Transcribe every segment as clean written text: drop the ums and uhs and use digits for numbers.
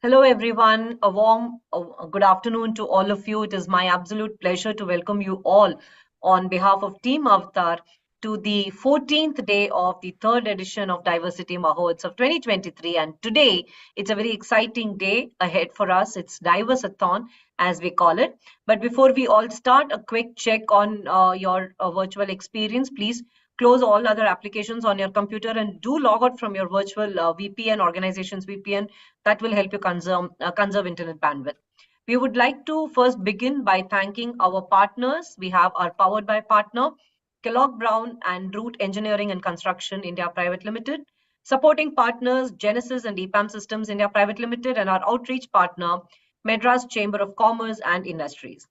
Hello, everyone. A warm good afternoon to all of you. It is my absolute pleasure to welcome you all on behalf of Team Avatar to the 14th day of the third edition of Diversity Mahotsav 2023. And today, it's a very exciting day ahead for us. It's Diversathon, as we call it. But before we all start, a quick check on your virtual experience. Please close all other applications on your computer and do log out from your virtual VPN, organization's VPN. That will help you conserve internet bandwidth. We would like to first begin by thanking our partners. We have our Powered by partner, Kellogg Brown and Root Engineering and Construction India Private Limited, supporting partners, Genesis and EPAM Systems India Private Limited, and our outreach partner, Madras Chamber of Commerce and Industries.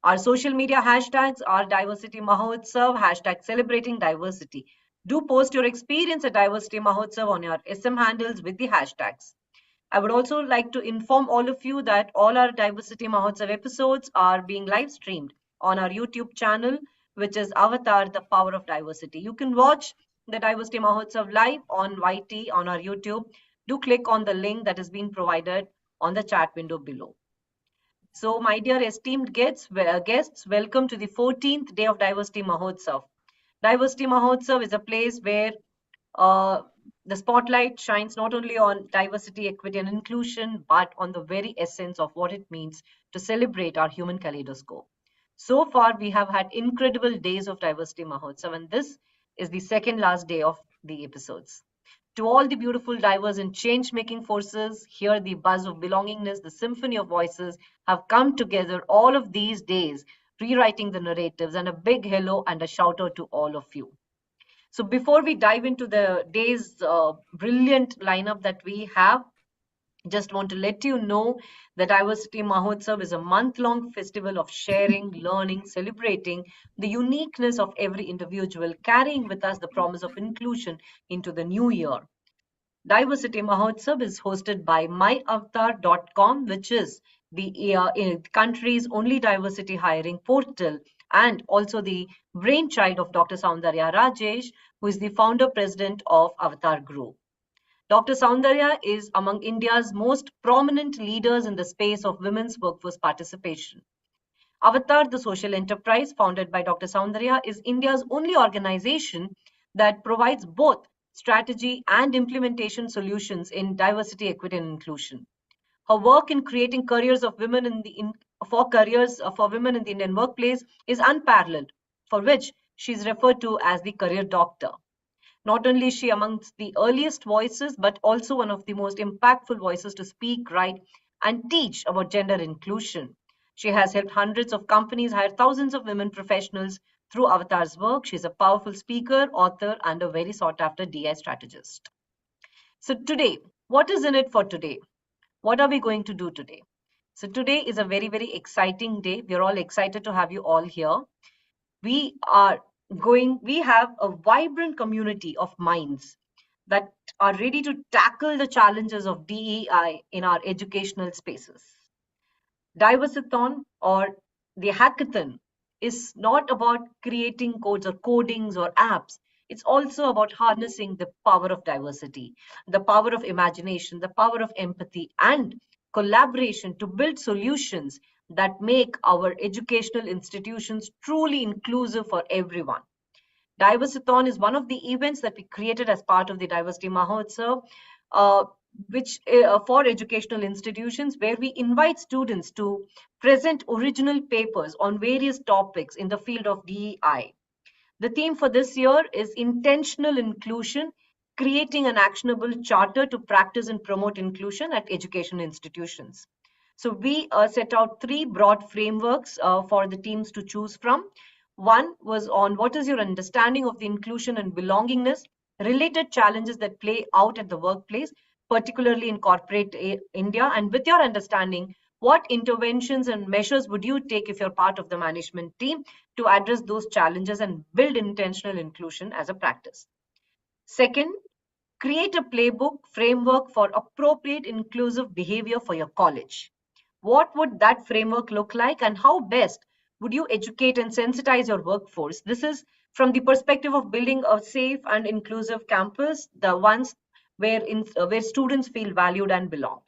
Our social media hashtags are Diversity Mahotsav, hashtag celebrating diversity. Do post your experience at Diversity Mahotsav on your SM handles with the hashtags. I would also like to inform all of you that all our Diversity Mahotsav episodes are being live streamed on our YouTube channel, which is Avatar, the Power of Diversity. You can watch the Diversity Mahotsav live on YT on our YouTube. Do click on the link that has been provided on the chat window below. So, my dear esteemed guests, welcome to the 14th day of Diversity Mahotsav. Diversity Mahotsav is a place where the spotlight shines not only on diversity, equity, and inclusion, but on the very essence of what it means to celebrate our human kaleidoscope. So far, we have had incredible days of Diversity Mahotsav, and this is the second last day of the episodes. To all the beautiful diverse and change-making forces, hear the buzz of belongingness, the symphony of voices have come together all of these days, rewriting the narratives, and a big hello and a shout out to all of you. So before we dive into the day's brilliant lineup that we have, just want to let you know that Diversity Mahotsav is a month-long festival of sharing, learning, celebrating the uniqueness of every individual, carrying with us the promise of inclusion into the new year. Diversity Mahotsav is hosted by myavatar.com, which is the country's only diversity hiring portal, and also the brainchild of Dr. Soundarya Rajesh, who is the founder president of Avatar Group. Dr. Soundarya is among India's most prominent leaders in the space of women's workforce participation. Avatar, the social enterprise founded by Dr. Soundarya, is India's only organization that provides both strategy and implementation solutions in diversity, equity, and inclusion. Her work in creating careers of women for women in the Indian workplace is unparalleled, for which she is referred to as the career doctor. Not only is she amongst the earliest voices, but also one of the most impactful voices to speak, write, and teach about gender inclusion. She has helped hundreds of companies hire thousands of women professionals through Avatar's work. She's a powerful speaker, author, and a very sought after DI strategist. So, today, what is in it for today? What are we going to do today? So, today is a very, very exciting day. We're all excited to have you all here. We have a vibrant community of minds that are ready to tackle the challenges of DEI in our educational spaces. Diversathon, or the hackathon, is not about creating codes or codings or apps. It's also about harnessing the power of diversity, the power of imagination, the power of empathy, and collaboration to build solutions that make our educational institutions truly inclusive for everyone. Diversathon is one of the events that we created as part of the Diversity Mahotsav, which for educational institutions, where we invite students to present original papers on various topics in the field of DEI. The theme for this year is intentional inclusion, creating an actionable charter to practice and promote inclusion at education institutions. So we set out three broad frameworks for the teams to choose from. One was on what is your understanding of the inclusion and belongingness, related challenges that play out at the workplace, particularly in corporate India, and with your understanding, what interventions and measures would you take if you're part of the management team to address those challenges and build intentional inclusion as a practice? Second, create a playbook framework for appropriate inclusive behavior for your college. What would that framework look like, and how best would you educate and sensitize your workforce? This is from the perspective of building a safe and inclusive campus, the ones where students feel valued and belong.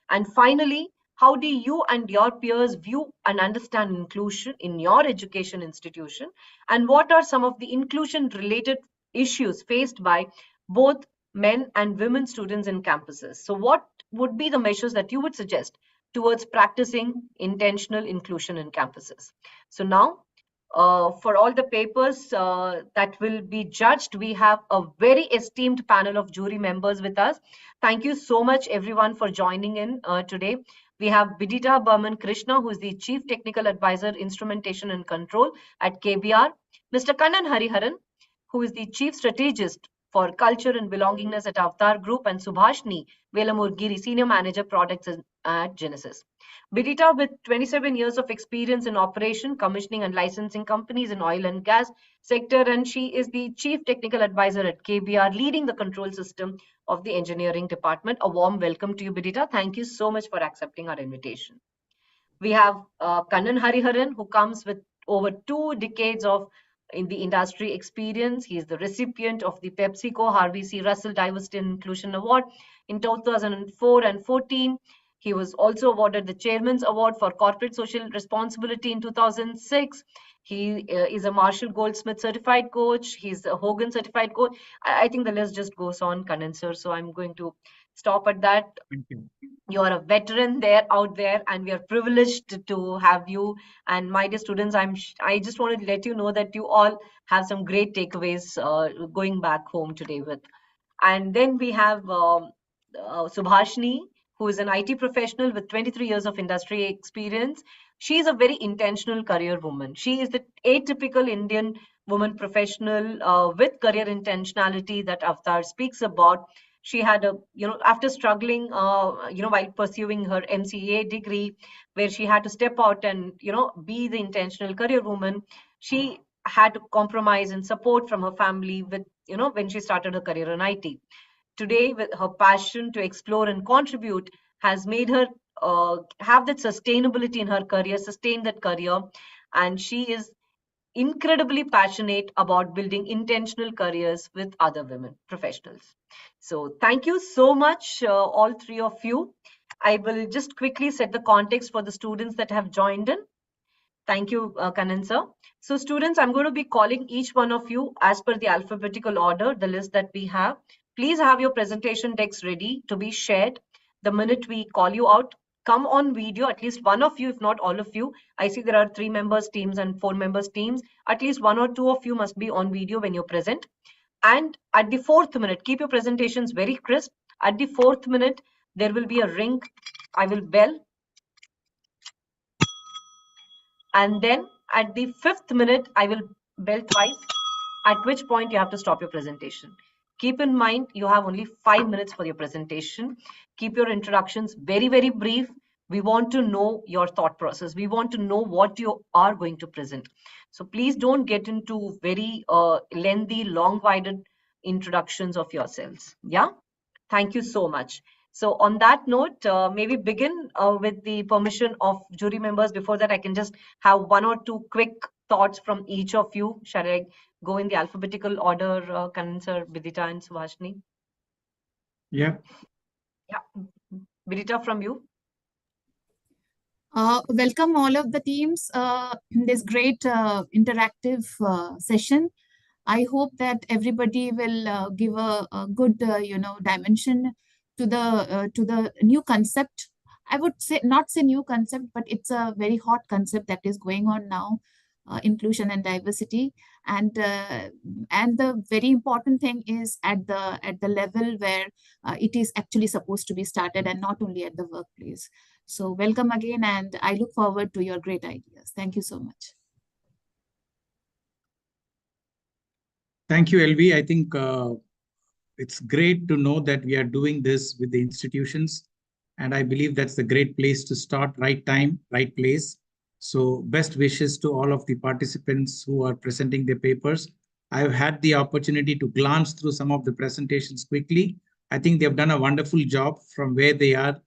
And finally, how do you and your peers view and understand inclusion in your education institution? And what are some of the inclusion related issues faced by both men and women students in campuses? So, what would be the measures that you would suggest towards practicing intentional inclusion in campuses? So, now for all the papers that will be judged, we have a very esteemed panel of jury members with us. Thank you so much, everyone, for joining in today. We have Bidita Burman Krishna, who is the Chief Technical Advisor, Instrumentation and Control at KBR. Mr. Kannan Hariharan, who is the Chief Strategist for Culture and Belongingness at Avatar Group, and Subhashni Velamurgiri, Senior Manager Products at Genesis. Bidita, with 27 years of experience in operation, commissioning and licensing companies in oil and gas sector, and she is the Chief Technical Advisor at KBR, leading the control system of the engineering department. A warm welcome to you, Bidita. Thank you so much for accepting our invitation. We have Kannan Hariharan, who comes with over 2 decades of in the industry experience. He is the recipient of the PepsiCo Harvey C. Russell Diversity and Inclusion Award in 2004 and 14. He was also awarded the Chairman's Award for Corporate Social Responsibility in 2006. He is a Marshall Goldsmith certified coach. He's a Hogan certified coach. I think the list just goes on, Kannan sir. So I'm going to stop at that. Thank you. You are a veteran there out there, and we are privileged to have you. And my dear students, I just want to let you know that you all have some great takeaways going back home today with. And then we have Subhashni, who is an IT professional with 23 years of industry experience. She is a very intentional career woman. She is the atypical Indian woman professional with career intentionality that Avtar speaks about. She had a, after struggling, while pursuing her MCA degree, where she had to step out and, be the intentional career woman, she had to compromise and support from her family with, when she started her career in IT. Today, with her passion to explore and contribute, has made her have that sustainability in her career, sustain that career, and she is incredibly passionate about building intentional careers with other women professionals. So, thank you so much, all three of you. I will just quickly set the context for the students that have joined in. Thank you, Kannan sir. So students, I'm going to be calling each one of you as per the alphabetical order, the list that we have. Please have your presentation decks ready to be shared the minute we call you out. Come on video, at least one of you, if not all of you. I see there are 3 members teams and 4 members teams. At least 1 or 2 of you must be on video when you're present. And at the 4th minute, keep your presentations very crisp. At the 4th minute, there will be a ring. I will bell. And then at the 5th minute, I will bell twice, at which point you have to stop your presentation. Keep in mind, you have only 5 minutes for your presentation. Keep your introductions very, very brief. We want to know your thought process. We want to know what you are going to present. So please don't get into very lengthy, long-winded introductions of yourselves. Yeah? Thank you so much. So on that note, maybe begin with the permission of jury members. Before that, I can just have 1 or 2 quick thoughts from each of you. Shall I go in the alphabetical order, Kannan sir, Vidita and Subhashni? Yeah. Yeah. Vidita, from you. Welcome all of the teams in this great interactive session. I hope that everybody will give a good, dimension to the new concept. I would say not say new concept, but it's a very hot concept that is going on now, inclusion and diversity. And the very important thing is at the level where it is actually supposed to be started, and not only at the workplace. So welcome again, and I look forward to your great ideas. Thank you so much. Thank you, LV. I think it's great to know that we are doing this with the institutions. And I believe that's the great place to start, right time, right place. So best wishes to all of the participants who are presenting their papers. I've had the opportunity to glance through some of the presentations quickly. I think they've done a wonderful job from where they are.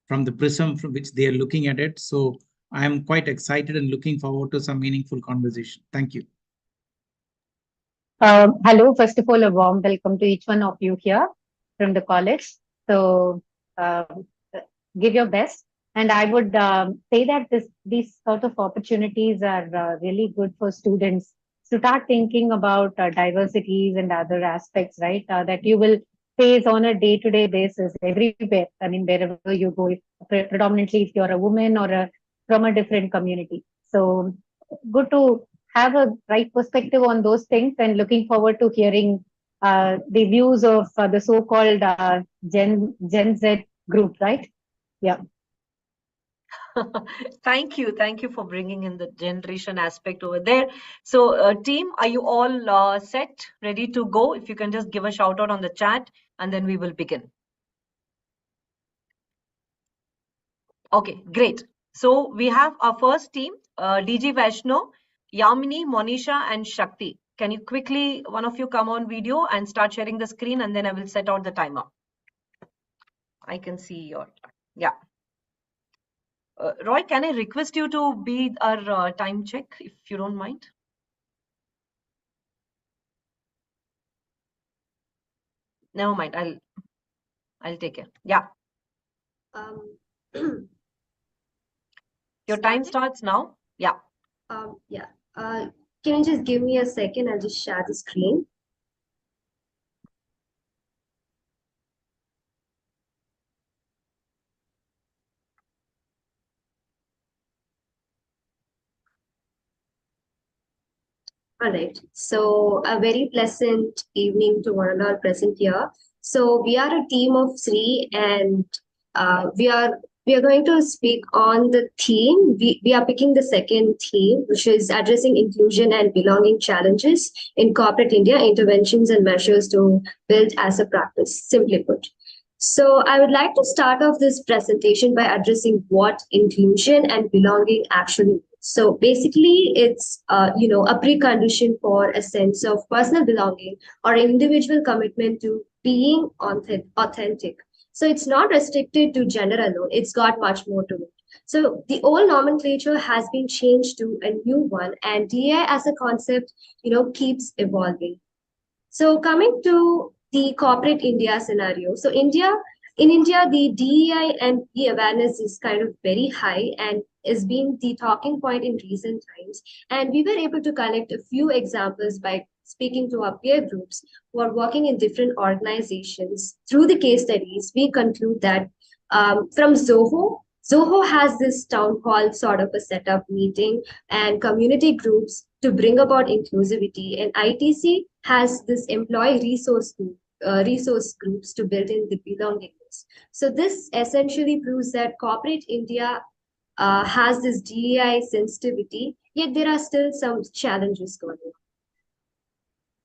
from the prism from which they are looking at it. So I am quite excited and looking forward to some meaningful conversation. Thank you. Hello, first of all, a warm welcome to each one of you here from the college. So, give your best. And I would say that these sort of opportunities are really good for students to start thinking about diversities and other aspects, right? That you will face on a day-to-day basis everywhere. I mean, wherever you go, predominantly if you're a woman or from a different community. So, good to have a right perspective on those things, and looking forward to hearing the views of the so-called Gen Z group, right? Yeah. Thank you for bringing in the generation aspect over there. So, team, are you all set, ready to go? If you can just give a shout out on the chat, and then we will begin. Okay, great. So we have our first team, DG Vaishno, Yamini, Monisha, and Shakti. Can you quickly, one of you, come on video and start sharing the screen, and then I will set out the timer. I can see your, yeah. Roy, can I request you to be our time check, if you don't mind? Never mind, I'll take it. Yeah. Your time starts now. Yeah. Yeah. Can you just give me a second? I'll just share the screen. All right. So a very pleasant evening to one and all present here. So we are a team of three, and we are going to speak on the theme. We are picking the second theme, which is addressing inclusion and belonging challenges in corporate India, interventions and measures to build as a practice, simply put. So I would like to start off this presentation by addressing what inclusion and belonging actually means. So basically, it's a precondition for a sense of personal belonging or individual commitment to being authentic. So it's not restricted to gender alone. It's got much more to it. So the old nomenclature has been changed to a new one, and DI as a concept, keeps evolving. So coming to the corporate India scenario. So in India, the DEI and E awareness is kind of very high and has been the talking point in recent times. And we were able to collect a few examples by speaking to our peer groups who are working in different organizations. Through the case studies, we conclude that from Zoho has this town hall sort of a setup meeting and community groups to bring about inclusivity, and ITC has this employee resource groups to build in the belongingness. So this essentially proves that corporate India has this DEI sensitivity, yet there are still some challenges going on.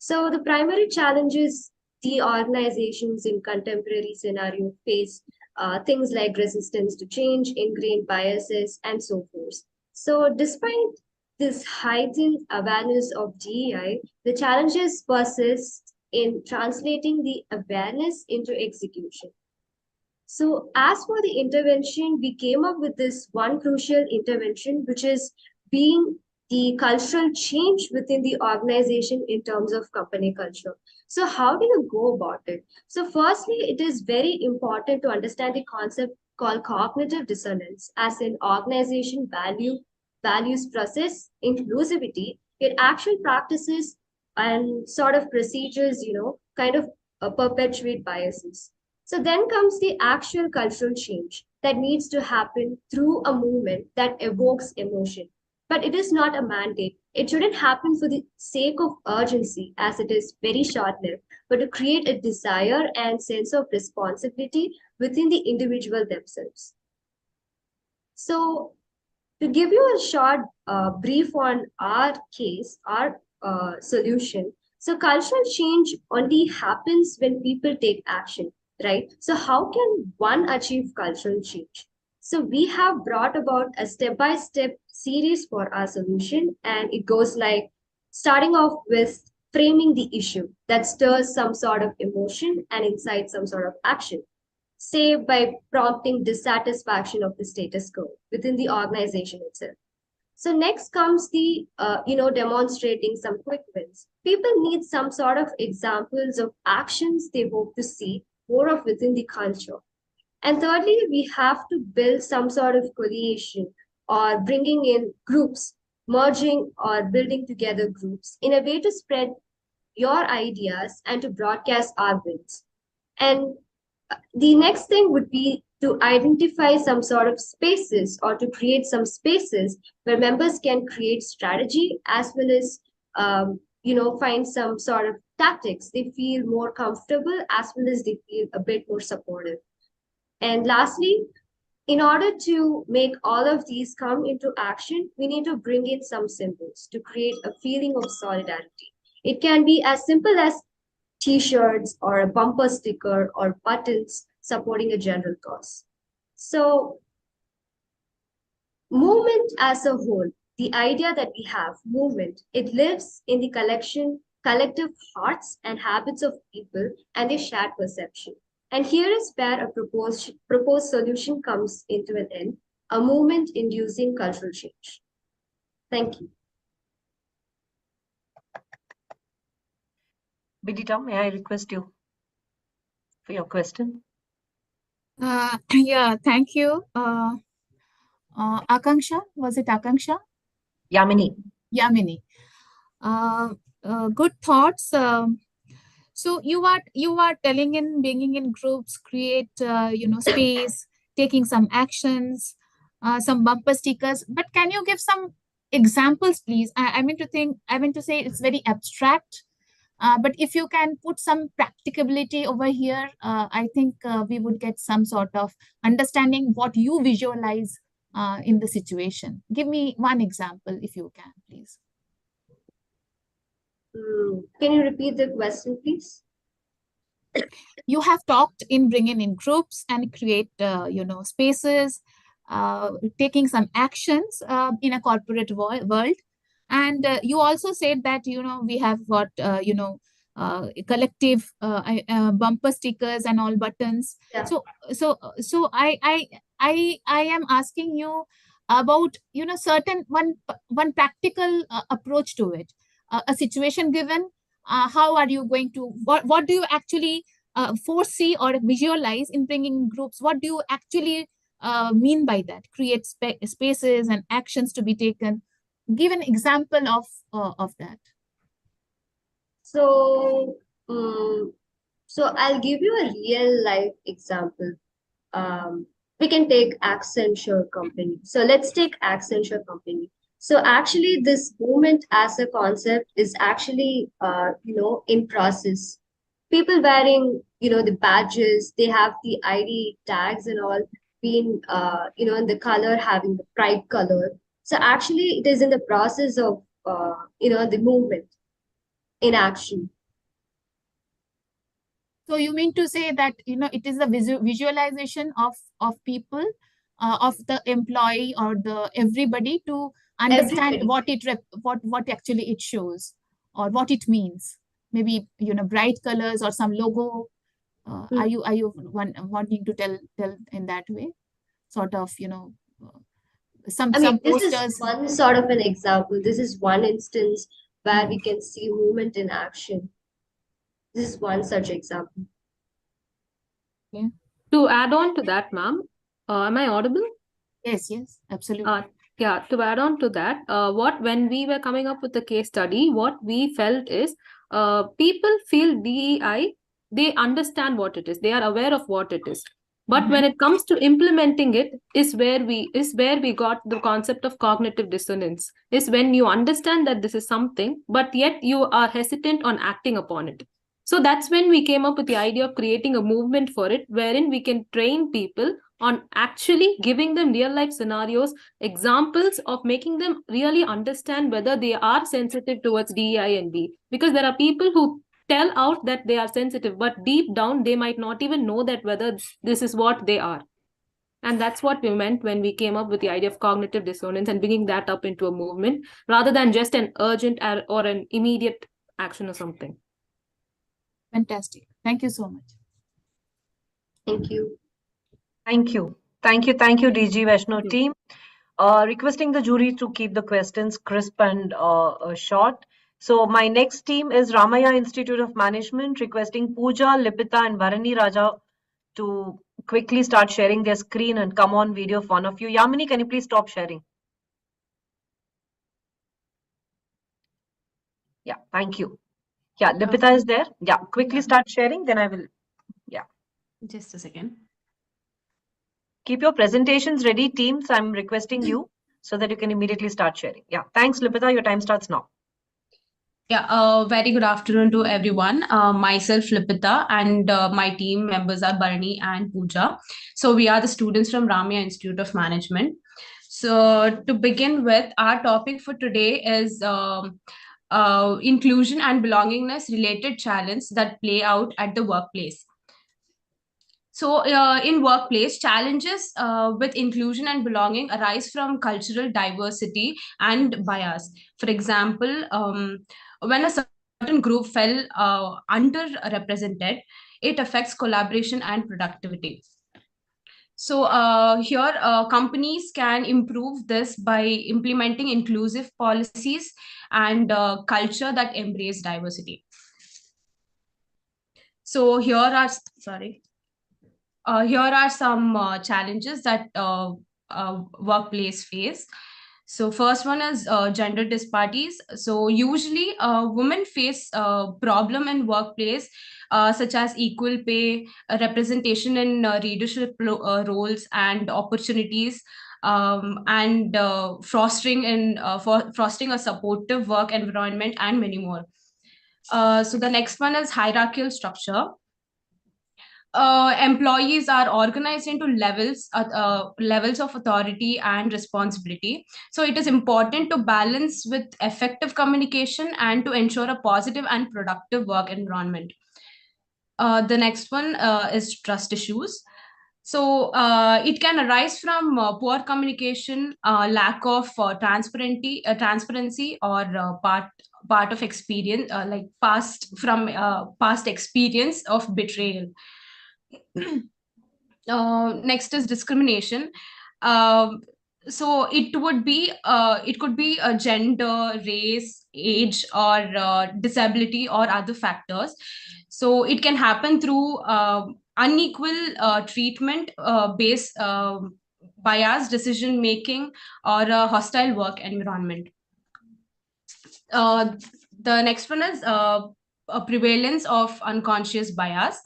So the primary challenges the organizations in contemporary scenario face things like resistance to change, ingrained biases, and so forth. So despite this heightened awareness of DEI, the challenges persist in translating the awareness into execution. So as for the intervention, we came up with this one crucial intervention, which is being the cultural change within the organization in terms of company culture. So how do you go about it? So firstly, it is very important to understand the concept called cognitive dissonance as an organization values process inclusivity, yet actual practices and sort of procedures, kind of perpetuate biases. So then comes the actual cultural change that needs to happen through a movement that evokes emotion. But it is not a mandate. It shouldn't happen for the sake of urgency, as it is very short-lived, but to create a desire and sense of responsibility within the individual themselves. So to give you a short brief on our case, our solution, so cultural change only happens when people take action, right? So how can one achieve cultural change? So we have brought about a step-by-step series for our solution, and it goes like starting off with framing the issue that stirs some sort of emotion and incites some sort of action. say by prompting dissatisfaction of the status quo within the organization itself. So next comes the, demonstrating some quick wins. People need some sort of examples of actions they hope to see more of within the culture. And thirdly, we have to build some sort of coalition or bringing in groups, merging or building together groups in a way to spread your ideas and to broadcast our wins. And the next thing would be to identify some sort of spaces or to create some spaces where members can create strategy as well as find some sort of tactics they feel more comfortable as well as they feel a bit more supportive. And lastly, in order to make all of these come into action, we need to bring in some symbols to create a feeling of solidarity. It can be as simple as t-shirts or a bumper sticker or buttons supporting a general cause. So movement as a whole, the idea that we have, movement, it lives in the collective hearts and habits of people and their shared perception. And here is where a proposed solution comes into an end, a movement inducing cultural change. Thank you. Bidita, may I request you for your question? Yeah, thank you. Akanksha, was it Akanksha? Yamini. Yamini. Good thoughts. So you are telling in bringing in groups, create space, taking some actions, some bumper stickers. But can you give some examples, please? I mean to say it's very abstract. But if you can put some practicability over here, I think we would get some sort of understanding what you visualize in the situation. Give me one example if you can, please. Can you repeat the question, please? You have talked in bringing in groups and create, spaces, taking some actions in a corporate world. And you also said that, we have got, collective bumper stickers and all buttons. Yeah. So I am asking you about, certain one practical approach to it. A situation given, how are you going to, what do you actually foresee or visualize in bringing groups? What do you actually mean by that? Create spaces and actions to be taken. Give an example of that. So, I'll give you a real life example. We can take Accenture company. So let's take Accenture company. So actually, this movement as a concept is actually, in process. People wearing, the badges, they have the ID tags and all, being, in the color, having the pride color. So actually, it is in the process of, the movement in action. So you mean to say that it is the visualization of people, of the employee or the everybody to understand what actually it shows or what it means. Maybe bright colors or some logo. Are you wanting to tell in that way? Sort of some posters. This is one sort of an example. This is one instance where we can see movement in action. This is one such example. Okay. To add on to that, ma'am, am I audible? Yes, absolutely. Yeah, to add on to that, when we were coming up with the case study, what we felt is people feel DEI, they understand what it is, they are aware of what it is. But when it comes to implementing it is where we got the concept of cognitive dissonance, is when you understand that this is something, but yet you are hesitant on acting upon it. So that's when we came up with the idea of creating a movement for it, wherein we can train people on actually giving them real life scenarios, examples of making them really understand whether they are sensitive towards DEI and B. Because there are people who tell out that they are sensitive, but deep down they might not even know that whether this is what they are. And that's what we meant when we came up with the idea of cognitive dissonance and bringing that up into a movement rather than just an urgent or an immediate action or something. Fantastic. Thank you so much. Thank you. Thank you. Thank you. Thank you, DG Vaishno team. Requesting the jury to keep the questions crisp and short. So my next team is Ramaya Institute of Management, requesting Pooja, Lipita, and Varani Raja to quickly start sharing their screen and come on video of one of you. Yamini, can you please stop sharing? Yeah, thank you. Yeah, Lipita is there. Yeah, quickly start sharing, then I will. Yeah. Just a second. Keep your presentations ready, teams. I'm requesting you so that you can immediately start sharing. Yeah, thanks, Lipita. Your time starts now. Yeah, very good afternoon to everyone. Myself, Lipita, and my team members are Barani and Pooja. So we are the students from Ramya Institute of Management. So to begin with, our topic for today is inclusion and belongingness related challenges that play out at the workplace. So, in workplace, challenges with inclusion and belonging arise from cultural diversity and bias. For example, when a certain group fell underrepresented, it affects collaboration and productivity. So, here companies can improve this by implementing inclusive policies and culture that embrace diversity. So, here are some challenges that workplace face. So first one is gender disparities. So usually women face a problem in workplace such as equal pay, representation in leadership roles and opportunities, and fostering a supportive work environment, and many more. So the next one is hierarchical structure. Employees are organized into levels of authority and responsibility. So it is important to balance with effective communication and to ensure a positive and productive work environment. The next one is trust issues. So it can arise from poor communication, lack of transparency, or part of experience, like past experience of betrayal. Next is discrimination. Um, so it could be a gender, race, age, or disability, or other factors. So it can happen through unequal treatment, based bias decision making, or a hostile work environment. Uh, the next one is a prevalence of unconscious bias.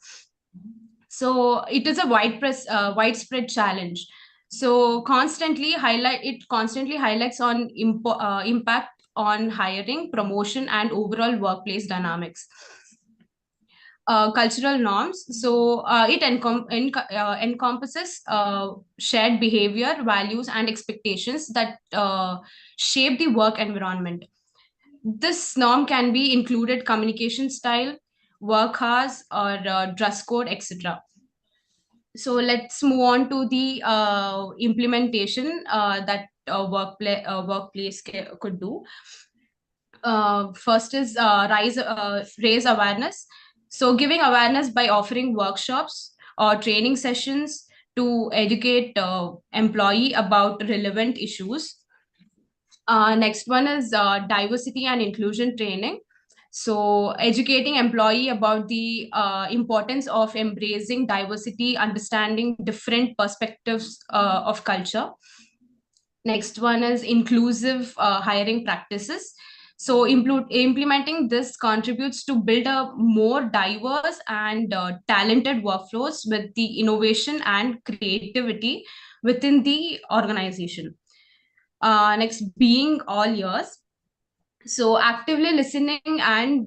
So it is a widespread challenge. So constantly highlights on impact on hiring, promotion, and overall workplace dynamics. Cultural norms. So it encompasses shared behavior, values, and expectations that shape the work environment. This norm can be included communication style, work hours, or dress code, etc. So let's move on to the implementation that workplace could do. First is raise awareness. So giving awareness by offering workshops or training sessions to educate employee about relevant issues. Next one is diversity and inclusion training. So educating employee about the importance of embracing diversity, understanding different perspectives of culture. Next one is inclusive hiring practices. So implementing this contributes to build a more diverse and talented workflows with the innovation and creativity within the organization. Next, being all ears. So actively listening and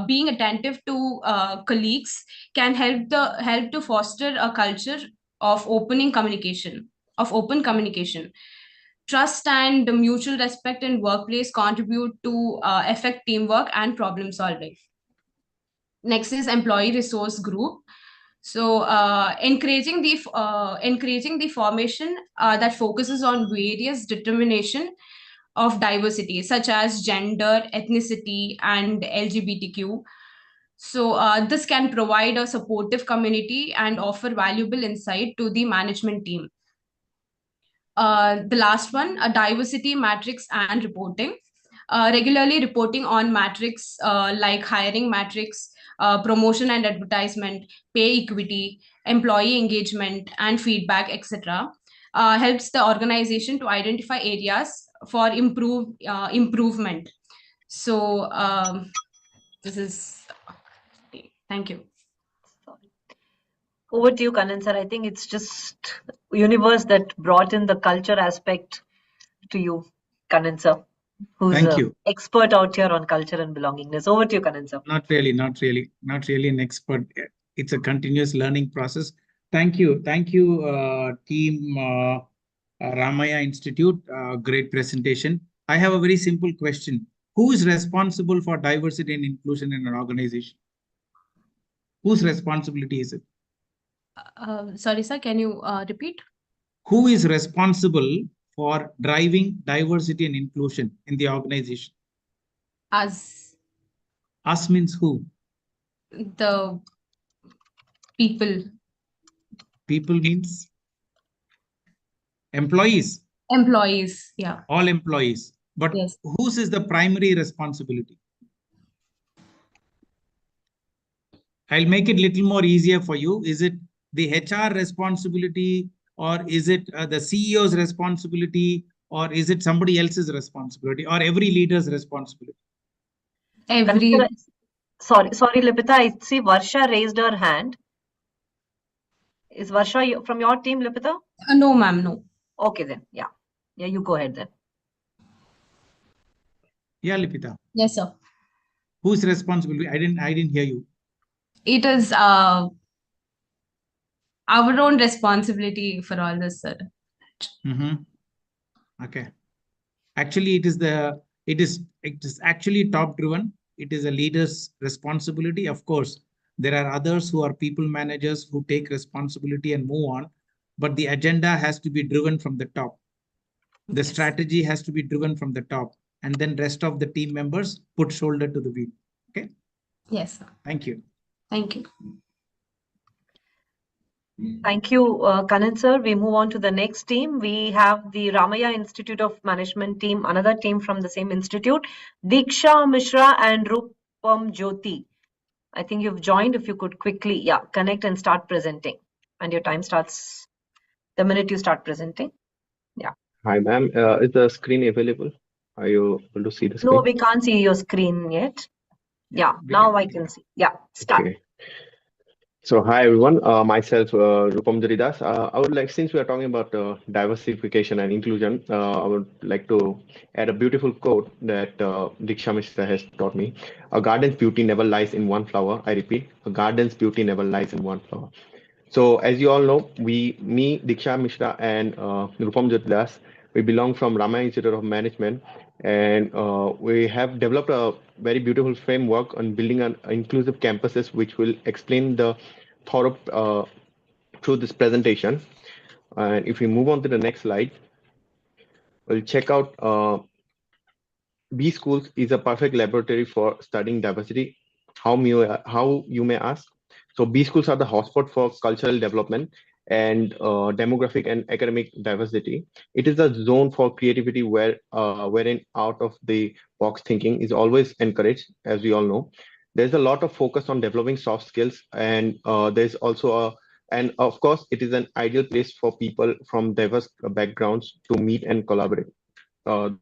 being attentive to colleagues can help to foster a culture of open communication. Trust and mutual respect in workplace contribute to effect teamwork and problem solving. Next is employee resource group. So encouraging the formation that focuses on various determination of diversity, such as gender, ethnicity, and LGBTQ. So this can provide a supportive community and offer valuable insight to the management team. The last one, a diversity matrix and reporting. Regularly reporting on metrics like hiring metrics, promotion and advertisement, pay equity, employee engagement, and feedback, etc., helps the organization to identify areas for improvement. So this is. Thank you. Over to you, Kanan sir. I think it's just universe that brought in the culture aspect to you, Kanan sir, who's Thank an you. expert out here on culture and belongingness. Over to you, Kanan sir. Not really an expert. It's a continuous learning process. Thank you, team Ramaya Institute. Great presentation. I have a very simple question. Who is responsible for diversity and inclusion in an organization? Whose responsibility is it? Sorry, sir, can you repeat? Who is responsible for driving diversity and inclusion in the organization? Us. Us means who? The people. People means employees. Employees, yeah. All employees. But yes, whose is the primary responsibility? I'll make it a little more easier for you. Is it the HR responsibility, or is it the CEO's responsibility, or is it somebody else's responsibility, or every leader's responsibility? every. Sorry, Lipita. I see Varsha raised her hand. Is Varsha from your team, Lipita? No, ma'am, no. Okay, then. Yeah, you go ahead then. Yeah, Lipita. Yes, sir. Whose responsibility? I didn't hear you. It is our own responsibility for all this, sir. Okay. Actually, it is actually top driven. It is a leader's responsibility. Of course, there are others who are people managers who take responsibility and move on, but the agenda has to be driven from the top. The Yes. strategy has to be driven from the top, and then rest of the team members put shoulder to the wheel. Okay. Yes, sir. Thank you. Thank you. Thank you, Kanan sir. We move on to the next team. We have the Ramaya Institute of Management team, another team from the same institute, Diksha Mishra and Rupam Jyoti. I think you've joined. If you could quickly, connect and start presenting. And your time starts the minute you start presenting. Yeah. Hi, ma'am. Is the screen available? Are you able to see the screen? No, we can't see your screen yet. Yeah, now I can see. Yeah, start. Okay. So, hi everyone. Myself, Rupam Jaridas. I would like, since we are talking about diversification and inclusion, I would like to add a beautiful quote that Diksha Mishra has taught me. A garden's beauty never lies in one flower. I repeat, a garden's beauty never lies in one flower. So, as you all know, me, Diksha Mishra, and Rupam Jaridas, we belong from Ramaya Institute of Management, and we have developed a very beautiful framework on building an inclusive campuses, which will explain the thorough through this presentation. And if we move on to the next slide, we'll check out B Schools is a perfect laboratory for studying diversity. How you may ask? So B Schools are the hotspot for cultural development and demographic and academic diversity. It is a zone for creativity wherein out of the box thinking is always encouraged, as we all know. There's a lot of focus on developing soft skills, and there's also and of course, it is an ideal place for people from diverse backgrounds to meet and collaborate. I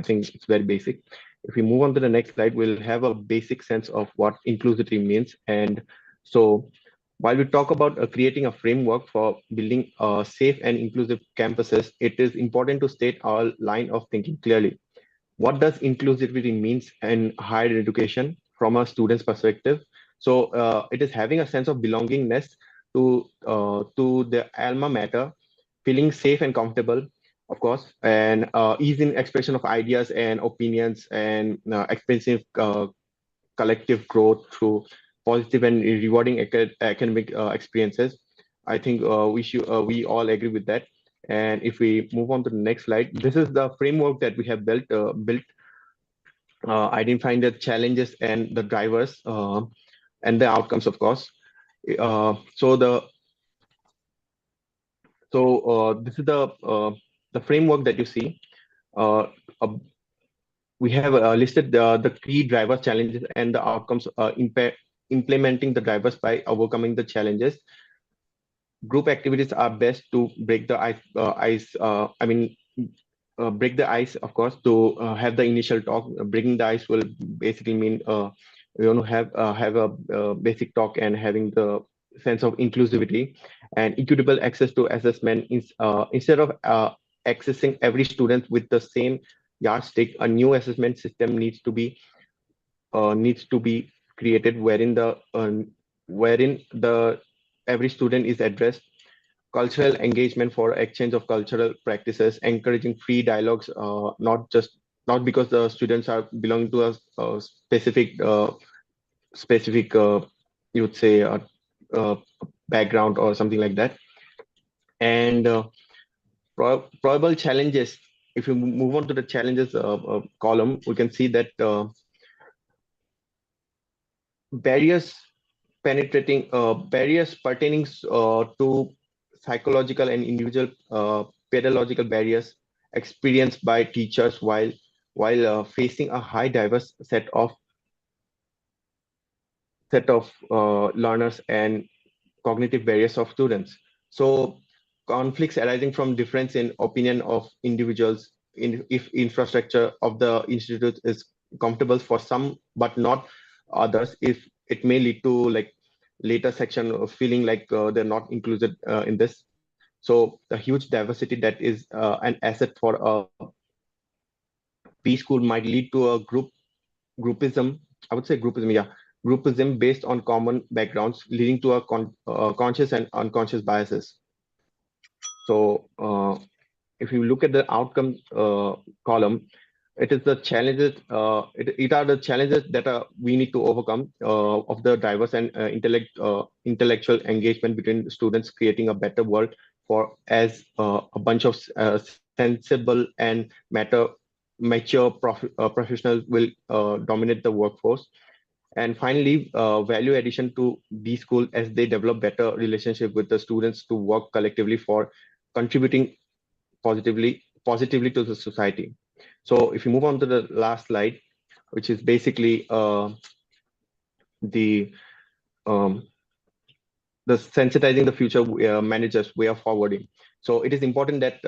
think it's very basic. If we move on to the next slide, we'll have a basic sense of what inclusivity means. And so while we talk about creating a framework for building safe and inclusive campuses, it is important to state our line of thinking clearly. What does inclusivity means in higher education from a student's perspective? So it is having a sense of belongingness to the alma mater, feeling safe and comfortable, of course, and ease in expression of ideas and opinions, and expensive collective growth through positive and rewarding academic experiences. I think we all agree with that. And if we move on to the next slide, this is the framework that we have built identifying the challenges and the drivers. and the outcomes, of course. This is the framework that you see. Uh, uh, we have listed the key driver challenges and the outcomes, implementing the drivers by overcoming the challenges. Group activities are best to break the break the ice, of course, to have the initial talk. Breaking the ice will basically mean have a basic talk and having the sense of inclusivity and equitable access to assessment. Instead of accessing every student with the same yardstick, a new assessment system needs to be created wherein the every student is addressed. Cultural engagement for exchange of cultural practices, encouraging free dialogues, not because the students are belonging to a specific you would say uh, background or something like that. And probable challenges. If you move on to the challenges column, we can see that barriers barriers pertaining to psychological and individual pedagogical barriers experienced by teachers while facing a high diverse set of learners and cognitive barriers of students. So conflicts arising from difference in opinion of individuals if infrastructure of the institute is comfortable for some but not others, if it may lead to like later section of feeling like they're not included in this. So the huge diversity that is an asset for a B school might lead to a groupism. I would say groupism, yeah, groupism based on common backgrounds, leading to a conscious and unconscious biases. So if you look at the outcome column, it is the challenges. It are the challenges that we need to overcome of the diverse and intellectual engagement between students, creating a better world for as a bunch of sensible and mature professionals will dominate the workforce. And finally, value addition to B school as they develop better relationship with the students to work collectively for contributing positively to the society. So if you move on to the last slide, which is basically the um, the sensitizing the future managers way of forwarding. So it is important that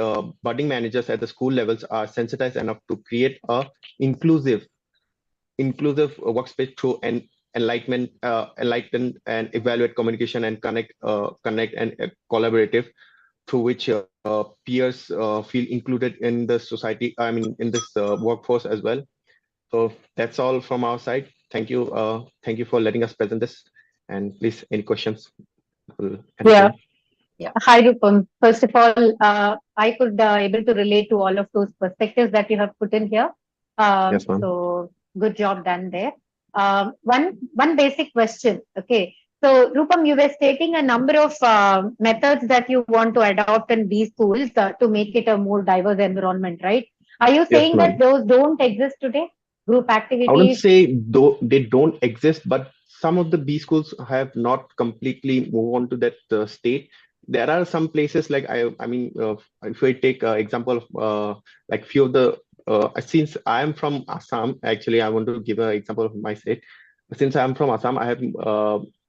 budding managers at the school levels are sensitized enough to create a inclusive workspace through an enlighten and evaluate communication and connect and collaborative, through which peers feel included in the society, I mean in this workforce as well. So that's all from our side. Thank you for letting us present this, and please, any questions? Yeah. Yeah. Hi, Rupam. First of all, I could able to relate to all of those perspectives that you have put in here. Yes, ma'am. So good job done there. One basic question. Okay. So Rupam, you were stating a number of methods that you want to adopt in these schools to make it a more diverse environment, right? Are you Yes, saying ma'am. that those don't exist today? Group I wouldn't activities? say they don't exist, but some of the B schools have not completely moved on to that state. There are some places like I mean, if I take example of like few of the since I am from Assam, actually I want to give an example of my state. Since I am from Assam, I have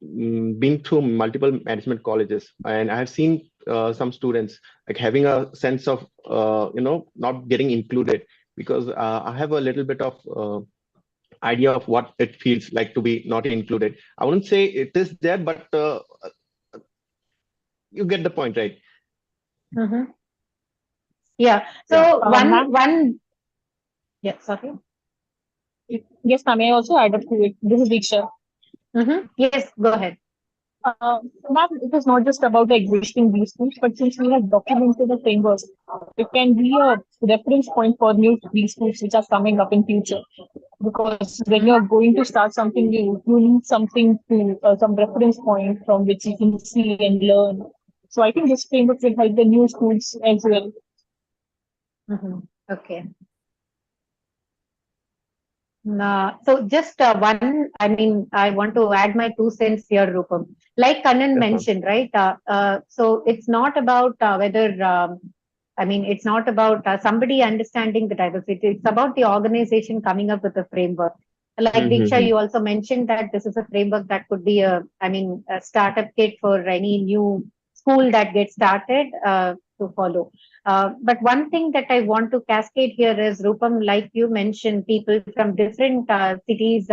been through multiple management colleges, and I have seen some students like having a sense of not getting included because I have a little bit of idea of what it feels like to be not included. I wouldn't say it is there, but you get the point, right? Mm-hmm. Yeah. So Yeah. one. Yeah. Sorry. Yes, ma'am. May I also add up to it? This is Diksha. Mm-hmm. Yes. Go ahead. Ma'am, it is not just about the existing B schools, but since we have documented the framework, it can be a reference point for new B schools which are coming up in future. Because when you're going to start something new, you need something to some reference point from which you can see and learn. So I think this framework will help the new schools as well. Mm-hmm. Okay. So just one, I mean, I want to add my 2 cents here, Rupam. Like Kanan Yes, ma'am. mentioned, right? So it's not about whether, I mean, it's not about somebody understanding the diversity. It's about the organization coming up with a framework. Like Diksha, Mm-hmm. you also mentioned that this is a framework that could be I mean, a startup kit for any new school that gets started to follow. But one thing that I want to cascade here is, Rupam, like you mentioned, people from different cities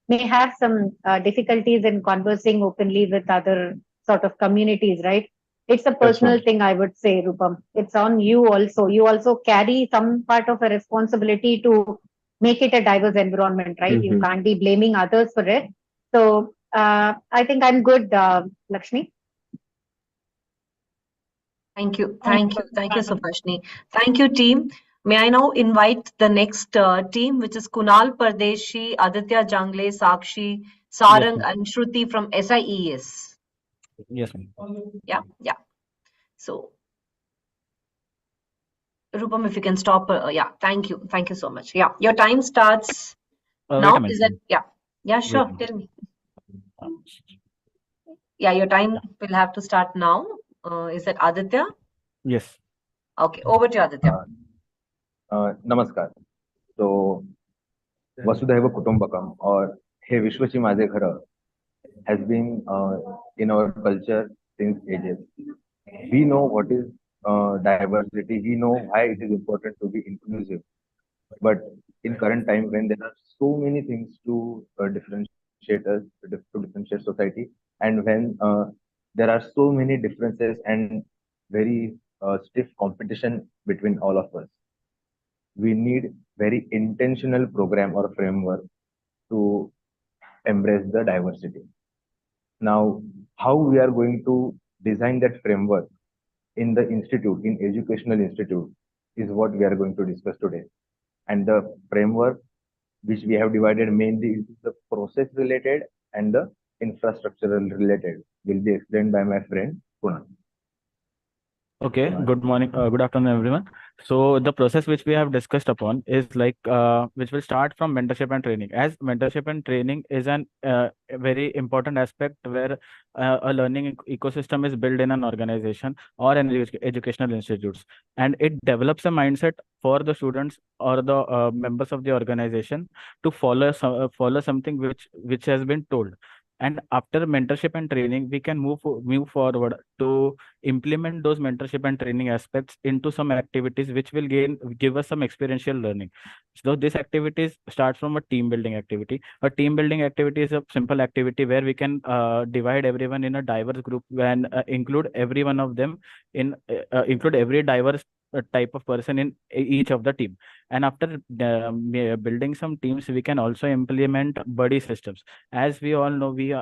may have some difficulties in conversing openly with other sort of communities, right? It's a Yes, personal ma'am. thing, I would say, Rupam. It's on you also. You also carry some part of a responsibility to make it a diverse environment, right? You Mm-hmm. can't be blaming others for it. So I think I'm good, Lakshmi. Thank you. Thank you. Thank you, Subhashni. Thank you, team. May I now invite the next team, which is Kunal Pardeshi, Aditya Jangle, Sakshi, Yes, Sarang, ma'am. and Shruti from SIES. Yes, ma'am. Yeah, yeah. So, Rupam, if you can stop. Yeah, thank you. Thank you so much. Yeah, your time starts Wait now. a minute, Is that, ma'am. yeah. Yeah, Wait a sure. minute. Tell me. Yeah, your time will have to start now. Is that Aditya? Yes. Okay, over to you, Aditya. नमस्कार. So वसुधैव कुटुंबकम or हे विश्वची माझे घर has been in our culture since ages. We know what is diversity. We know why it is important to be inclusive. But in current time, when there are so many things to differentiate us, to differentiate society, and when there are so many differences and very stiff competition between all of us, we need very intentional program or framework to embrace the diversity. Now, how we are going to design that framework in the institute, in educational institute, is what we are going to discuss today. And the framework which we have divided mainly into the process related and the infrastructural related will be explained by my friend Kunal. Okay, good morning, good afternoon, everyone. So the process which we have discussed upon is like which will start from mentorship and training. As mentorship and training is an a very important aspect where a learning ecosystem is built in an organization or an educational institutes, and it develops a mindset for the students or the members of the organization to follow something which has been told. And after mentorship and training, we can move forward to implement those mentorship and training aspects into some activities which will give us some experiential learning. So this activities starts from a team building activity. A team building activity is a simple activity where we can divide everyone in a diverse group and include every one of them include every diverse type of person in each of the team. And after building some teams, we can also implement buddy systems. As we all know, we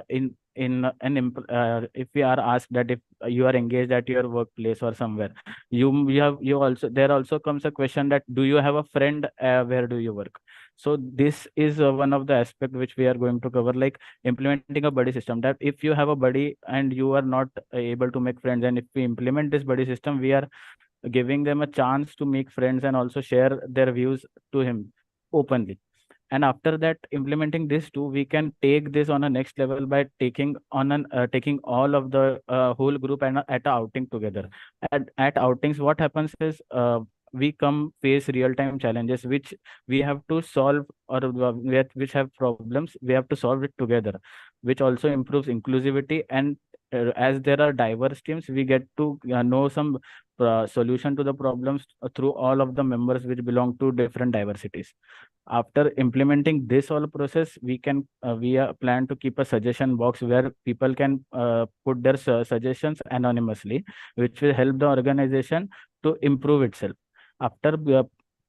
in an if we are asked that if you are engaged at your workplace or somewhere, you also, there also comes a question that do you have a friend where do you work. So this is one of the aspect which we are going to cover, like implementing a buddy system, that if you have a buddy and you are not able to make friends, and if we implement this buddy system, we are giving them a chance to make friends and also share their views to him openly. And after that, implementing this too, we can take this on a next level by taking all of the whole group and at a outing together. At outings, what happens is we come face real time challenges which we have to solve, or which have problems we have to solve it together, which also improves inclusivity. And as there are diverse teams, we get to know some solution to the problems through all of the members which belong to different diversities. After implementing this whole process, we plan to keep a suggestion box where people can put their suggestions anonymously, which will help the organization to improve itself. After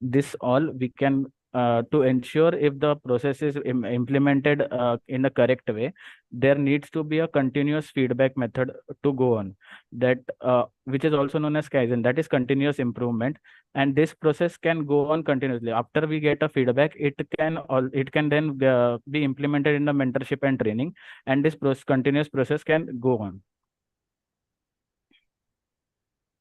this all, we can to ensure if the process is implemented in the correct way, there needs to be a continuous feedback method to go on, that which is also known as Kaizen, that is continuous improvement. And this process can go on continuously. After we get a feedback, it can then be implemented in the mentorship and training, and this continuous process can go on.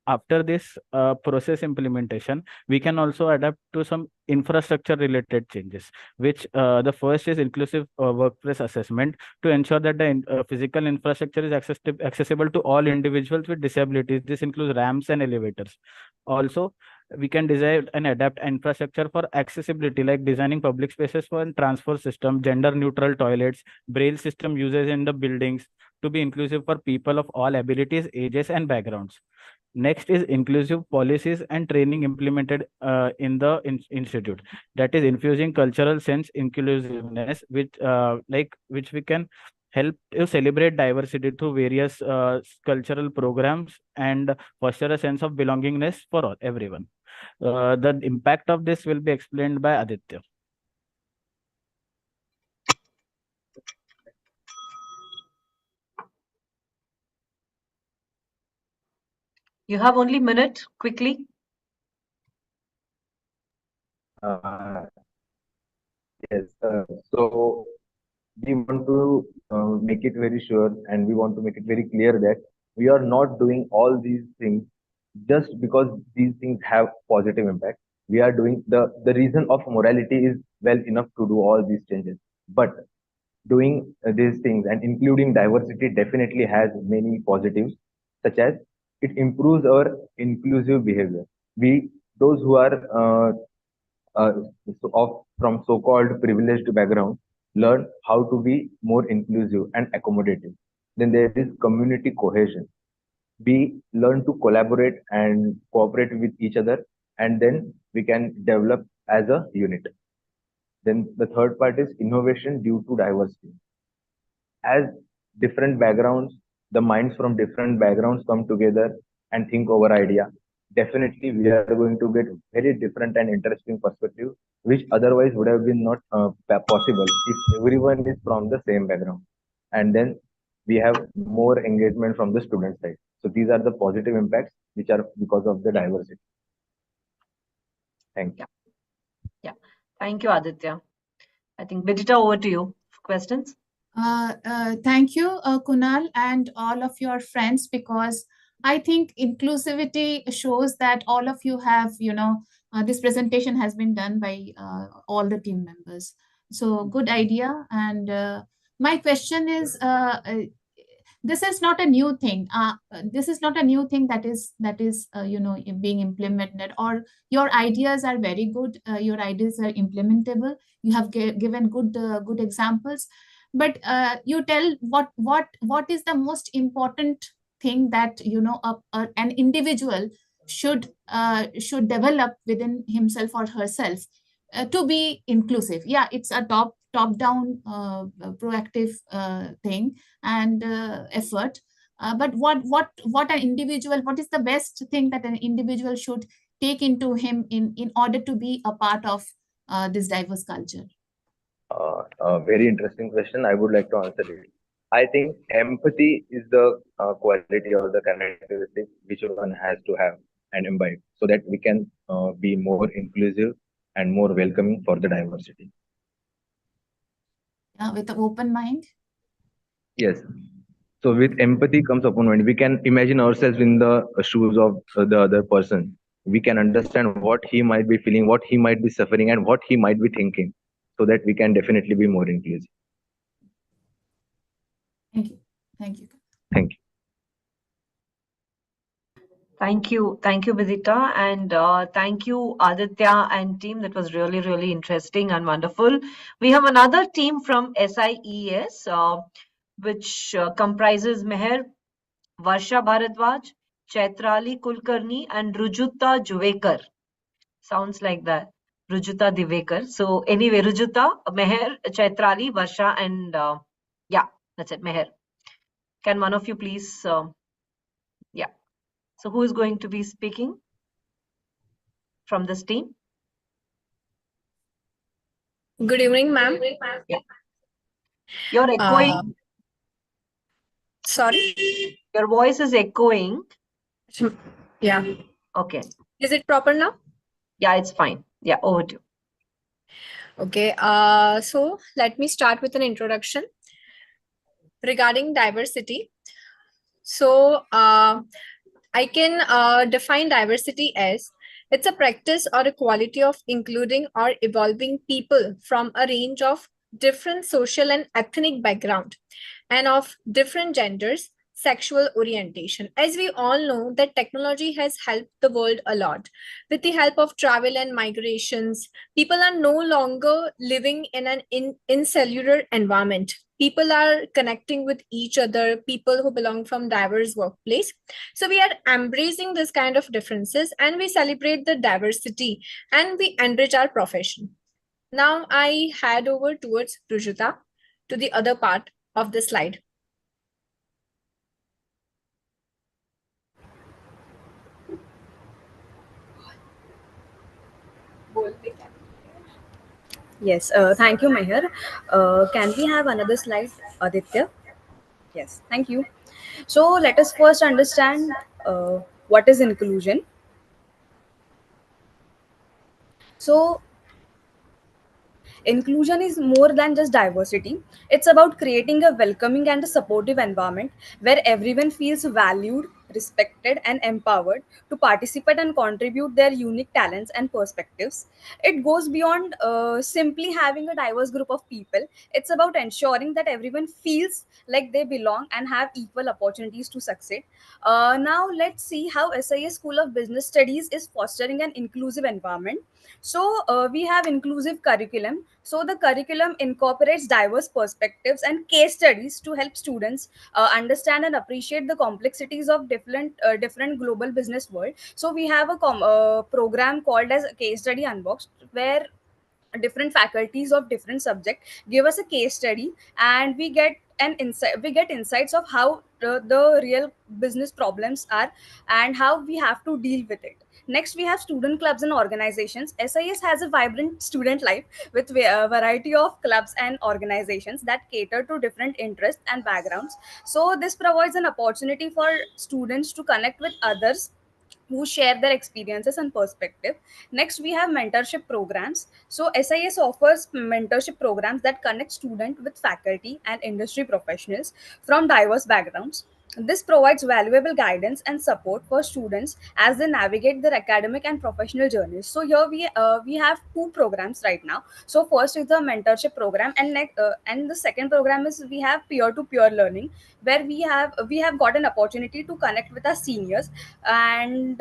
after this process implementation, we can also adapt to some infrastructure related changes, which the first is inclusive workplace assessment to ensure that the physical infrastructure is accessible to all individuals with disabilities. This includes ramps and elevators. Also, we can design and adapt infrastructure for accessibility, like designing public spaces for transfer system, gender neutral toilets, braille system uses in the buildings to be inclusive for people of all abilities, ages, and backgrounds. Next is inclusive policies and training implemented in the institute. That is infusing cultural sense inclusiveness, which we can help to celebrate diversity through various cultural programs and foster a sense of belongingness for everyone. The impact of this will be explained by Aditya. You have only a minute, quickly. Yes. So we want to make it very sure, and we want to make it very clear that we are not doing all these things just because these things have positive impact. We are doing the reason of morality is well enough to do all these changes, but doing these things and including diversity definitely has many positives, such as it improves our inclusive behavior. We, those who are uh, from so-called privileged background, learn how to be more inclusive and accommodative. Then there is community cohesion. We learn to collaborate and cooperate with each other, and then we can develop as a unit. Then the third part is innovation due to diversity. As different backgrounds, the minds from different backgrounds come together and think over idea, definitely we are going to get very different and interesting perspective, which otherwise would have been not possible if everyone is from the same background. And then we have more engagement from the student side. So these are the positive impacts which are because of the diversity. Thank you. Yeah. Thank you, Aditya. I think Vidita, over to you for questions. Thank you, Kunal, and all of your friends, because I think inclusivity shows that all of you have, this presentation has been done by all the team members. So good idea. And my question is, this is not a new thing. This is not a new thing that is being implemented. Or your ideas are very good. Your ideas are implementable. You have given good examples. But you tell what is the most important thing that an individual should develop within himself or herself to be inclusive. Yeah, it's a top down proactive thing and effort. But what an individual, what is the best thing that an individual should take into him in order to be a part of this diverse culture? A very interesting question. I would like to answer it. I think empathy is the quality or the characteristic which one has to have and imbibe so that we can be more inclusive and more welcoming for the diversity. Yeah, with an open mind. Yes. So with empathy comes open mind. We can imagine ourselves in the shoes of the other person. We can understand what he might be feeling, what he might be suffering, and what he might be thinking, so that we can definitely be more inclusive. Thank you. Thank you. Thank you. Thank you, Vidita, and thank you, Aditya and team. That was really, really interesting and wonderful. We have another team from SIES, which comprises Meher, Varsha Bharadwaj, Chaitrali Kulkarni, and Rujuta Juvekar. Sounds like that. Rujuta Divekar. So anyway, Rujuta, Meher, Chaitrali, Varsha, and yeah, that's it, Meher. Can one of you please, yeah. So who is going to be speaking from this team? Good evening, ma'am. Yeah. You're echoing. Sorry? Your voice is echoing. Yeah. Okay. Is it proper now? Yeah, it's fine. Yeah, over to you. Okay. So let me start with an introduction regarding diversity. So I can define diversity as it's a practice or a quality of including or evolving people from a range of different social and ethnic background and of different genders, sexual orientation. As we all know, that technology has helped the world a lot. With the help of travel and migrations, people are no longer living in an insular environment. People are connecting with each other, people who belong from diverse workplace. So we are embracing this kind of differences and we celebrate the diversity and we enrich our profession. Now I head over towards Rujuta to the other part of the slide. Yes, thank you, Meher. Can we have another slide, Aditya? Yes, thank you. So let us first understand what is inclusion. So inclusion is more than just diversity. It's about creating a welcoming and a supportive environment where everyone feels valued, respected, and empowered to participate and contribute their unique talents and perspectives. It goes beyond simply having a diverse group of people. It's about ensuring that everyone feels like they belong and have equal opportunities to succeed. Now, let's see how SIS School of Business Studies is fostering an inclusive environment. So we have inclusive curriculum. So the curriculum incorporates diverse perspectives and case studies to help students understand and appreciate the complexities of different global business world. So we have a program called as Case Study Unboxed, where different faculties of different subject give us a case study, and we get insights of how the real business problems are and how we have to deal with it. Next, we have student clubs and organizations. SIS has a vibrant student life with a variety of clubs and organizations that cater to different interests and backgrounds. So this provides an opportunity for students to connect with others who share their experiences and perspective. Next, we have mentorship programs. So SIS offers mentorship programs that connect students with faculty and industry professionals from diverse backgrounds. This provides valuable guidance and support for students as they navigate their academic and professional journeys. So here we have two programs right now. So first is the mentorship program, and and the second program is we have peer to peer learning, where we have got an opportunity to connect with our seniors, and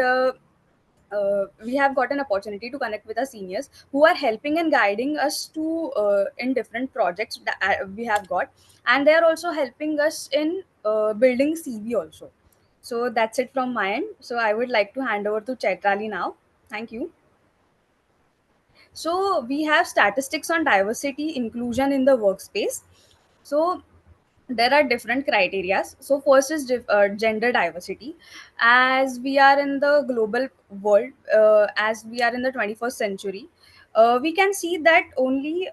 we have got an opportunity to connect with our seniors who are helping and guiding us to in different projects that we have got, and they are also helping us in building CV also. So that's it from my end. So I would like to hand over to Chaitrali now. Thank you. So we have statistics on diversity inclusion in the workspace. So there are different criterias. So first is gender diversity. As we are in the global world, as we are in the 21st century, we can see that only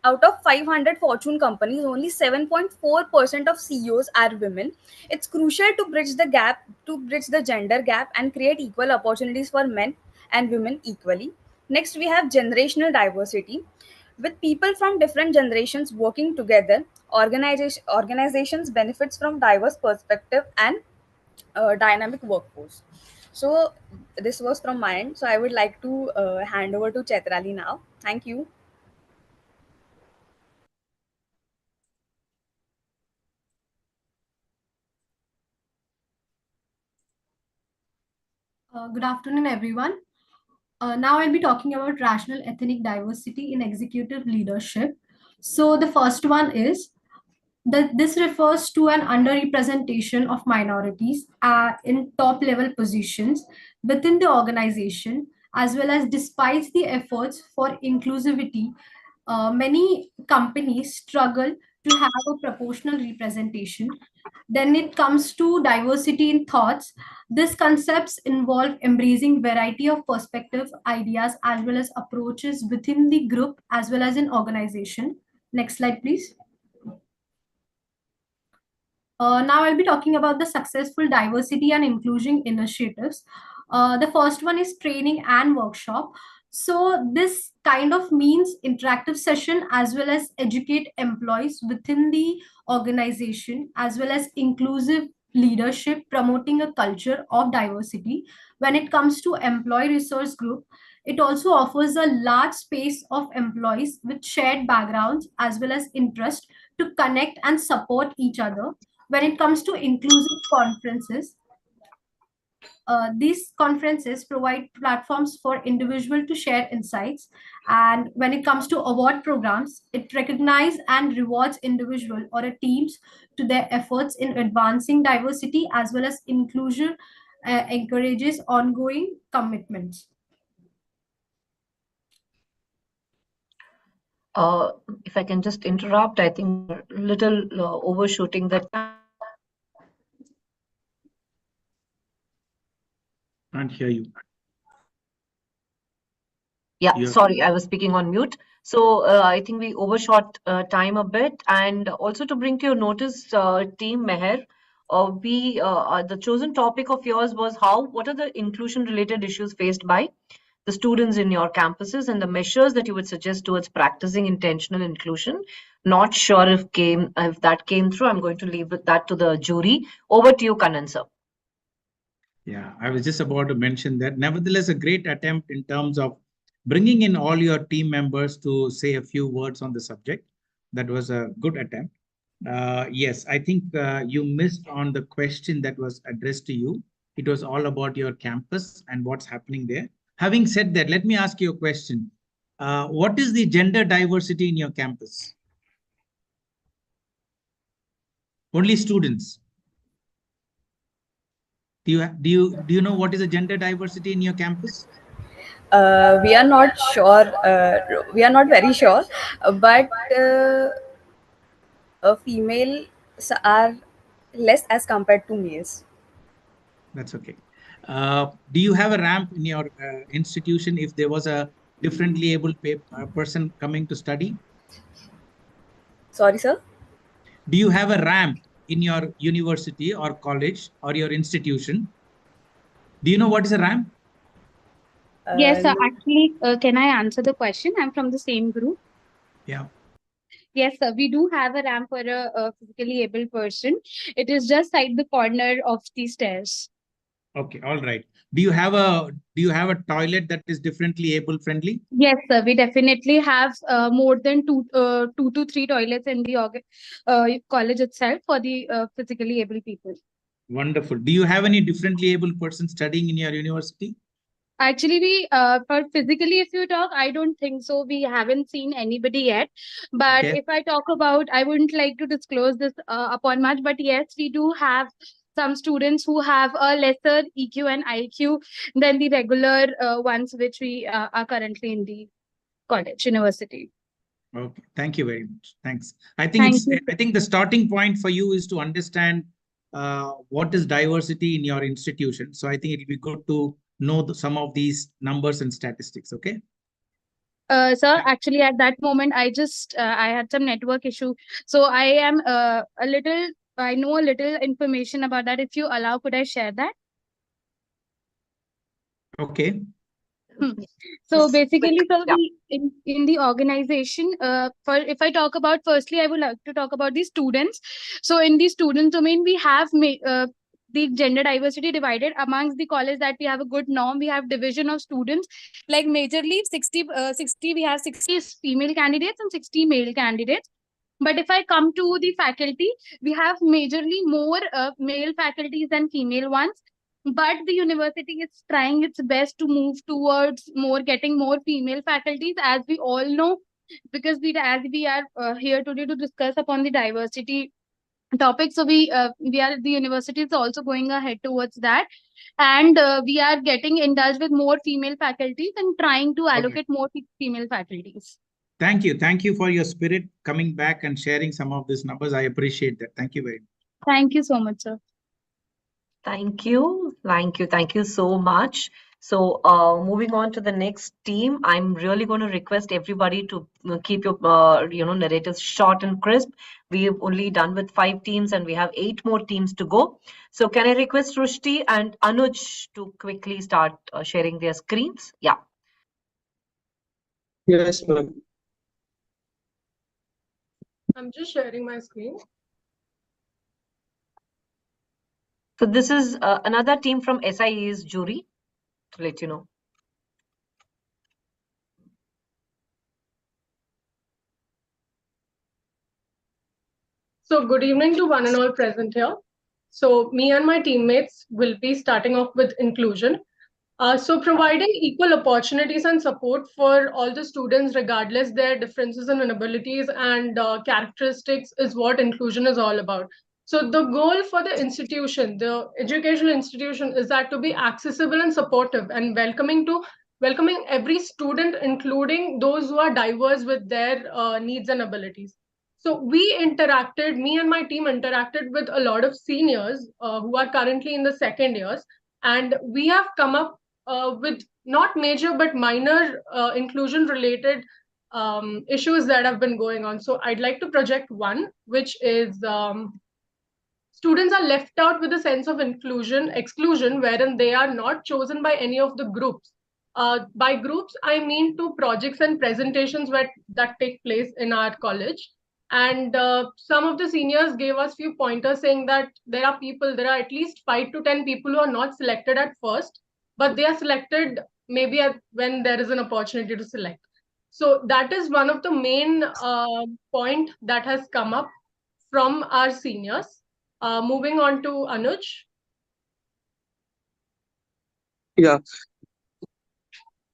out of 500 fortune companies, only 7.4% of CEOs are women. It's crucial to bridge the gender gap and create equal opportunities for men and women equally. Next, we have generational diversity. With people from different generations working together, organizations benefits from diverse perspective and dynamic workforce. So this was from my end. So I would like to hand over to Chetrali now. Thank you. Good afternoon, everyone. Now I'll be talking about rational ethnic diversity in executive leadership. So the first one is that this refers to an underrepresentation of minorities in top level positions within the organization, as well as despite the efforts for inclusivity, many companies struggle to have a proportional representation. Then it comes to diversity in thoughts. These concepts involve embracing variety of perspectives, ideas, as well as approaches within the group as well as in organization. Next slide, please. Now I'll be talking about the successful diversity and inclusion initiatives. The first one is training and workshop. So this kind of means interactive session as well as educate employees within the organization as well as inclusive leadership promoting a culture of diversity. When it comes to employee resource group, it also offers a large space of employees with shared backgrounds as well as interest to connect and support each other. When it comes to inclusive conferences, these conferences provide platforms for individuals to share insights. And when it comes to award programs, it recognizes and rewards individual or a teams to their efforts in advancing diversity as well as inclusion, encourages ongoing commitments. If I can just interrupt, I think we're a little overshooting the time. Can't hear you. Yeah, sorry, I was speaking on mute. So I think we overshot time a bit. And also to bring to your notice, Team Meher, the chosen topic of yours was what are the inclusion-related issues faced by the students in your campuses and the measures that you would suggest towards practicing intentional inclusion. Not sure if that came through. I'm going to leave that to the jury. Over to you, Kannan sir. Yeah, I was just about to mention that. Nevertheless, a great attempt in terms of bringing in all your team members to say a few words on the subject. That was a good attempt. Yes, I think you missed on the question that was addressed to you. It was all about your campus and what's happening there. Having said that, let me ask you a question. What is the gender diversity in your campus? Only students. Do you know what is the gender diversity in your campus? We are not sure. We are not very sure, but females are less as compared to males. That's okay. Do you have a ramp in your institution if there was a differently able person coming to study? Sorry, sir? Do you have a ramp in your university or college or your institution? Do you know what is a ramp? Yes, actually, can I answer the question? I'm from the same group. Yeah. Yes, sir. We do have a ramp for a physically able person. It is just at the corner of the stairs. Okay, all right. Do you have a toilet that is differently able friendly? Yes, sir. We definitely have more than two to three toilets in the college itself for the physically able people. Wonderful. Do you have any differently able person studying in your university? Actually, for physically, if you talk, I don't think so. We haven't seen anybody yet. But Okay. if I talk about, I wouldn't like to disclose this upon much. But yes, we do have some students who have a lesser EQ and IQ than the regular ones, which we are currently in the college, university. Okay, thank you very much. Thanks. I think the starting point for you is to understand what is diversity in your institution. So I think it'll be good to know some of these numbers and statistics. Okay. Sir, actually, at that moment, I had some network issue, so I am I know a little information about that. If you allow, could I share that? Okay. So basically, so in the organization, if I talk about, firstly, I would like to talk about the students. So in the student domain, we have the gender diversity divided amongst the college, that we have a good norm. We have division of students, like majorly 60, we have 60 female candidates and 60 male candidates. But if I come to the faculty, we have majorly more male faculties than female ones. But the university is trying its best to move towards getting more female faculties, as we all know, because as we are here today to discuss upon the diversity topic. So the university is also going ahead towards that, and we are getting indulged with more female faculties and trying to allocate more female faculties. Thank you. Thank you for your spirit coming back and sharing some of these numbers. I appreciate that. Thank you very much. Thank you so much, sir. Thank you. Thank you. Thank you so much. So moving on to the next team, I'm really going to request everybody to keep your narratives short and crisp. We've only done with 5 teams and we have 8 more teams to go. So can I request Rushti and Anuj to quickly start sharing their screens? Yeah. Yes, ma'am. I'm just sharing my screen. So this is another team from SIE's jury to let you know. So good evening to one and all present here. So me and my teammates will be starting off with inclusion. So providing equal opportunities and support for all the students, regardless their differences and abilities and characteristics, is what inclusion is all about. So the goal for the institution, the educational institution, is that to be accessible and supportive and welcoming every student, including those who are diverse with their needs and abilities. So me and my team interacted with a lot of seniors who are currently in the second years, and we have come up with not major but minor inclusion related issues that have been going on. So I'd like to project one, which is students are left out with a sense of exclusion, wherein they are not chosen by any of the groups. By groups, I mean to projects and presentations that take place in our college. And some of the seniors gave us few pointers saying that there are at least 5 to 10 people who are not selected at first, but they are selected maybe when there is an opportunity to select. So that is one of the main point that has come up from our seniors. Moving on to Anuj. Yeah.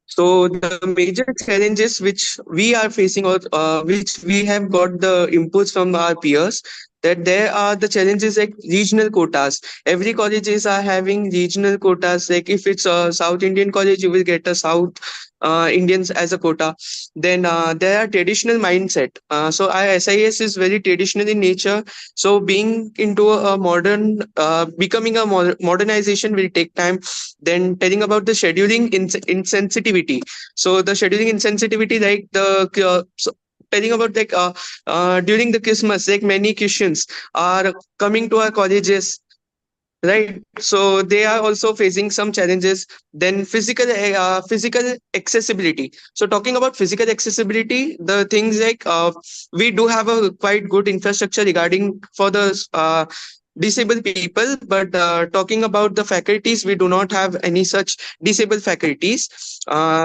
So the major challenges which we are facing, or which we have got the inputs from our peers, that there are the challenges like regional quotas. Every colleges are having regional quotas. Like if it's a South Indian college, you will get a South Indians as a quota. Then there are traditional mindset. So our SIS is very traditional in nature. So being into a modern, becoming a modernization will take time. Then telling about the scheduling insensitivity. So the scheduling insensitivity, like telling about like during the Christmas, like many Christians are coming to our colleges, right? So they are also facing some challenges. Then physical accessibility. So talking about physical accessibility, the things like we do have a quite good infrastructure regarding for the disabled people, but talking about the faculties, we do not have any such disabled faculties.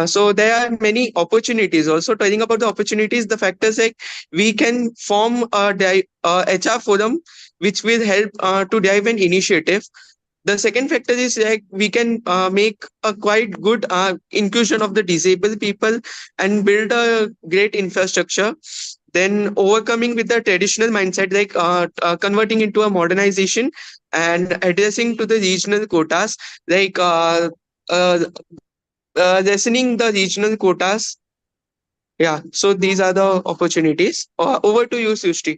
So there are many opportunities. Also talking about the opportunities, the factors like we can form HR forum which will help to drive an initiative. The second factor is like we can make a quite good inclusion of the disabled people and build a great infrastructure. Then overcoming with the traditional mindset, like converting into a modernization and addressing to the regional quotas, like uh, lessening the regional quotas. Yeah, so these are the opportunities. Over to you, Sushti.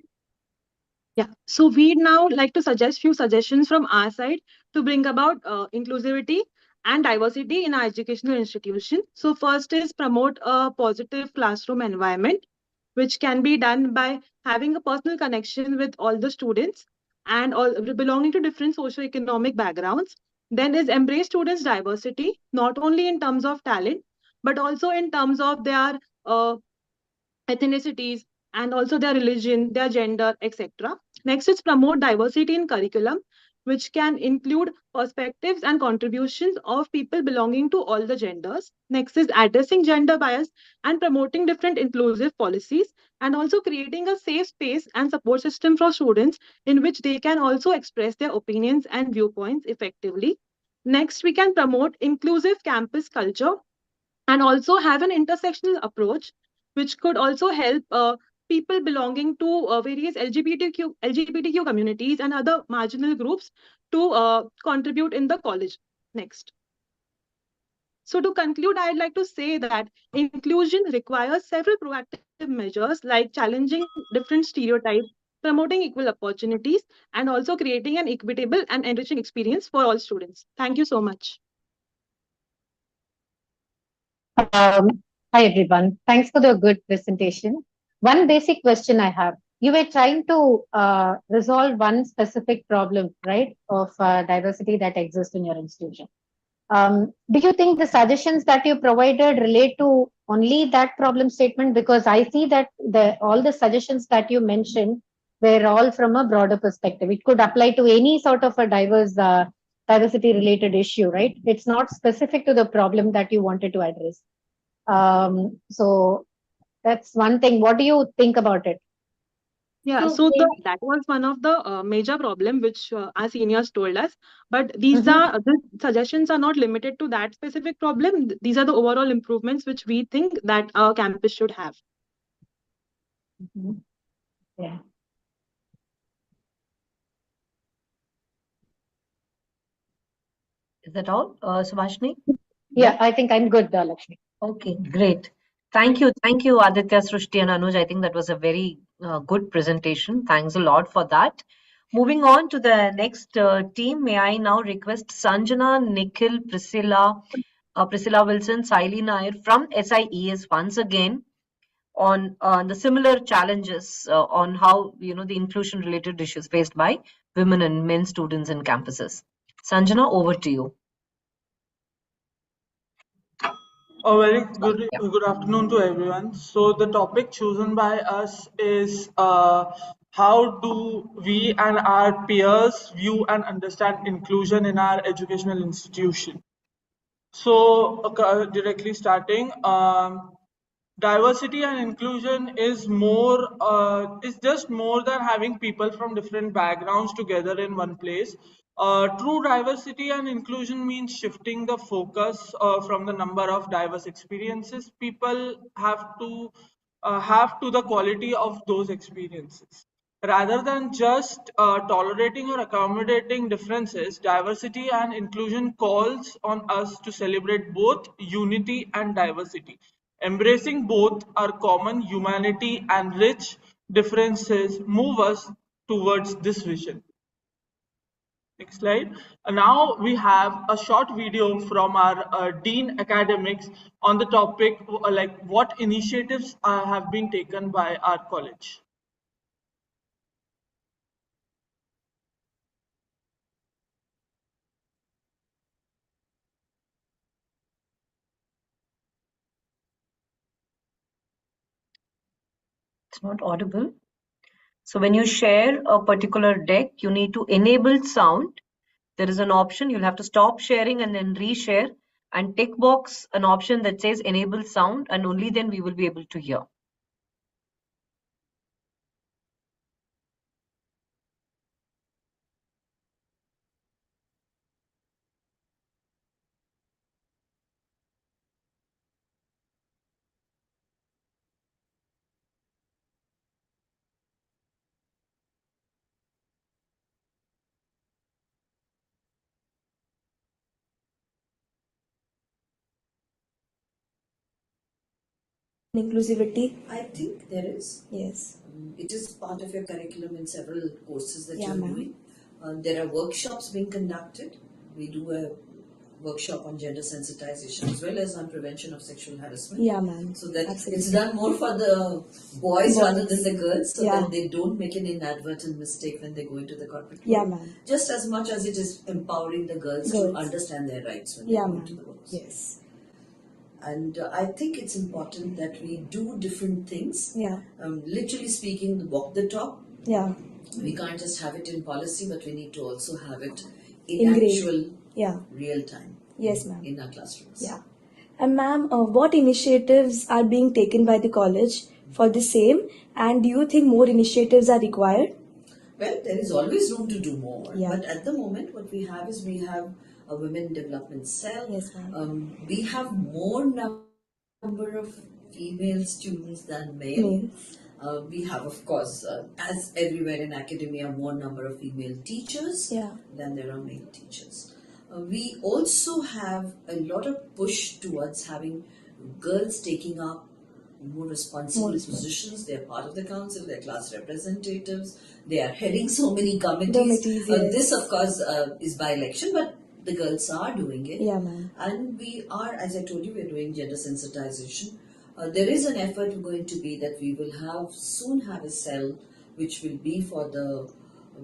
Yeah, so we'd now like to suggest few suggestions from our side to bring about inclusivity and diversity in our educational institution. So first is promote a positive classroom environment, which can be done by having a personal connection with all the students and all belonging to different socioeconomic backgrounds. Then is embrace students' diversity, not only in terms of talent, but also in terms of their uh, ethnicities, and also their religion, their gender, etc. Next is promote diversity in curriculum, which can include perspectives and contributions of people belonging to all the genders. Next is addressing gender bias and promoting different inclusive policies, and also creating a safe space and support system for students in which they can also express their opinions and viewpoints effectively. Next, we can promote inclusive campus culture and also have an intersectional approach, which could also help people belonging to various LGBTQ communities and other marginal groups to contribute in the college. Next. So to conclude, I'd like to say that inclusion requires several proactive measures like challenging different stereotypes, promoting equal opportunities, and also creating an equitable and enriching experience for all students. Thank you so much. Hi everyone. Thanks for the good presentation. One basic question I have. You were trying to resolve one specific problem, right, of diversity that exists in your institution. Do you think the suggestions that you provided relate to only that problem statement? Because I see that all the suggestions that you mentioned where all from a broader perspective. It could apply to any sort of a diversity related issue, right? It's not specific to the problem that you wanted to address. So that's one thing. What do you think about it? Yeah, So, so that was one of the major problem which our seniors told us. But these Mhm. are the suggestions are not limited to that specific problem. These are the overall improvements which we think that our campus should have. Mhm. Yeah. Is that all, Subhashini? Yeah, I think I'm good, Lakshmi. Okay, great. Thank you, Aditya, Srushti, and Anuj. I think that was a very good presentation. Thanks a lot for that. Moving on to the next team, may I now request Sanjana, Nikhil, Priscilla Wilson, Saili Nair from SIES once again on the similar challenges on how the inclusion related issues faced by women and men students in campuses. Sanjana, over to you. A very good afternoon to everyone. So the topic chosen by us is how do we and our peers view and understand inclusion in our educational institution. So directly starting, diversity and inclusion is just more than having people from different backgrounds together in one place. True diversity and inclusion means shifting the focus from the number of diverse experiences people have to the quality of those experiences. Rather than just tolerating or accommodating differences, diversity and inclusion calls on us to celebrate both unity and diversity. Embracing both our common humanity and rich differences move us towards this vision. Next slide. Now we have a short video from our Dean Academics on the topic like what initiatives have been taken by our college. It's not audible. So when you share a particular deck, you need to enable sound. There is an option, you'll have to stop sharing and then reshare and tick box an option that says enable sound, and only then we will be able to hear. Inclusivity? I think there is. Yes. It is part of your curriculum in several courses that Yeah, you're ma'am. doing. There are workshops being conducted. We do a workshop on gender sensitization as well as on prevention of sexual harassment. Yeah, ma'am. So that Absolutely. it's done more for the boys rather than the girls, so Yeah. that they don't make an inadvertent mistake when they go into the corporate Yeah, world. ma'am. Just as much as it is empowering the girls to Girls. understand their rights when Yeah, they go into ma'am. the workforce. Yes. And I think it's important that we do different things. Yeah. Literally speaking, walk the talk. Yeah. We can't just have it in policy, but we need to also have it in Ingrained. actual, Yeah. real time. Yes, ma'am. In our classrooms. Yeah. And ma'am, what initiatives are being taken by the college for the same? And do you think more initiatives are required? Well, there is always room to do more. Yeah. But at the moment, what we have is we have a women development cell. Yes, ma'am. We have more number of female students than male. Males. We have, of course, as everywhere in academia, more number of female teachers Yeah. than there are male teachers. We also have a lot of push towards having girls taking up more responsible positions. They are part of the council, they are class representatives, they are heading so many committees. Committees, yes. This, of course, is by election, but the girls are doing it. Yeah, ma'am. And we are, as I told you, we're doing gender sensitization. There is an effort going to be that we will soon have a cell which will be for the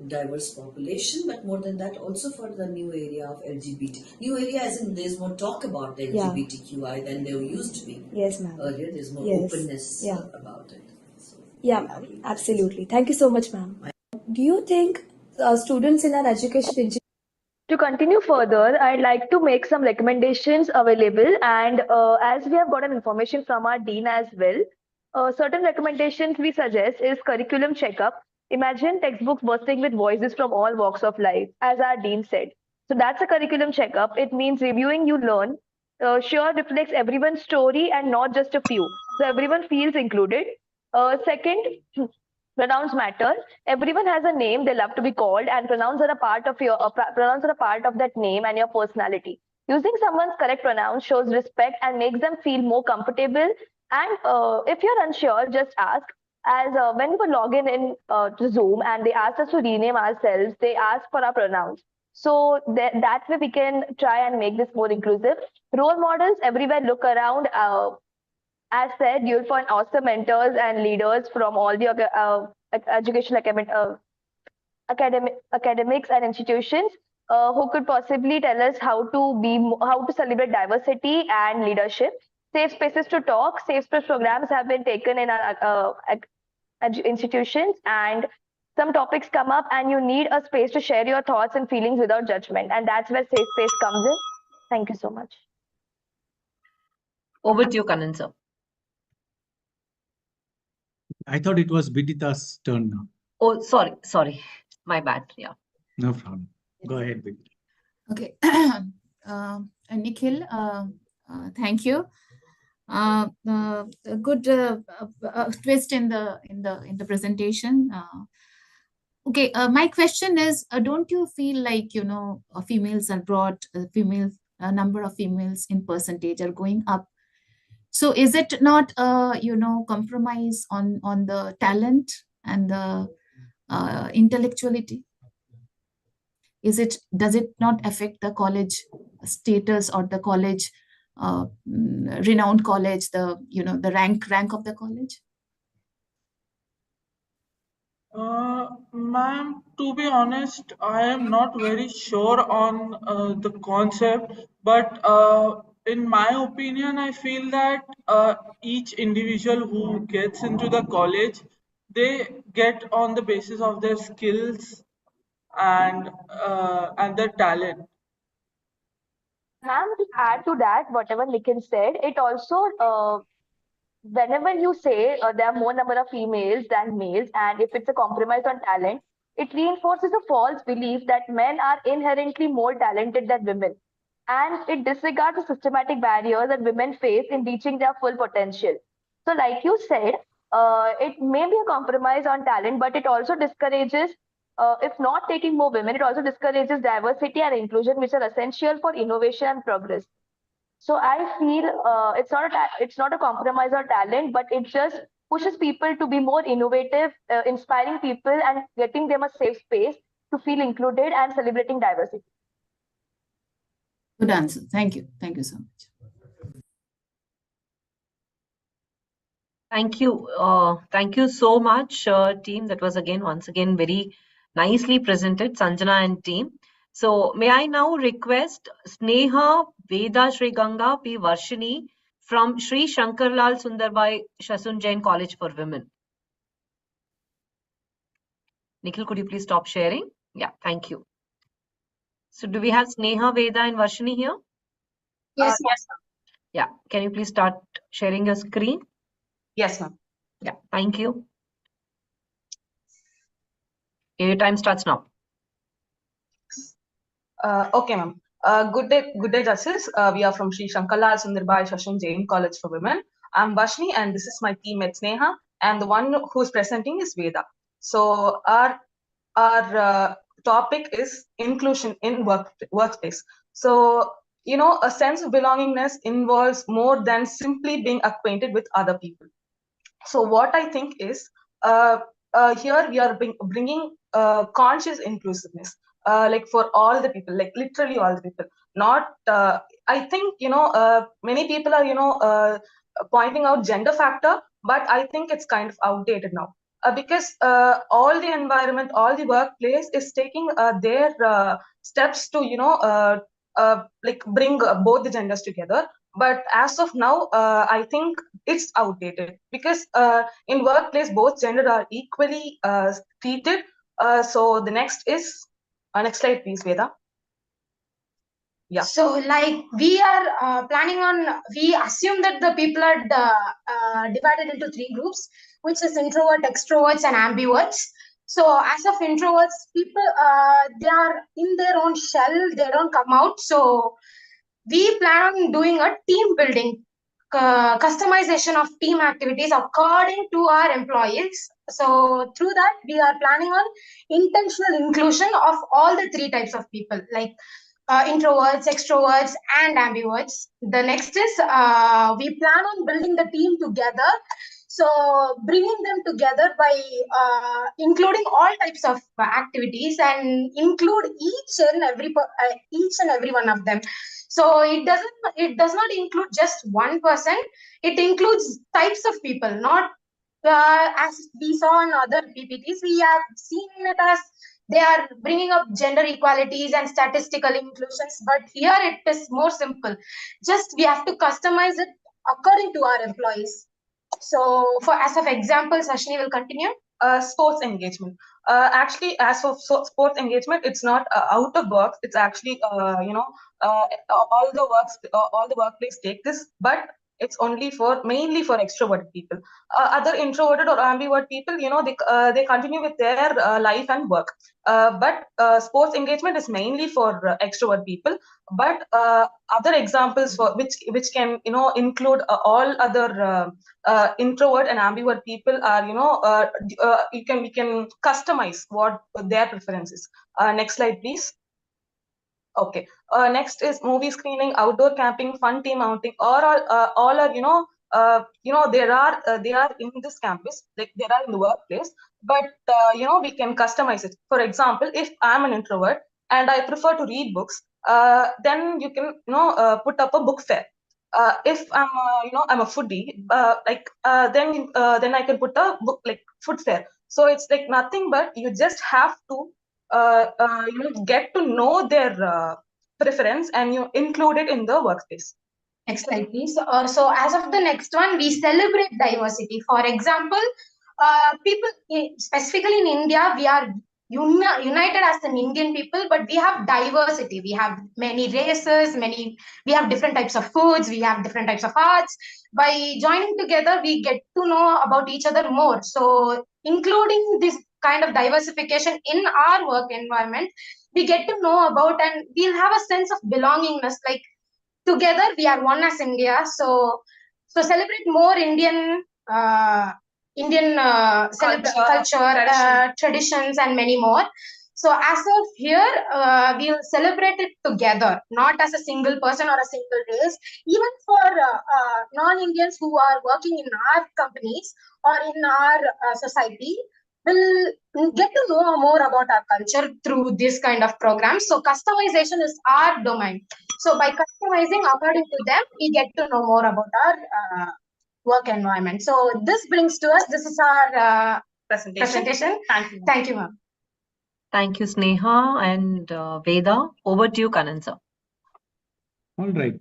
diverse population, but more than that also for the new area of LGBT. New area as in there's more talk about the Yeah. LGBTQI than there used to be. Yes, ma'am. Earlier there's more Yes. openness Yeah. about it. So Yeah, ma'am. Absolutely. Thank you so much, ma'am. Do you think students in our education To continue further, I'd like to make some recommendations available. And as we have gotten information from our dean as well, certain recommendations we suggest is curriculum checkup. Imagine textbooks bursting with voices from all walks of life, as our dean said. So that's a curriculum checkup. It means reviewing you learn. Sure reflects everyone's story and not just a few. So everyone feels included. Second, pronouns matter. Everyone has a name they love to be called, and pronouns are a part of pronouns are a part of that name and your personality. Using someone's correct pronoun shows respect and makes them feel more comfortable. And if you're unsure, just ask. As when we were logging in to Zoom and they asked us to rename ourselves, they asked for our pronouns. So that way we can try and make this more inclusive. Role models everywhere. Look around. As said, you'll find awesome mentors and leaders from all the educational academics and institutions who could possibly tell us how to celebrate diversity and leadership. Safe spaces to talk. Safe space programs have been taken in our institutions, and some topics come up, and you need a space to share your thoughts and feelings without judgment, and that's where safe space comes in. Thank you so much. Over to you, Kanan sir. I thought it was Bidita's turn now. Oh, sorry. My bad. Yeah. No problem. Go ahead, Bidita. Okay. Nikhil, thank you. A good twist in the presentation. Okay, my question is, don't you feel like females are brought, number of females in percentage are going up? So is it not compromise on the talent and the intellectuality? Does it not affect the college status or the college renowned college, the rank of the college? Ma'am, to be honest, I am not very sure on the concept, but in my opinion, I feel that each individual who gets into the college, they get on the basis of their skills and their talent. Ma'am, to add to that, whatever Nikhil said, it also whenever you say there are more number of females than males, and if it's a compromise on talent, it reinforces a false belief that men are inherently more talented than women. And it disregards the systematic barriers that women face in reaching their full potential. So, like you said, it may be a compromise on talent, but it also discourages, if not taking more women, it also discourages diversity and inclusion, which are essential for innovation and progress. So I feel it's not a compromise on talent, but it just pushes people to be more innovative, inspiring people, and getting them a safe space to feel included and celebrating diversity. Good answer. Thank you. Thank you so much. Thank you. Thank you so much, team. That was once again very nicely presented, Sanjana and team. So may I now request Sneha Veda Sri Ganga P. Varshini from Sri Shankarlal Sundarbai Shasun Jain College for Women. Nikhil, could you please stop sharing? Yeah, thank you. So do we have Sneha, Veda and Varshini here? Yes, yes, ma'am. Yeah, can you please start sharing your screen? Yes, ma'am. Yeah, thank you. Your time starts now. Okay, ma'am. Good day, Justice. We are from Sri Shankarlal Sundarbai Shashan Jain College for Women. I'm Vashni, and this is my teammate Sneha, and the one who's presenting is Veda. So our topic is inclusion in workspace. So a sense of belongingness involves more than simply being acquainted with other people. So what I think is here we are bringing conscious inclusiveness, like for all the people, like literally all the people. Not I think many people are pointing out gender factor, but I think it's kind of outdated now. Because all the environment, all the workplace is taking their steps to like bring both the genders together. But as of now, I think it's outdated, because in workplace both gender are equally treated. So the next is next slide, please, Veda. Yeah. So, like, we are planning on, we assume that the people are divided into three groups, which is introvert, extroverts, and ambiverts. So, as of introverts, people, they are in their own shell, they don't come out. So, we plan on doing a team building, customization of team activities according to our employees. So, through that, we are planning on intentional inclusion of all the three types of people, like introverts, extroverts, and ambiverts. The next is we plan on building the team together. So bringing them together by including all types of activities and include each and every one of them. So it does not include just one person. It includes types of people, not as we saw in other PPTs. We have seen it as they are bringing up gender equalities and statistical inclusions, but here it is more simple. Just we have to customize it according to our employees. So, for as of example, Sashini will continue. Sports engagement. Actually, as for sports engagement, it's not out of box. It's actually all the workplace take this, but it's only for mainly for extroverted people. Other introverted or ambivert people, they continue with their life and work. But sports engagement is mainly for extrovert people. But other examples for which can include all other introvert and ambivert people are we can customize what their preference is. Next slide, please. Okay. Next is movie screening, outdoor camping, fun team outing. All are they are in this campus. They are in the workplace, but we can customize it. For example, if I'm an introvert and I prefer to read books, then you can put up a book fair. If I'm a foodie, then I can put a book like food fair. So it's like nothing but you just have to get to know their preference and you include it in the workspace. Next slide, please. So, as of the next one, we celebrate diversity. For example, people, specifically in India, we are united as an Indian people, but we have diversity. We have many races, we have different types of foods, we have different types of arts. By joining together, we get to know about each other more. So, including this kind of diversification in our work environment, we get to know about, and we'll have a sense of belongingness, like together we are one as India. So celebrate more Indian culture, traditions, and many more. So as of here, we'll celebrate it together, not as a single person or a single race. Even for non-Indians who are working in our companies or in our society, will get to know more about our culture through this kind of programs. So customization is our domain. So by customizing according to them, we get to know more about our work environment. So this brings to us, this is our presentation. Thank you, ma'am. Thank you, Sneha and Veda. Over to you, Kanansa. All right.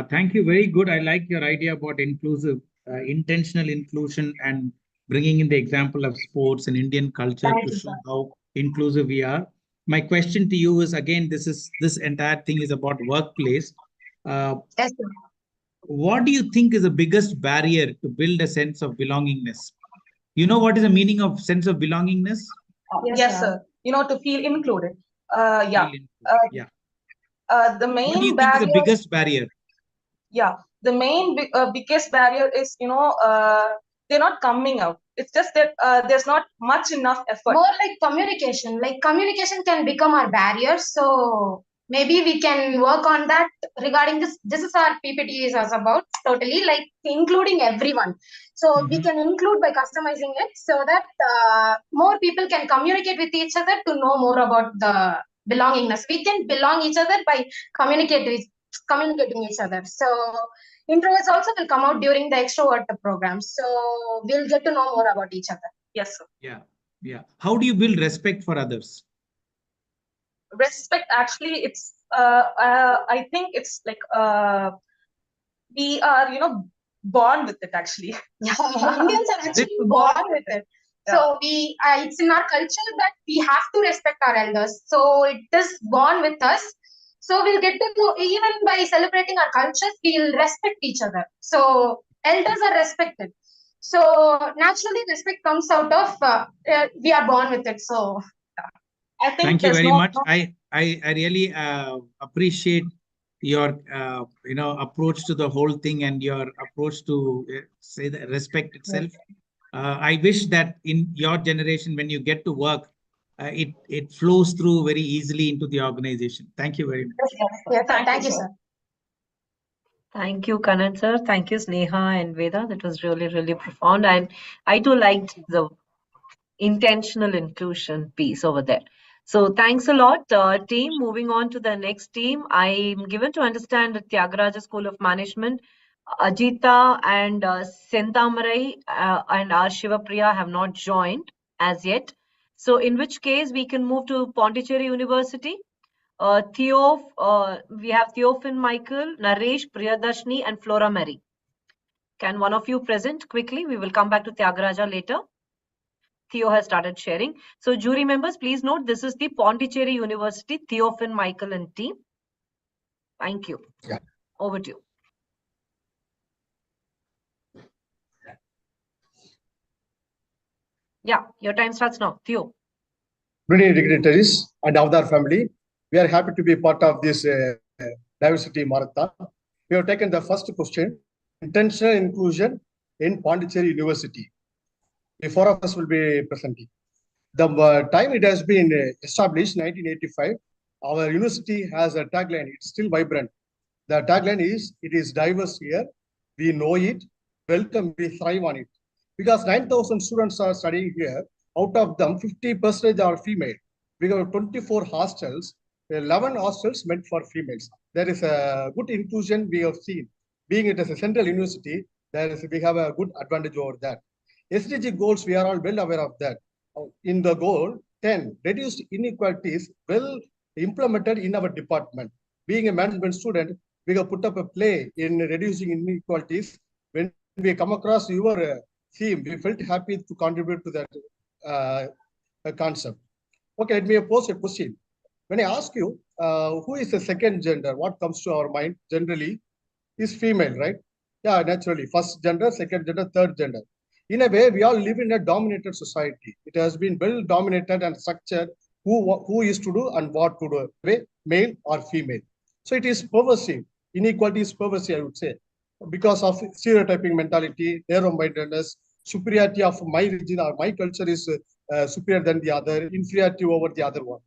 Thank you. Very good. I like your idea about inclusive, intentional inclusion and bringing in the example of sports and Indian culture to show how inclusive we are. My question to you is, again, this entire thing is about workplace. Yes, sir. What do you think is the biggest barrier to build a sense of belongingness? You know what is the meaning of sense of belongingness? Yes, sir. To feel included. Yeah. Yeah. The main What do you think barrier is the biggest barrier? Yeah, the biggest barrier is they're not coming out. It's just that there's not much enough effort. More like communication. Like communication can become our barrier. So maybe we can work on that regarding this. This is our PPT is about totally like including everyone. So we can include by customizing it so that more people can communicate with each other to know more about the belongingness. We can belong each other by communicating each other. So introverts also will come out during the extrovert programs. So we'll get to know more about each other. Yes, sir. Yeah. Yeah. How do you build respect for others? Respect, actually, it's I think it's like we are born with it actually. Yeah, Indians are actually born with it. So it's in our culture that we have to respect our elders. So it is born with us. So we'll get to know, even by celebrating our cultures, we'll respect each other. So elders are respected. So naturally, respect comes out of we are born with it. So I think Thank you there's very no. much. I really appreciate your approach to the whole thing and your approach to say the respect itself. I wish that in your generation, when you get to work, it flows through very easily into the organization. Thank you very much. Yes, thank you, sir. Thank you, Kanan sir. Thank you, Sneha and Veda. That was really, really profound. And I too liked the intentional inclusion piece over there. So thanks a lot, team. Moving on to the next team, I'm given to understand that Tyagaraja School of Management, Ajita and Sentamarai and R. Shivapriya have not joined as yet. So in which case we can move to Pondicherry University. We have Theophin Michael, Naresh, Priyadarshini, and Flora Mary. Can one of you present quickly? We will come back to Tyagaraja later. Theo has started sharing. So jury members, please note this is the Pondicherry University, Theophin Michael and team. Thank you. Yeah. Over to you. Yeah, your time starts now. Theo. Good evening, dignitaries and Avdar family. We are happy to be part of this diversity marathon. We have taken the first question, intentional inclusion in Pondicherry University. The four of us will be presenting. The time it has been established, 1985, our university has a tagline, it's still vibrant. The tagline is, it is diverse here, we know it, welcome, we thrive on it. Because 9,000 students are studying here, out of them, 50% are female. We have 24 hostels, 11 hostels meant for females. There is a good inclusion we have seen. Being it as a central university, we have a good advantage over that. SDG goals, we are all well aware of that. In the goal 10, reduced inequalities well implemented in our department. Being a management student, we have put up a play in reducing inequalities. When we come across your theme, we felt happy to contribute to that concept. Okay, let me pose a question. When I ask you, who is the second gender, what comes to our mind generally is female, right? Yeah, naturally. First gender, second gender, third gender. In a way, we all live in a dominated society. It has been well dominated and structured who is to do and what to do, male or female. So it is pervasive. Inequality is pervasive, I would say, because of stereotyping mentality, narrow-mindedness, superiority of my region or my culture is superior than the other, inferiority over the other one.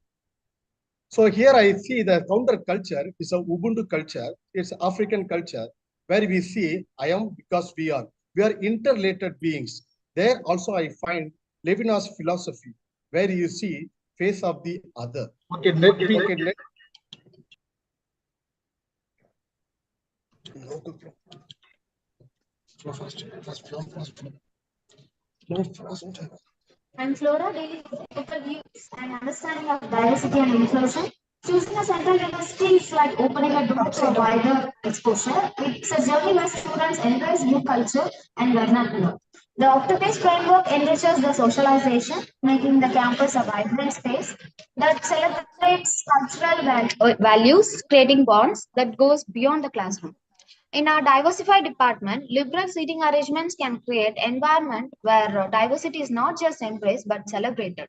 So here I see the counter culture is a Ubuntu culture. It's African culture where we see I am because we are. We are interrelated beings. There also I find Levinas philosophy where you see face of the other. Okay, And Flora daily ethical views and understanding of diversity and inclusion. Choosing a central university is like opening a door to a wider exposure. It's a journey where students embrace new culture and vernacular. The Octopus framework enriches the socialization, making the campus a vibrant space that celebrates cultural values, creating bonds that goes beyond the classroom. In our diversified department, liberal seating arrangements can create environment where diversity is not just embraced but celebrated.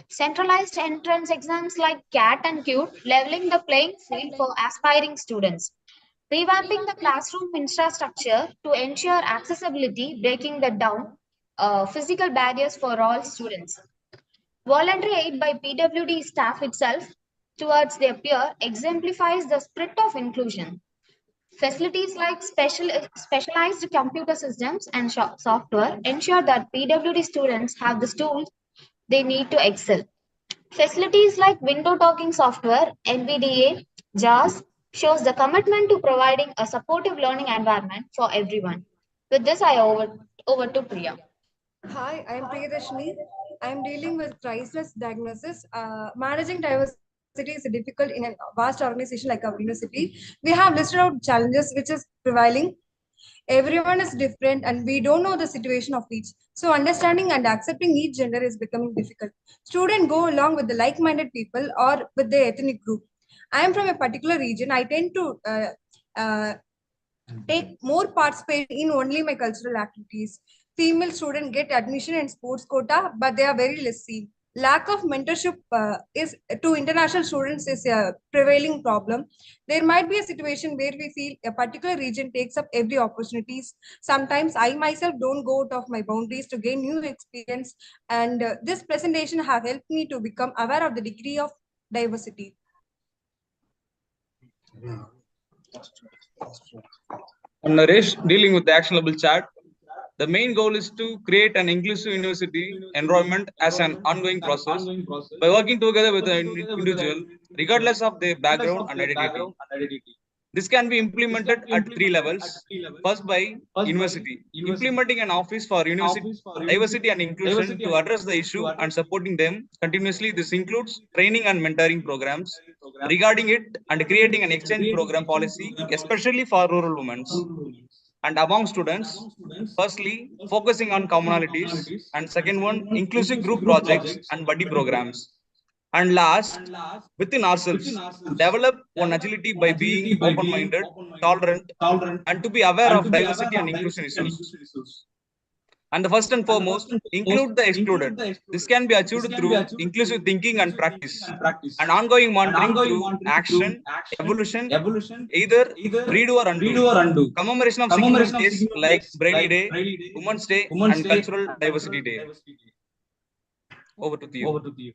Centralized entrance exams like CAT and CUTE leveling the playing field for aspiring students. Revamping the classroom infrastructure to ensure accessibility, breaking the down physical barriers for all students. Voluntary aid by PWD staff itself towards their peer exemplifies the spirit of inclusion. Facilities like specialized computer systems and software ensure that PWD students have the tools they need to excel. Facilities like window talking software, NVDA, JAWS shows the commitment to providing a supportive learning environment for everyone. With this, I over to Priya. Hi, I'm Priyadarshini. I'm dealing with crisis diagnosis. Managing diversity is difficult in a vast organization like our university. We have listed out challenges which is prevailing. Everyone is different and we don't know the situation of each. So understanding and accepting each gender is becoming difficult. Students go along with the like-minded people or with their ethnic group. I am from a particular region. I tend to uh, take more participation in only my cultural activities. Female students get admission in sports quota, but they are very less seen. Lack of mentorship is to international students is a prevailing problem. There might be a situation where we feel a particular region takes up every opportunities. Sometimes I myself don't go out of my boundaries to gain new experience, and this presentation have helped me to become aware of the degree of diversity. I'm Naresh, dealing with the actionable chat. The main goal is to create an inclusive university environment as an ongoing process by working together with an individual, regardless of their background and identity. This can be implemented at three levels. First, by university, implementing an office for university diversity and inclusion to address the issue and supporting them continuously. This includes training and mentoring programs regarding it and creating an exchange program policy, especially for rural women and among students. Firstly, focusing on commonalities, and second one, inclusive group projects and buddy programs. And last, within ourselves, develop one agility by being open-minded, tolerant, and to be aware of diversity and inclusion issues. And the first and foremost, include the excluded. This can be achieved through inclusive thinking and practice, and ongoing monitoring through action, evolution, either redo or undo. Commemoration of significant days like Braille Day, Women's Day, and Cultural Diversity Day. Over to you.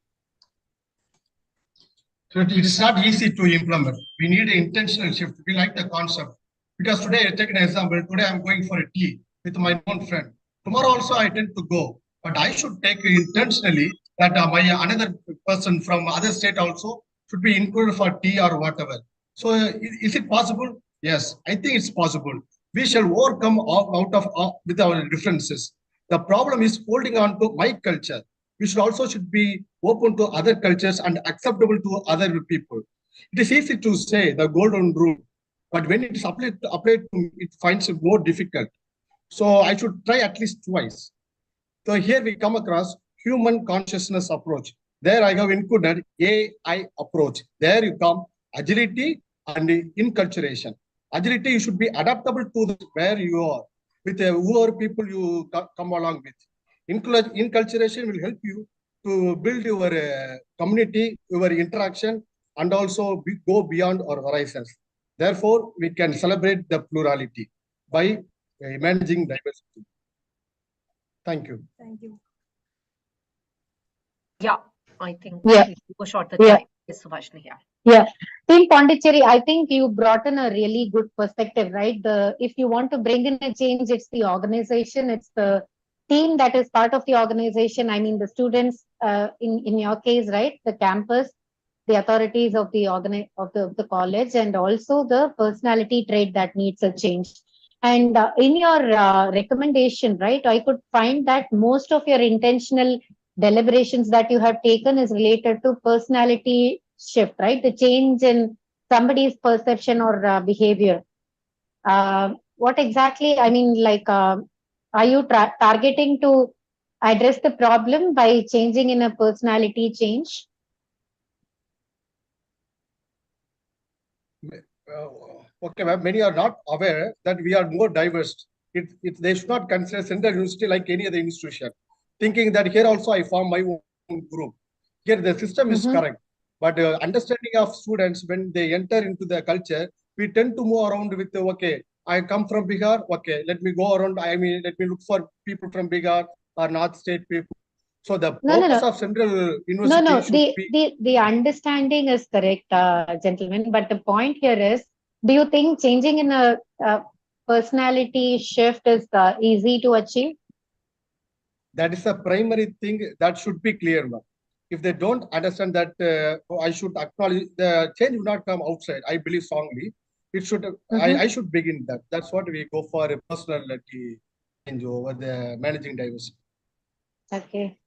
So it is not easy to implement. We need an intentional shift. We like the concept. Because today, I take an example. Today, I'm going for a tea with my own friend. Tomorrow also, I tend to go. But I should take intentionally that my another person from other state also should be included for tea or whatever. So is it possible? Yes, I think it's possible. We shall overcome out of with our differences. The problem is holding on to my culture. We should be open to other cultures and acceptable to other people. It is easy to say the golden rule, but when it is applied to, it finds it more difficult. So I should try at least twice. So here we come across human consciousness approach. There I have included AI approach. There you come agility and inculturation. Agility, you should be adaptable to where you are, with whoever people you come along with. Inculturation will help you to build your community, your interaction, and also go beyond our horizons. Therefore, we can celebrate the plurality by managing diversity. Thank you. Thank you. Yeah, I think Yeah. we go short the Yeah. time. Yes, Subhashini, yeah. Yeah. Team Pondicherry, I think you brought in a really good perspective, right? If you want to bring in a change, it's the organization, it's the team that is part of the organization. I mean, the students, in your case, right? The campus, the authorities of the college, and also the personality trait that needs a change. And in your recommendation, right, I could find that most of your intentional deliberations that you have taken is related to personality shift, right? The change in somebody's perception or behavior. What exactly, I mean, like, are you targeting to address the problem by changing in a personality change? Okay, ma'am. Many are not aware that we are more diverse. They should not consider Central University like any other institution, thinking that here also I form my own group. Here the system is correct, but understanding of students when they enter into the culture, we tend to move around with okay, I come from Bihar. Okay, let me go around. I mean, let me look for people from Bihar or North State people. So the purpose of Central University should be. The understanding is correct, gentlemen. But the point here is, do you think changing in a personality shift is easy to achieve? That is the primary thing that should be clear, ma'am. If they don't understand that, I should acknowledge the change will not come outside. I believe strongly. It should. I should begin that. That's what we go for, a personality change over the managing diversity. Okay.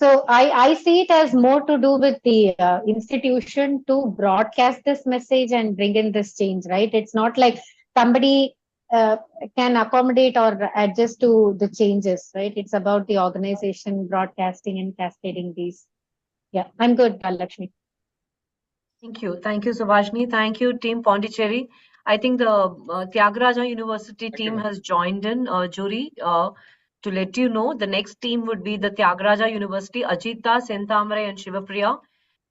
So I see it as more to do with the institution to broadcast this message and bring in this change, right? It's not like somebody uh, can accommodate or adjust to the changes, right? It's about the organization, broadcasting, and cascading these. Yeah, I'm good, Lakshmi. Thank you. Thank you, Subhashni. Thank you, Team Pondicherry. I think the Tyagaraja University team has joined in, jury. To let you know, the next team would be the Tyagaraja University, Ajita, Sentamare, and Shivapriya.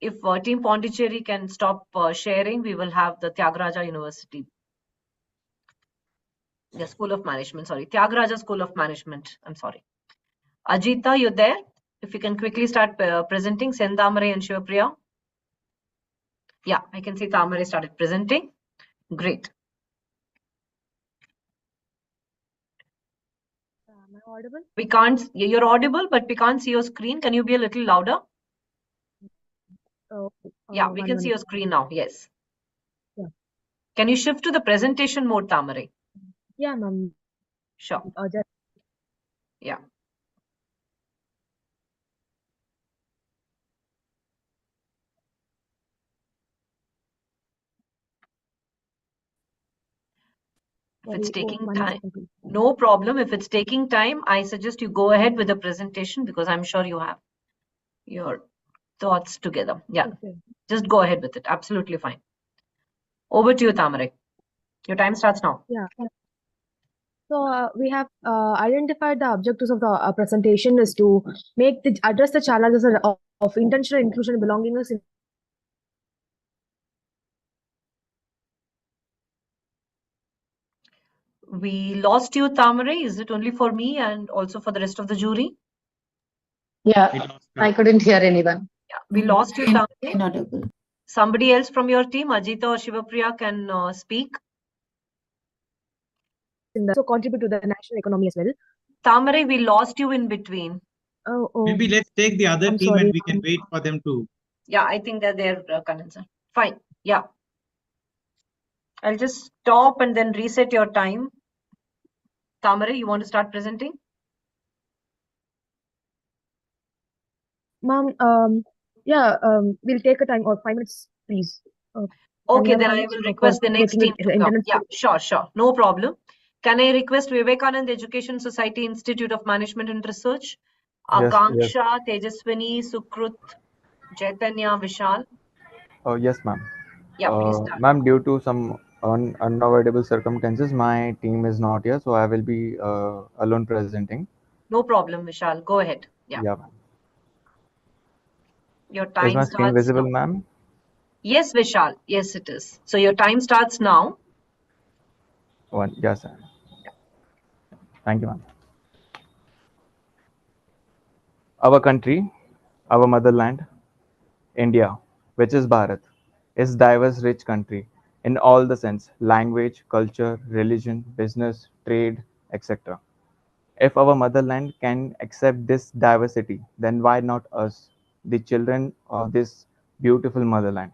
If Team Pondicherry can stop sharing, we will have the Tyagaraja University. The School of Management, sorry. Tyagaraja School of Management. I'm sorry. Ajita, you're there? If you can quickly start presenting Sentamare and Shivapriya. Yeah, I can see Tamare started presenting. Great. Am I audible? We can't, you're audible, but we can't see your screen. Can you be a little louder? Oh, Yeah, we one can see your minute. screen now. Yes. Yeah. Can you shift to the presentation mode, Tamare? Yeah, ma'am. Sure. Just Yeah. If it's taking time, no problem. If it's taking time, I suggest you go ahead with the presentation because I'm sure you have your thoughts together. Yeah, okay. Just go ahead with it. Absolutely fine. Over to you, Tamare. Your time starts now. Yeah. So we have identified the objectives of the presentation is to make the address the challenges of intentional inclusion and belongingness in We lost you, Tamare. Is it only for me and also for the rest of the jury? Yeah, I couldn't hear anyone. Yeah, we lost you, Tamare. Inaudible. Somebody else from your team, Ajita or Shivapriya, can speak. so contribute to the national economy as well. Tamare, we lost you in between. Oh, Maybe let's take the other I'm team sorry. and we can wait for them to. Yeah, I think that they're condenser. Fine. Yeah. I'll just stop and then reset your time. Tamare, you want to start presenting? Ma'am, we'll take a time of 5 minutes, please. Can we Okay, have then 5 I minutes will for request the next taking team the to come. internet? Yeah, sure. No problem. Can I request Vivekanand Education Society Institute of Management and Research? Yes. Akanksha, Tejaswini, Sukrut, Chaitanya, Vishal. Yes, ma'am. Yeah, please start. Ma'am, due to some unavoidable circumstances, my team is not here, so I will be alone presenting. No problem, Vishal. Go ahead. Yeah. Yeah, ma'am. Your Is time my screen starts visible, now. ma'am? Yes, Vishal. Yes, it is. So your time starts now. Yes, sir. Thank you, ma'am. Our country, our motherland, India, which is Bharat, is diverse, rich country in all the sense: language, culture, religion, business, trade, etc. If our motherland can accept this diversity, then why not us, the children of this beautiful motherland?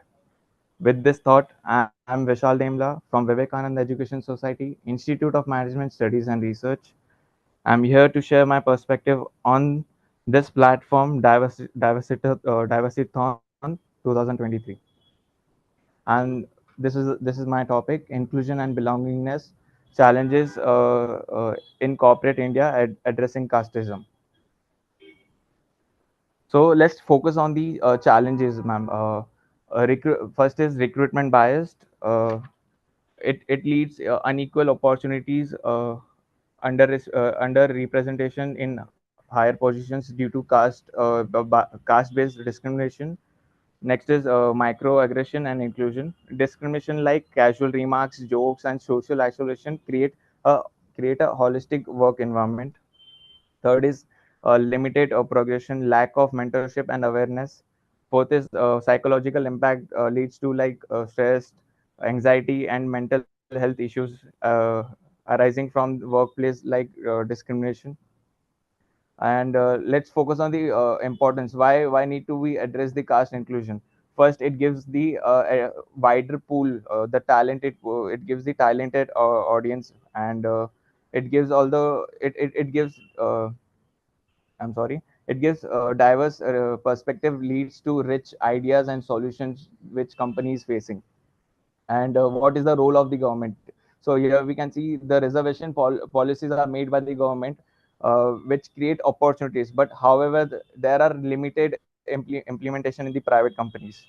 With this thought, I am Vishal Demla from Vivekananda Education Society, Institute of Management Studies and Research. I'm here to share my perspective on this platform, Diversithon 2023. And this is my topic: inclusion and belongingness challenges in corporate India addressing casteism. So let's focus on the challenges, ma'am. First is recruitment biased. It leads unequal opportunities, under representation in higher positions due to caste based discrimination. Next is microaggression and inclusion. Discrimination like casual remarks, jokes, and social isolation a create a holistic work environment. Third is limited progression, lack of mentorship and awareness. Fourth is psychological impact, leads to like stress, anxiety, and mental health issues arising from the workplace like discrimination. And let's focus on the importance. Why need to we address the caste inclusion? First, it gives the a wider pool, it gives the talented audience, and it gives all the it gives I'm sorry. It gives diverse perspective, leads to rich ideas and solutions which companies facing. And what is the role of the government? So here we can see the reservation policies are made by the government, which create opportunities, but however there are limited implementation in the private companies.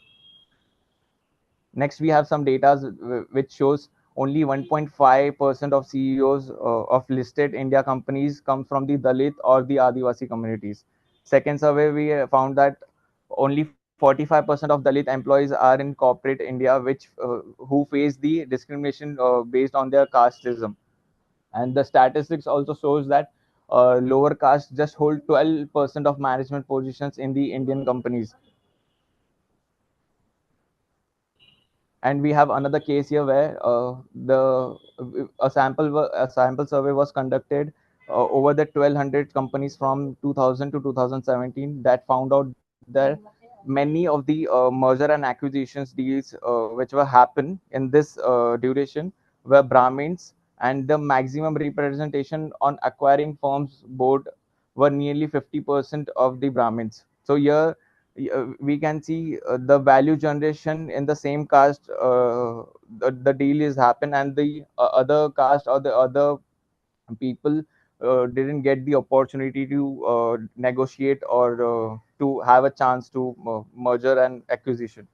Next, we have some data which shows only 1.5% of CEOs of listed India companies come from the Dalit or the Adivasi communities. Second survey, we found that only 45% of Dalit employees are in corporate India, which who face the discrimination based on their casteism. And the statistics also shows that lower caste just hold 12% of management positions in the Indian companies. And we have another case here where the a sample survey was conducted over the 1200 companies from 2000 to 2017 that found out that many of the merger and acquisitions deals which were happen in this duration were Brahmins, and the maximum representation on acquiring firms board were nearly 50% of the Brahmins. So here we can see the value generation in the same caste, the deal is happen, and the other caste or the other people didn't get the opportunity to negotiate or to have a chance to merger and acquisition.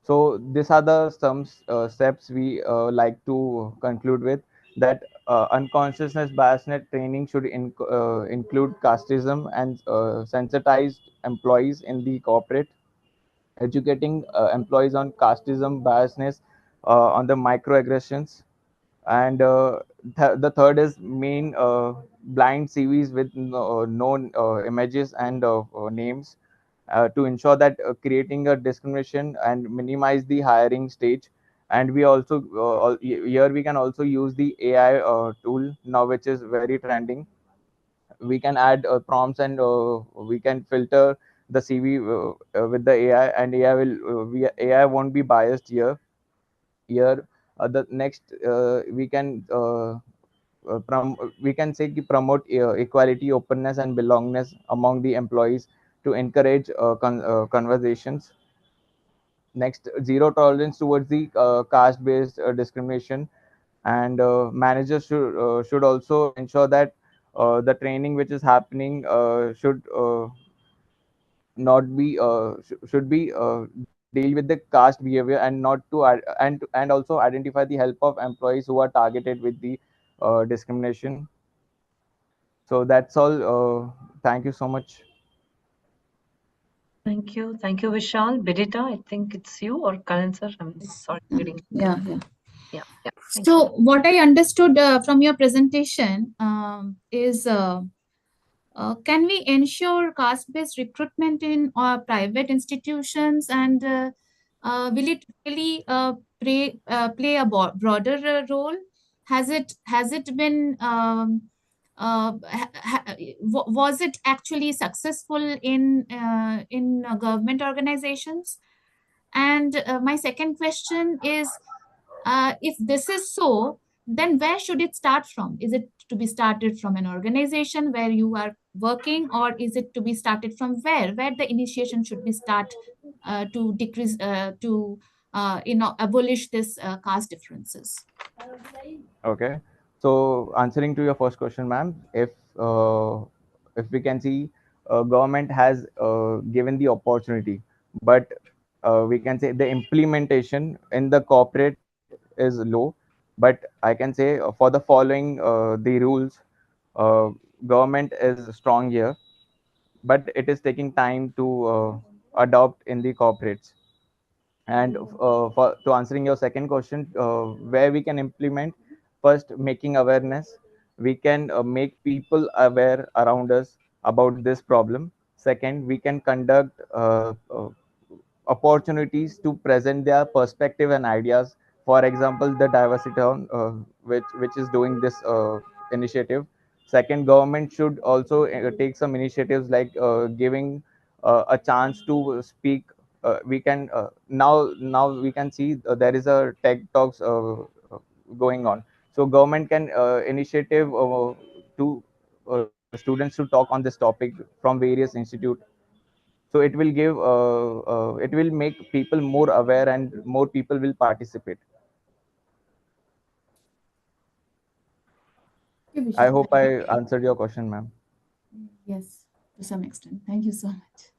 So these are the some steps we like to conclude with, that unconsciousness biasnet training should include casteism and sensitized employees in the corporate, educating employees on casteism biasness, on the microaggressions, and the third is main blind CVs with known images and names, to ensure that creating a discrimination and minimize the hiring stage. And we also here we can also use the AI tool now, which is very trending. We can add prompts, and we can filter the CV with the AI, and AI won't be biased here. The next we can we can say promote equality, openness, and belongingness among the employees to encourage conversations. Next, zero tolerance towards the caste based discrimination, and managers should also ensure that the training which is happening should not be should be deal with the caste behavior, and not to and also identify the help of employees who are targeted with the discrimination. So that's all. Thank you so much. Thank you. Thank you, Vishal. Bidita, I think it's you or Karan sir. I'm sorry. Yeah. Yeah. Thank So you. what I understood from your presentation is can we ensure caste-based recruitment in private institutions, and will it really play a broader role? Has it been was it actually successful in government organizations? And my second question is, if this is so, then where should it start from? Is it to be started from an organization where you are working, or is it to be started from where the initiation should be start to decrease abolish this caste differences? Okay. So answering to your first question, ma'am, if we can see, government has given the opportunity, but we can say the implementation in the corporate is low. But I can say for the following the rules, uh, government is strong here, but it is taking time to adopt in the corporates. And for to answering your second question, where we can implement, first making awareness, we can make people aware around us about this problem. Second, we can conduct opportunities to present their perspective and ideas. For example, the diversity town, which is doing this initiative. Second, government should also take some initiatives like giving a chance to speak. We can now we can see there is a tech talks going on. So government can initiative to students to talk on this topic from various institute. So it will give it will make people more aware, and more people will participate. I hope I answered your question, ma'am. Yes, to some extent. Thank you so much.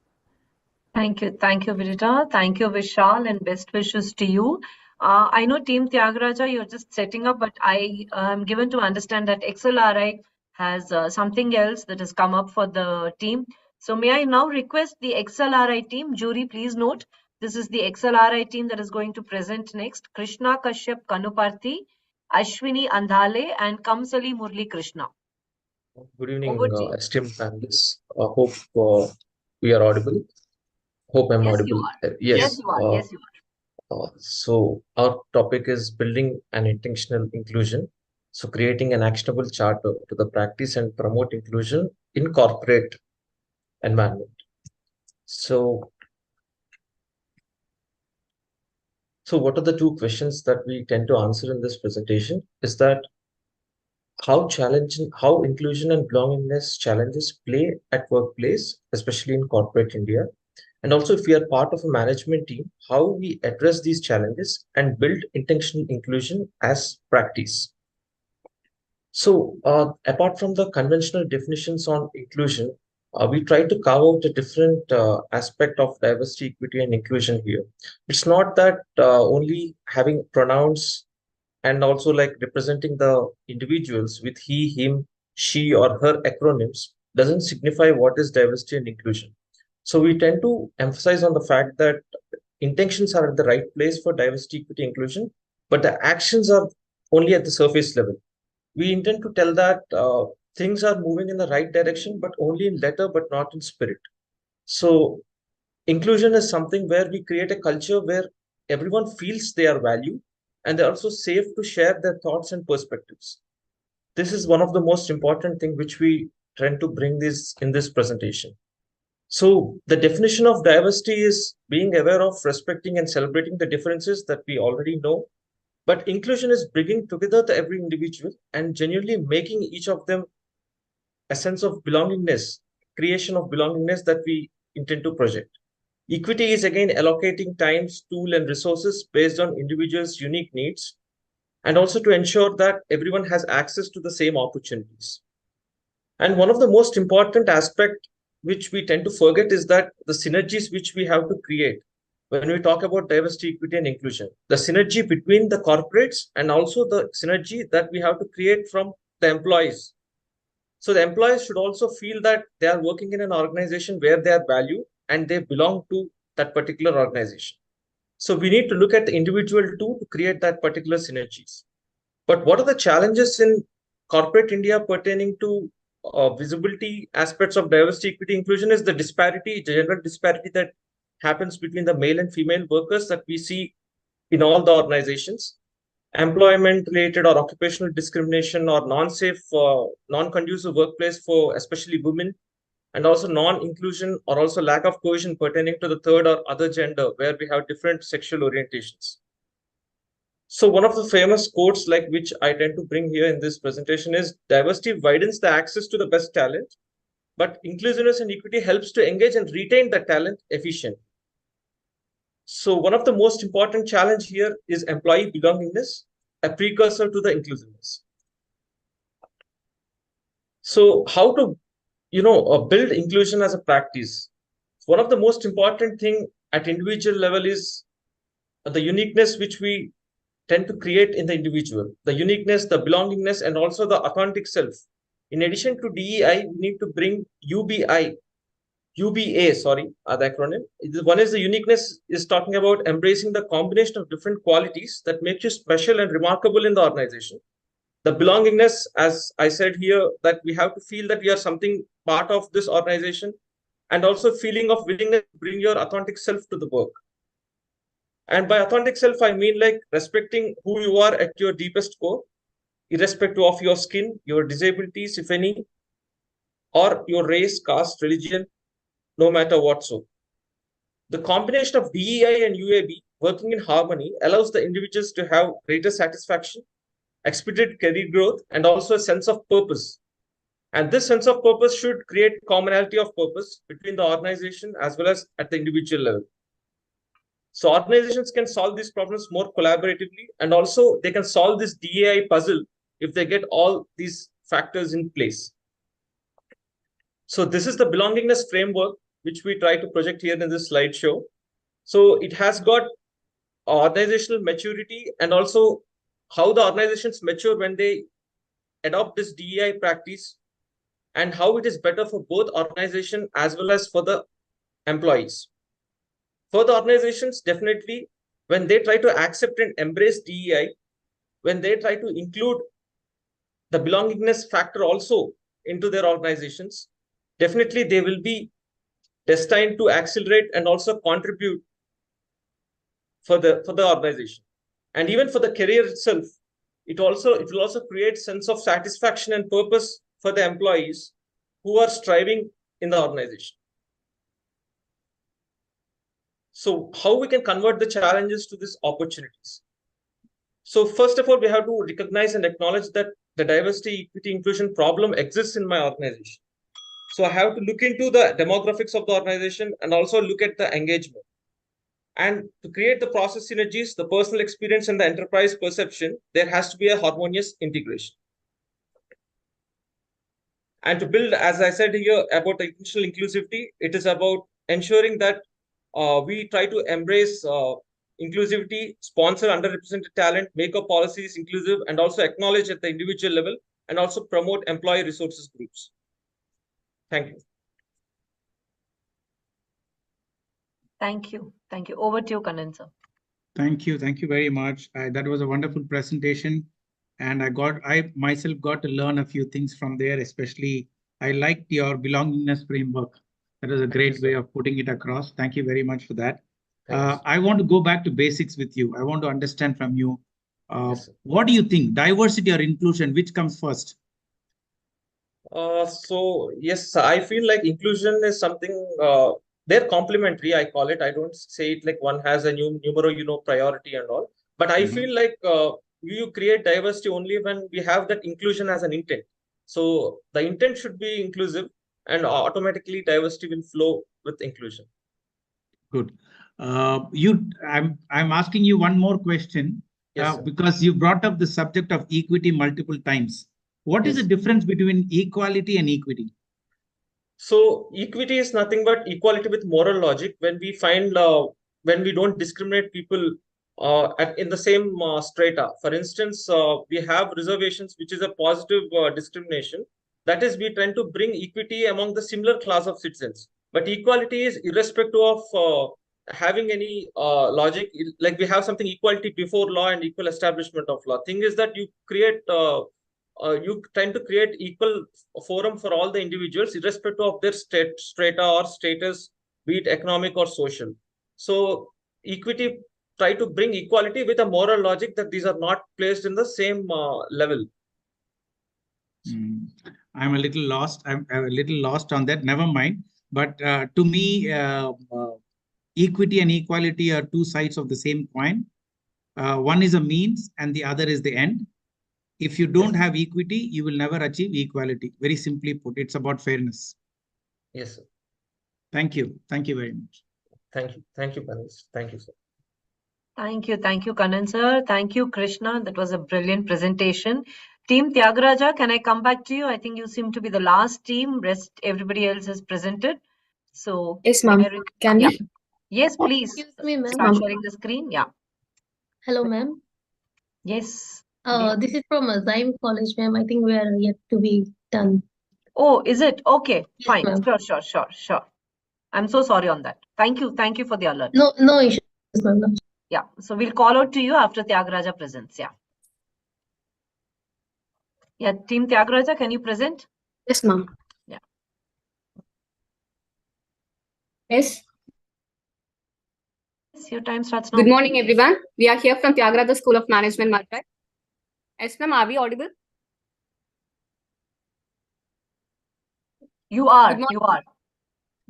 Thank you. Thank you, Virita. Thank you, Vishal, and best wishes to you. I know Team Tyagaraja, you're just setting up, but I am given to understand that XLRI has something else that has come up for the team. So may I now request the XLRI team, jury, please note, this is the XLRI team that is going to present next. Krishna Kashyap Kanuparthi, Ashwini Andhale, and Kamsali Murli Krishna. Good evening, Over to you. esteemed panelists. Hope we are audible. Hope I'm Yes, audible. you are. Yes. Yes, you are. Yes, you are. So our topic is building an intentional inclusion. So creating an actionable charter to the practice and promote inclusion in corporate environment. So what are the two questions that we tend to answer in this presentation is that how inclusion and belongingness challenges play at workplace, especially in corporate India. And also, if we are part of a management team, how we address these challenges and build intentional inclusion as practice. So, apart from the conventional definitions on inclusion, we try to carve out a different aspect of diversity, equity, and inclusion here. It's not that only having pronouns and also like representing the individuals with he, him, she, or her acronyms doesn't signify what is diversity and inclusion. So we tend to emphasize on the fact that intentions are at the right place for diversity, equity, inclusion, but the actions are only at the surface level. We intend to tell that things are moving in the right direction, but only in letter, but not in spirit. So inclusion is something where we create a culture where everyone feels they are valued and they're also safe to share their thoughts and perspectives. This is one of the most important things which we try to bring this in this presentation. So the definition of diversity is being aware of, respecting, and celebrating the differences that we already know. But inclusion is bringing together every individual and genuinely making each of them a sense of belongingness, creation of belongingness that we intend to project. Equity is again allocating time, tool, and resources based on individuals' unique needs, and also to ensure that everyone has access to the same opportunities. And one of the most important aspects which we tend to forget is that the synergies which we have to create when we talk about diversity, equity, and inclusion, the synergy between the corporates and also the synergy that we have to create from the employees. So the employees should also feel that they are working in an organization where they are valued and they belong to that particular organization. So we need to look at the individual too to create that particular synergies. But what are the challenges in corporate India pertaining to visibility aspects of diversity, equity, inclusion is the disparity, general disparity that happens between the male and female workers that we see in all the organizations. Employment related or occupational discrimination or non-safe, non-conducive workplace for especially women, and also non-inclusion or also lack of cohesion pertaining to the third or other gender where we have different sexual orientations. So one of the famous quotes like which I tend to bring here in this presentation is diversity widens the access to the best talent, but inclusiveness and equity helps to engage and retain the talent efficiently. So one of the most important challenge here is employee belongingness, a precursor to the inclusiveness. So how to, build inclusion as a practice? One of the most important thing at individual level is the uniqueness which we tend to create in the individual, the uniqueness, the belongingness, and also the authentic self. In addition to DEI, we need to bring UBA, sorry, the acronym. One is the uniqueness is talking about embracing the combination of different qualities that make you special and remarkable in the organization. The belongingness, as I said here, that we have to feel that we are something part of this organization, and also feeling of willingness to bring your authentic self to the work. And by authentic self, I mean like respecting who you are at your deepest core, irrespective of your skin, your disabilities, if any, or your race, caste, religion, no matter what so. The combination of DEI and UAB working in harmony allows the individuals to have greater satisfaction, expedited career growth, and also a sense of purpose. And this sense of purpose should create commonality of purpose between the organization as well as at the individual level. So organizations can solve these problems more collaboratively, and also they can solve this DEI puzzle if they get all these factors in place. So this is the belongingness framework which we try to project here in this slideshow. So it has got organizational maturity and also how the organizations mature when they adopt this DEI practice, and how it is better for both organization as well as for the employees. For the organizations, definitely, when they try to accept and embrace DEI, when they try to include the belongingness factor also into their organizations, definitely they will be destined to accelerate and also contribute for the organization. And even for the career itself, it will also create sense of satisfaction and purpose for the employees who are striving in the organization. So how we can convert the challenges to these opportunities? So first of all, we have to recognize and acknowledge that the diversity, equity, inclusion problem exists in my organization. So I have to look into the demographics of the organization and also look at the engagement. And to create the process synergies, the personal experience and the enterprise perception, there has to be a harmonious integration. And to build, as I said here, about the intentional inclusivity, it is about ensuring that we try to embrace inclusivity, sponsor underrepresented talent, make our policies inclusive, and also acknowledge at the individual level, and also promote employee resources groups. Thank you. Thank you. Thank you. Over to you, Kannan sir. Thank you. Thank you very much. That was a wonderful presentation. And I myself got to learn a few things from there, especially I liked your belongingness framework. That was a great way of putting it across. Thank you very much for that. I want to go back to basics with you. I want to understand from you, what do you think, diversity or inclusion, which comes first? So yes, I feel like inclusion is something, they're complementary, I call it. I don't say it like one has a numero priority and all, but I feel like you create diversity only when we have that inclusion as an intent. So the intent should be inclusive, and automatically diversity will flow with inclusion. Good. I'm asking you one more question, because you brought up the subject of equity multiple times. What is the difference between equality and equity? So equity is nothing but equality with moral logic. When we find, when we don't discriminate people in the same strata. For instance, we have reservations, which is a positive discrimination. That is, we tend to bring equity among the similar class of citizens. But equality is irrespective of having any logic. Like we have something equality before law and equal establishment of law. Thing is that you create you tend to create equal forum for all the individuals, irrespective of their strata or status, be it economic or social. So equity try to bring equality with a moral logic that these are not placed in the same level. I'm a little lost. I'm a little lost on that. Never mind. But to me, equity and equality are two sides of the same coin. One is a means and the other is the end. If you don't have equity, you will never achieve equality. Very simply put, it's about fairness. Yes, sir. Thank you. Thank you very much. Thank you. Thank you, Panis. Thank you, sir. Thank you. Thank you, Kannan sir. Thank you, Krishna. That was a brilliant presentation. Team Tyagaraja, can I come back to you? I think you seem to be the last team. Rest, everybody else has presented. So yes, ma'am. Can we? Yes, please. Excuse me, ma'am. Start sharing the screen. Yeah. Hello, ma'am. Yes. This is from Zyme College, ma'am. I think we are yet to be done. Oh, is it? Okay, yes, fine. Sure. I'm so sorry on that. Thank you for the alert. No issues, ma'am. No. Yeah, so we'll call out to you after Tyagaraja presents. Yeah, Team Tyagaraja, can you present? Yes, ma'am. Yeah. Yes. Your time starts now. Good morning, everyone. We are here from Tyagaraja School of Management, Madurai. Yes, ma'am. Are we audible? You are.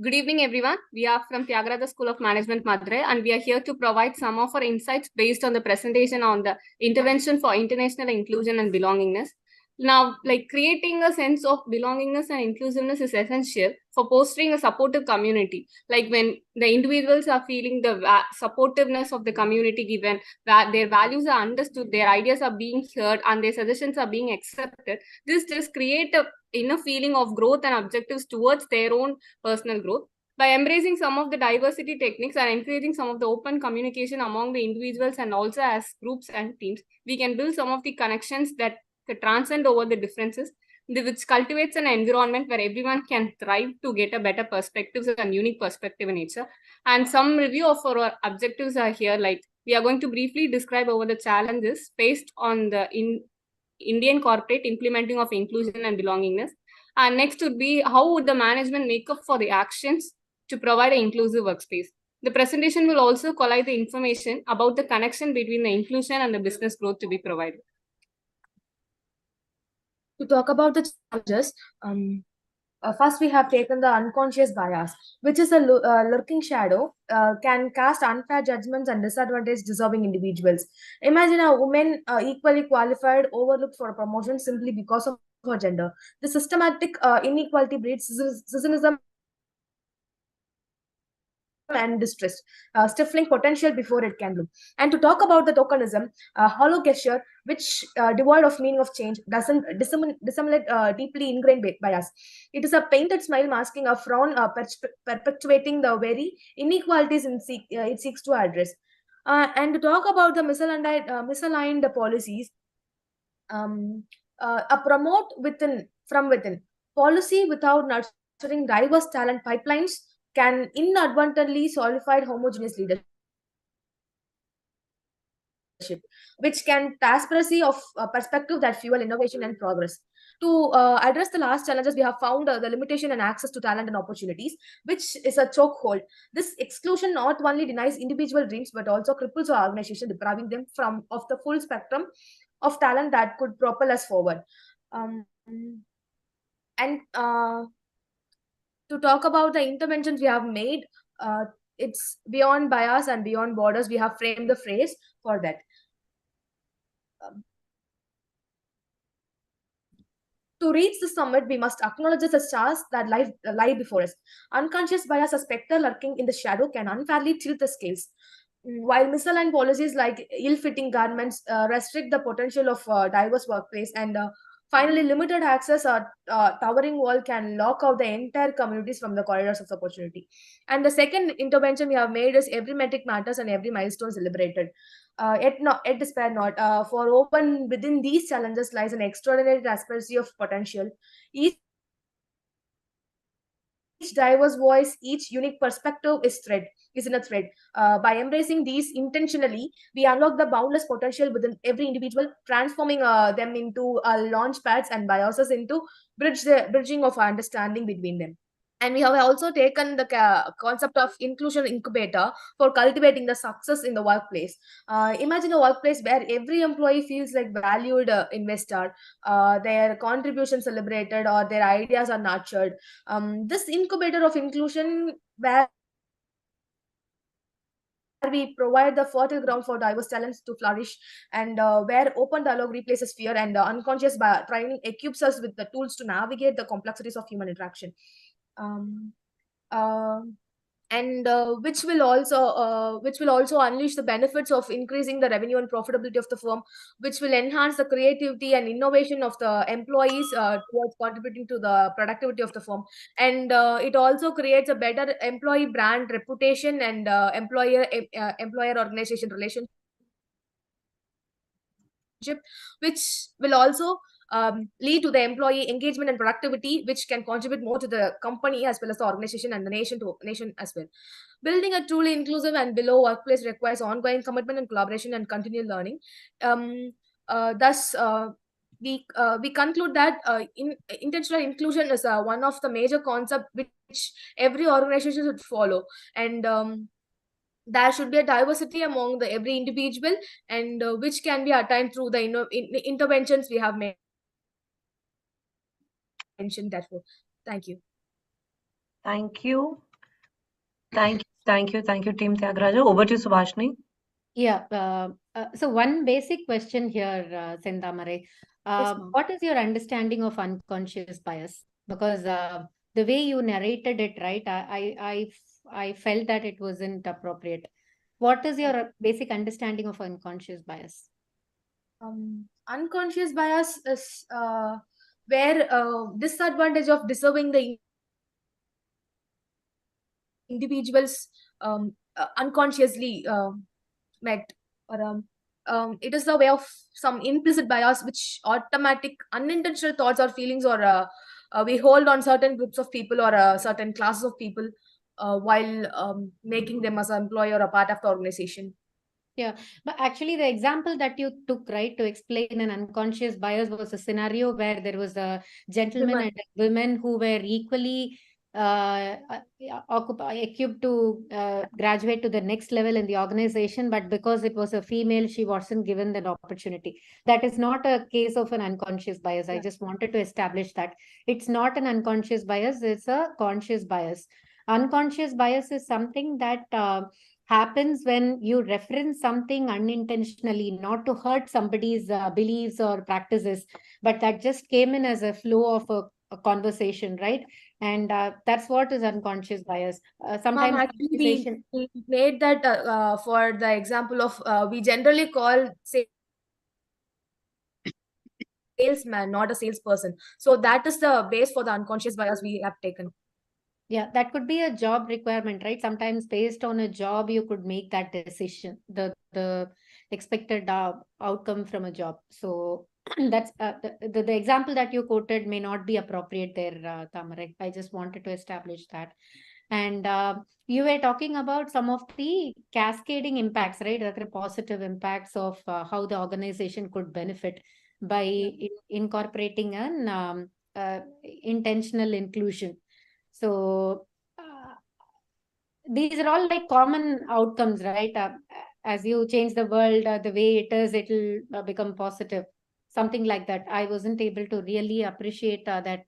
Good evening, everyone. We are from Tyagaraja School of Management, Madurai, and we are here to provide some of our insights based on the presentation on the intervention for international inclusion and belongingness. Now, like creating a sense of belongingness and inclusiveness is essential for fostering a supportive community. Like when the individuals are feeling the supportiveness of the community, given that their values are understood, their ideas are being heard, and their suggestions are being accepted, this just create a inner feeling of growth and objectives towards their own personal growth. By embracing some of the diversity techniques and encouraging some of the open communication among the individuals and also as groups and teams, we can build some of the connections that transcend over the differences, which cultivates an environment where everyone can thrive to get a better perspectives and unique perspective in nature. And some review of our objectives are here. Like we are going to briefly describe over the challenges faced on the Indian corporate implementing of inclusion and belongingness. And next would be how would the management make up for the actions to provide an inclusive workspace. The presentation will also collide the information about the connection between the inclusion and the business growth to be provided. To talk about the challenges, first we have taken the unconscious bias, which is a lurking shadow, can cast unfair judgments and disadvantage deserving individuals. Imagine a woman equally qualified overlooked for a promotion simply because of her gender. The systematic inequality breeds cynicism and distress, stifling potential before it can bloom. And to talk about the tokenism, hollow gesture, which devoid of meaning of change, doesn't disseminate deeply ingrained bias. It is a painted smile masking a frown, perpetuating the very inequalities it seeks to address. And to talk about the misaligned policies, a promote from within policy without nurturing diverse talent pipelines can inadvertently solidify homogeneous leadership, which can transparency of perspective that fuel innovation and progress. To address the last challenges, we have found the limitation and access to talent and opportunities, which is a chokehold. This exclusion not only denies individual dreams but also cripples our organization, depriving them of the full spectrum of talent that could propel us forward. And to talk about the interventions we have made, it's beyond bias and beyond borders. We have framed the phrase for that. To reach the summit, we must acknowledge the stars that lie before us. Unconscious bias, a specter lurking in the shadow, can unfairly tilt the scales. While misaligned policies like ill-fitting garments restrict the potential of diverse workplace, and finally, limited access or towering wall can lock out the entire communities from the corridors of opportunity. And the second intervention we have made is every metric matters and every milestone celebrated. Yet despair not. For open within these challenges lies an extraordinary transparency of potential. Each diverse voice, each unique perspective is in a thread. By embracing these intentionally, we unlock the boundless potential within every individual, transforming them into launch pads and biases into bridging of understanding between them. And we have also taken the concept of inclusion incubator for cultivating the success in the workplace. Imagine a workplace where every employee feels like valued investor, their contribution celebrated, or their ideas are nurtured. This incubator of inclusion, where we provide the fertile ground for diverse talents to flourish, and where open dialogue replaces fear, and unconscious training equips us with the tools to navigate the complexities of human interaction. Um, uh, and which will also unleash the benefits of increasing the revenue and profitability of the firm, which will enhance the creativity and innovation of the employees towards contributing to the productivity of the firm. And it also creates a better employee brand reputation and employer organization relationship, which will also lead to the employee engagement and productivity, which can contribute more to the company as well as the organization and the nation as well. Building a truly inclusive and below workplace requires ongoing commitment and collaboration and continued learning. Thus, we conclude that intentional inclusion is one of the major concepts which every organization should follow, and there should be a diversity among the every individual, and which can be attained through the interventions we have mentioned. Therefore, thank you. Thank you. Thank you, Team Tyagaraja. Over to you, Subhashini. Yeah. So one basic question here, Sendamare. What is your understanding of unconscious bias? Because the way you narrated it, right, I felt that it wasn't appropriate. What is your basic understanding of unconscious bias? Unconscious bias is where disadvantage of deserving the individuals unconsciously met, or it is the way of some implicit bias which automatic unintentional thoughts or feelings, or we hold on certain groups of people or certain classes of people while making them as an employee or a part of the organization. Yeah, but actually, the example that you took, right, to explain an unconscious bias was a scenario where there was a gentleman and a woman who were equally equipped to graduate to the next level in the organization, but because it was a female, she wasn't given that opportunity. That is not a case of an unconscious bias. I just wanted to establish that it's not an unconscious bias, it's a conscious bias. Unconscious bias is something that happens when you reference something unintentionally, not to hurt somebody's beliefs or practices, but that just came in as a flow of a conversation, right? And that's what is unconscious bias. Sometimes Actually, we made that for the example of we generally call salesman, not a salesperson. So that is the base for the unconscious bias we have taken. Yeah, that could be a job requirement, right? Sometimes based on a job, you could make that decision, the expected outcome from a job. So that's the example that you quoted may not be appropriate there, Tamarai. I just wanted to establish that. And you were talking about some of the cascading impacts, right? The positive impacts of how the organization could benefit by incorporating an intentional inclusion. So these are all like common outcomes, right? As you change the world, the way it is, it'll become positive. Something like that. I wasn't able to really appreciate that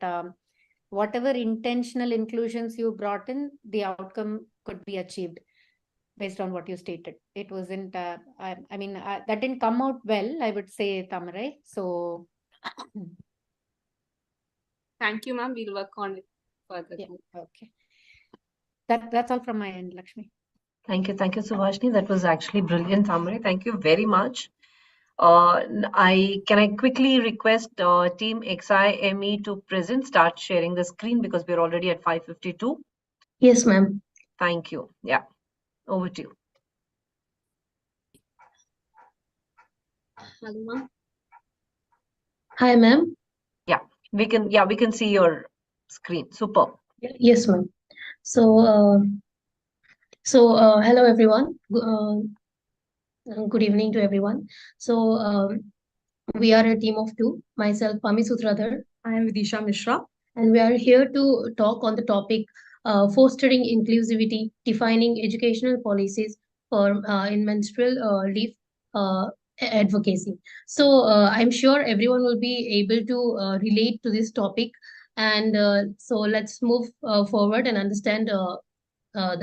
whatever intentional inclusions you brought in, the outcome could be achieved based on what you stated. It wasn't, I mean, that didn't come out well, I would say, Tamarai. So thank you, ma'am. We'll work on it further. Yeah, okay. That's all from my end, Lakshmi. Thank you, Subhashni. That was actually brilliant, Thamri. Thank you very much. Can I quickly request Team XIME to start sharing the screen because we're already at 5:52. Yes, ma'am. Thank you. Yeah, over to you. Hello, ma'am. Hi, ma'am. Yeah, we can see your screen. Super. Yes, ma'am. So, hello everyone. Good evening to everyone. So, we are a team of two. Myself, Pami Sutradhar. I am Vidisha Mishra. And we are here to talk on the topic fostering inclusivity, defining educational policies for in menstrual leave advocacy. So, I'm sure everyone will be able to relate to this topic. And so let's move forward and understand the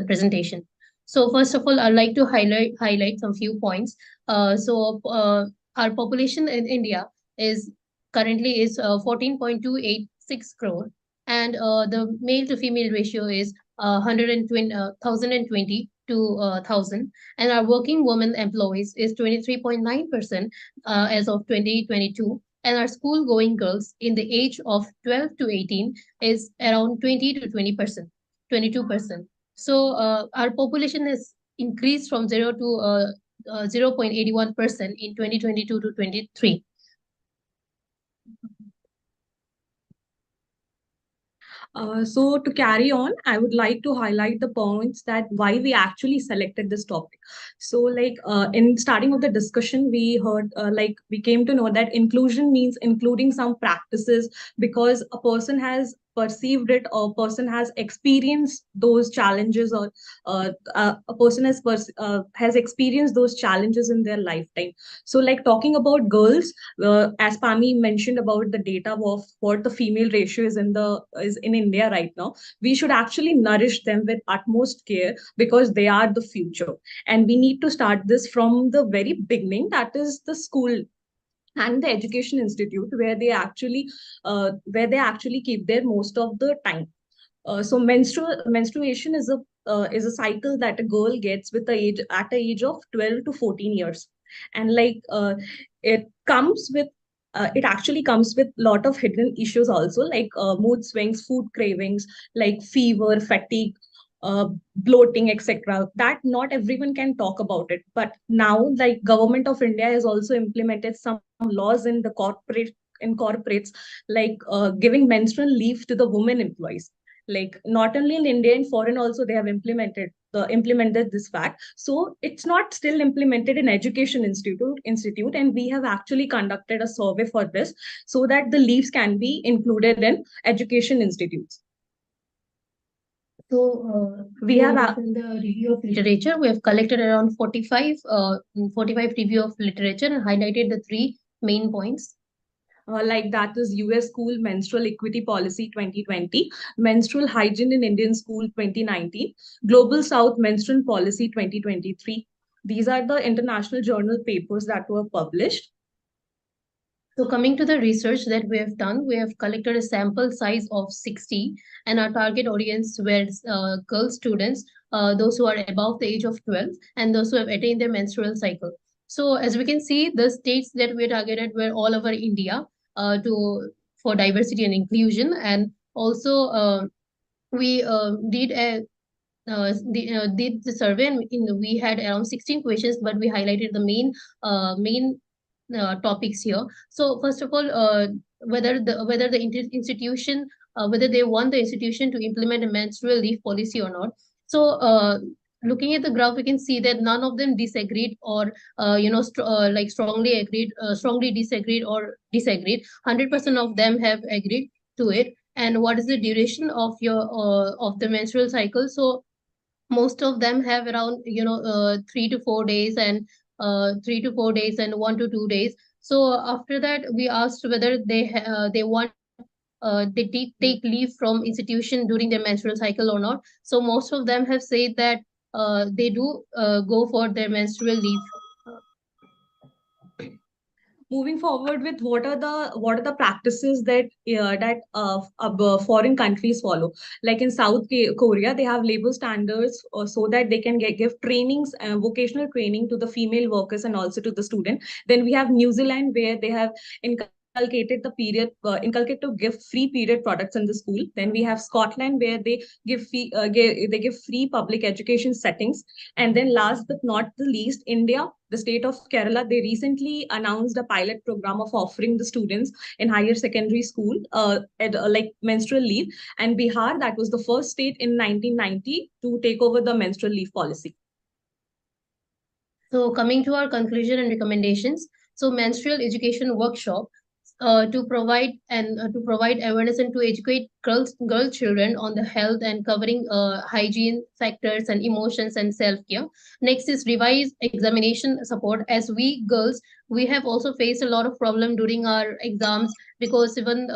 presentation. So first of all, I'd like to highlight some few points. Our population in India is currently is 14.286 crore, and the male to female ratio is 1,020 to 1,000, and our working women employees is 23.9% as of 2022, and our school going girls in the age of 12 to 18 is around 20 to 20%, 22%. So our population has increased from 0.81% in 2022 to 23. So to carry on, I would like to highlight the points that why we actually selected this topic. So like in starting of the discussion, we heard we came to know that inclusion means including some practices because a person has perceived it or a person has experienced those challenges or a person has experienced those challenges in their lifetime. So like talking about girls, as Pami mentioned about the data of what the female ratio is in India right now, we should actually nourish them with utmost care because they are the future. And we need to start this from the very beginning, that is the school and the Education Institute, where they actually keep their most of the time. So menstruation is a cycle that a girl gets with the age at the age of 12 to 14 years, and it comes with it actually comes with lot of hidden issues also, like mood swings, food cravings, like fever, fatigue, bloating, etc. That not everyone can talk about it, but now like government of India has also implemented some laws in the corporates, like giving menstrual leave to the women employees. Like not only in India, in foreign also they have implemented this fact. So it's not still implemented in Education Institute, and we have actually conducted a survey for this, so that the leaves can be included in education institutes. So we have in the review of literature, we have collected around 45 review of literature and highlighted the 3 main points. Like that is US School Menstrual Equity Policy 2020, Menstrual Hygiene in Indian School 2019, Global South Menstrual Policy 2023. These are the international journal papers that were published. So coming to the research that we have done, we have collected a sample size of 60, and our target audience were girl students, those who are above the age of 12, and those who have attained their menstrual cycle. So as we can see, the states that we targeted were all over India for diversity and inclusion, and also we did the survey, and we had around 16 questions, but we highlighted the main topics here. So first of all, whether the institution, whether they want the institution to implement a menstrual leave policy or not. So looking at the graph, we can see that none of them disagreed or strongly agreed, strongly disagreed or disagreed. 100% of them have agreed to it. And what is the duration of the menstrual cycle? So most of them have around 3 to 4 days, and 1 to 2 days. So after that, we asked whether they want take leave from institution during their menstrual cycle or not. So most of them have said that they do go for their menstrual leave. Moving forward with what are the practices that foreign countries follow. Like in South Korea, they have labor standards so that they can give trainings, vocational training to the female workers and also to the student. Then we have New Zealand, where they have inculcate to give free period products in the school. Then we have Scotland, where they give free public education settings. And then last but not the least, India, the state of Kerala, they recently announced a pilot program of offering the students in higher secondary school like menstrual leave. And Bihar, that was the first state in 1990 to take over the menstrual leave policy. So coming to our conclusion and recommendations, so menstrual education workshop to provide awareness and to educate girl children on the health and covering hygiene factors and emotions and self-care. Next is revise examination support. As we girls, we have also faced a lot of problem during our exams, because even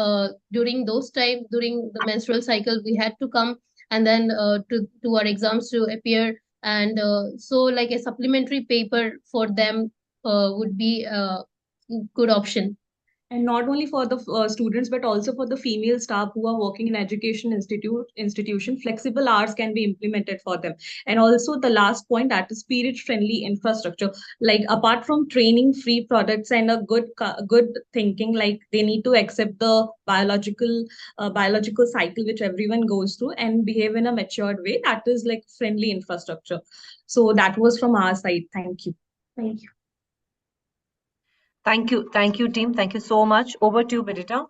during those time, during the menstrual cycle, we had to come and then to our exams to appear, and so like a supplementary paper for them would be a good option. And not only for the students, but also for the female staff who are working in education institution, flexible hours can be implemented for them. And also the last point, that is period friendly infrastructure. Like apart from training, free products and a good thinking, like they need to accept the biological cycle which everyone goes through and behave in a matured way. That is like friendly infrastructure. So that was from our side. Thank you. Thank you. Thank you. Thank you, team. Thank you so much. Over to you, Birita.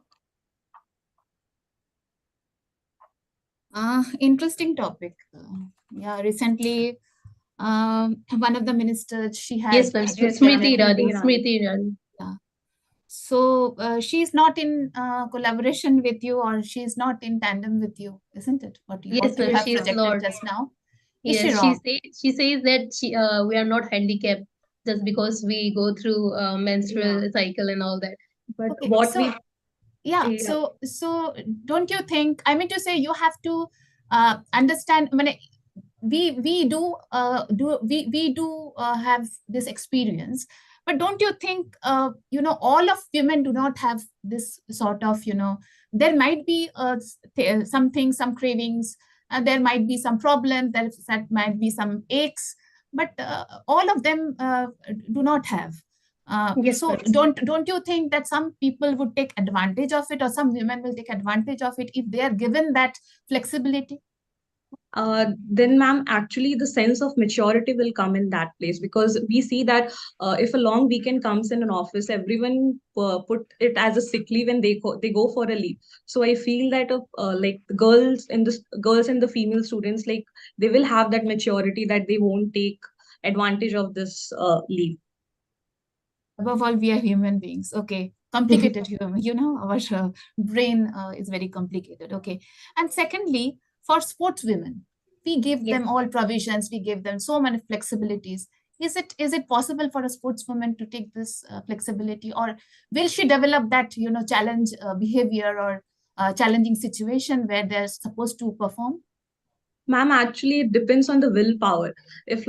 Interesting topic. Yeah, recently, one of the ministers, she has... Yes, Smriti Irani. Yeah. So she's not in collaboration with you, or she's not in tandem with you, isn't it? What you have projected not just now? Yes, she says that we are not handicapped just because we go through menstrual cycle and all that. But okay, so don't you think, I mean to say, you have to understand, I mean, we do have this experience, But don't you think, all of women do not have this sort of, there might be something, some cravings, there might be some problems, that might be some aches, but all of them do not have. Yes, So ma'am. don't you think that some people would take advantage of it, or some women will take advantage of it if they are given that flexibility? Then ma'am, actually the sense of maturity will come in that place, because we see that if a long weekend comes in an office, everyone put it as a sick leave and they go for a leave. So I feel that like the girls and the female students, like they will have that maturity that they won't take advantage of this leave. Above all, we are human beings. Okay, complicated human. Our brain is very complicated. Okay, and secondly, for sports women, we give Yes. them all provisions. We give them so many flexibilities. Is it possible for a sportswoman to take this flexibility, or will she develop that challenge behavior, or challenging situation where they're supposed to perform? Ma'am, actually, it depends on the willpower. If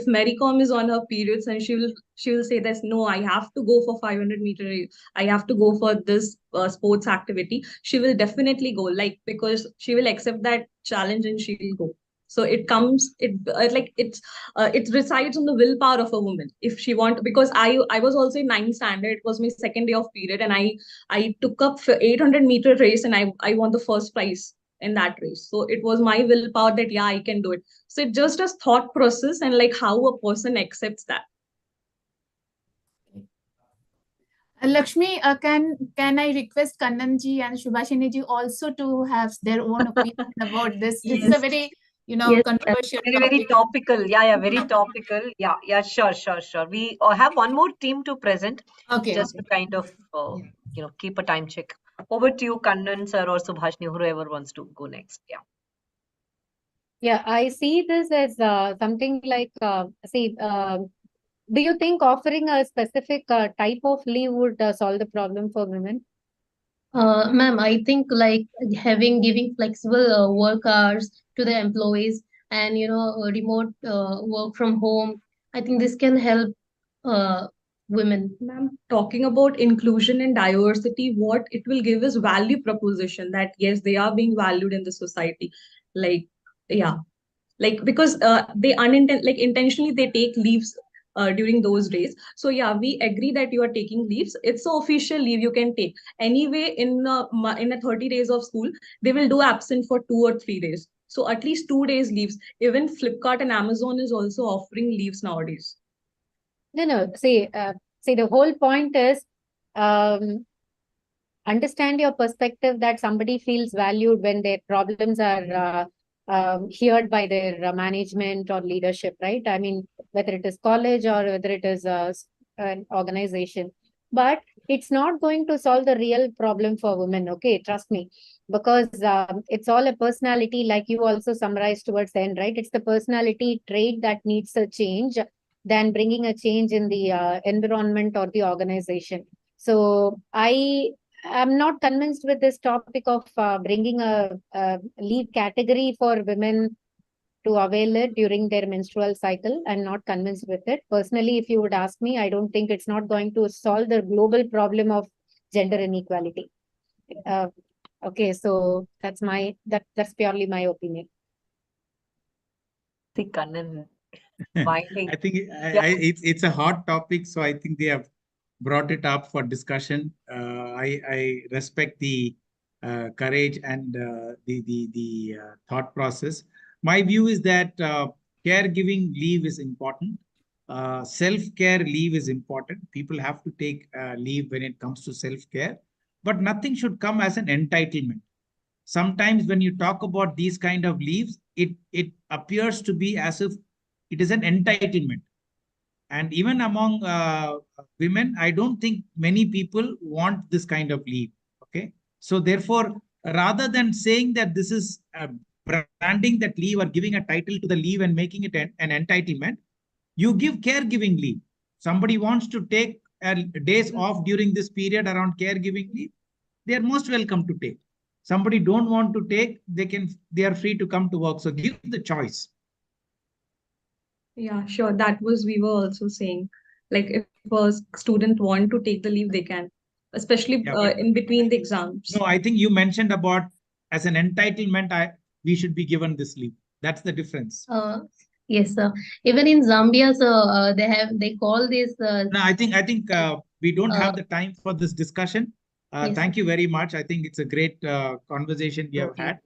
Mary Com is on her periods and she will say that no, I have to go for 500-meter race, I have to go for this sports activity. She will definitely go, like, because she will accept that challenge and she will go. So it resides on the willpower of a woman. If she want, because I was also in ninth standard. It was my second day of period, and I took up for 800-meter race, and I won the first prize in that race. So it was my willpower that yeah, I can do it. So it just a thought process, and like how a person accepts that. Lakshmi, can I request Kannanji and Subhashini ji also to have their own opinion about this? This is a very, Yes, controversial Very topic. topical. Yeah, very topical. Yeah, sure. We have one more team to present, Okay, just to kind of, keep a time check. Over to you, Kannan sir or Subhashni, whoever wants to go next. Yeah. Yeah, I see this as something like, do you think offering a specific type of leave would solve the problem for women? Ma'am, I think like giving flexible work hours to the employees, and remote work from home. I think this can help women. Ma'am, talking about inclusion and diversity, what it will give is value proposition that yes, they are being valued in the society. Like, yeah, like because intentionally they take leaves during those days. So yeah, we agree that you are taking leaves. It's an official leave you can take anyway. In a 30 days of school, they will do absent for 2 or 3 days, so at least 2 days leaves. Even Flipkart and Amazon is also offering leaves nowadays. No. See, the whole point is, um, understand your perspective that somebody feels valued when their problems are heard by their management or leadership, right? I mean, whether it is college or whether it is an organization. But it's not going to solve the real problem for women, okay? Trust me. Because it's all a personality, like you also summarized towards the end, right? It's the personality trait that needs a change than bringing a change in the environment or the organization. So I'm not convinced with this topic of bringing a leave category for women to avail it during their menstrual cycle. I'm not convinced with it. Personally, if you would ask me, I don't think it's not going to solve the global problem of gender inequality. Okay, so that's purely my opinion. See, Kannan, I think it's a hot topic, so I think they have brought it up for discussion. I respect the courage and the thought process. My view is that caregiving leave is important. Self-care leave is important. People have to take leave when it comes to self-care, but nothing should come as an entitlement. Sometimes when you talk about these kind of leaves, it appears to be as if it is an entitlement. And even among women, I don't think many people want this kind of leave. Okay. So therefore, rather than saying that this is branding that leave or giving a title to the leave and making it an entitlement, you give caregiving leave. Somebody wants to take days off during this period around caregiving leave, they are most welcome to take. Somebody don't want to take, they are free to come to work. So give the choice. Yeah, sure. That was we were also saying. Like if a student want to take the leave, they can, especially in between the exams. No, I think you mentioned about as an entitlement, we should be given this leave. That's the difference. Yes, sir. Even in Zambia, so they call this. No, I think we don't have the time for this discussion. Yes, Thank sir. you very much. I think it's a great conversation we have Okay. had.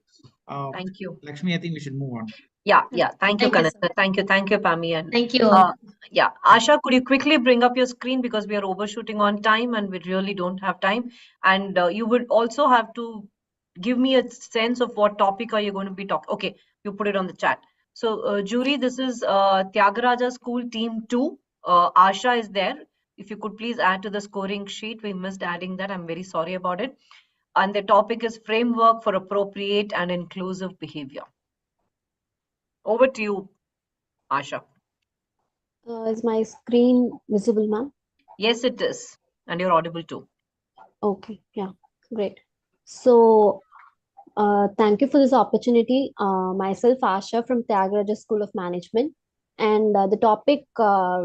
Thank you. Lakshmi, I think we should move on. Yeah. Thank you, Thank you, sir. Kanasta. Thank you, Pami. And Thank you all. yeah, Asha, could you quickly bring up your screen because we are overshooting on time and we really don't have time. And you would also have to give me a sense of what topic are you going to be talking. Okay, you put it on the chat. So, jury, this is Tyagaraja School Team 2. Asha is there. If you could please add to the scoring sheet. We missed adding that. I'm very sorry about it. And the topic is Framework for Appropriate and Inclusive Behavior. Over to you, Asha. Is my screen visible, ma'am? Yes, it is. And you're audible too. Okay, yeah, great. So, thank you for this opportunity. Myself, Asha from Tyagaraja School of Management. And the topic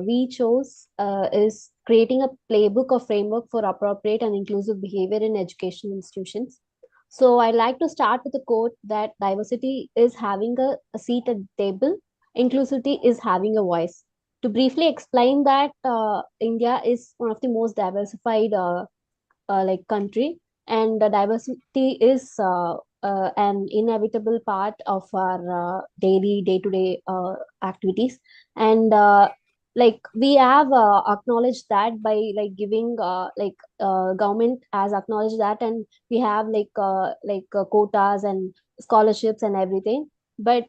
we chose is creating a playbook or framework for appropriate and inclusive behavior in education institutions. So I'd like to start with a quote that diversity is having a seat at the table, inclusivity is having a voice. To briefly explain that, India is one of the most diversified like country, and the diversity is an inevitable part of our daily day-to-day activities. And like we have acknowledged that by like giving government has acknowledged that, and we have quotas and scholarships and everything. But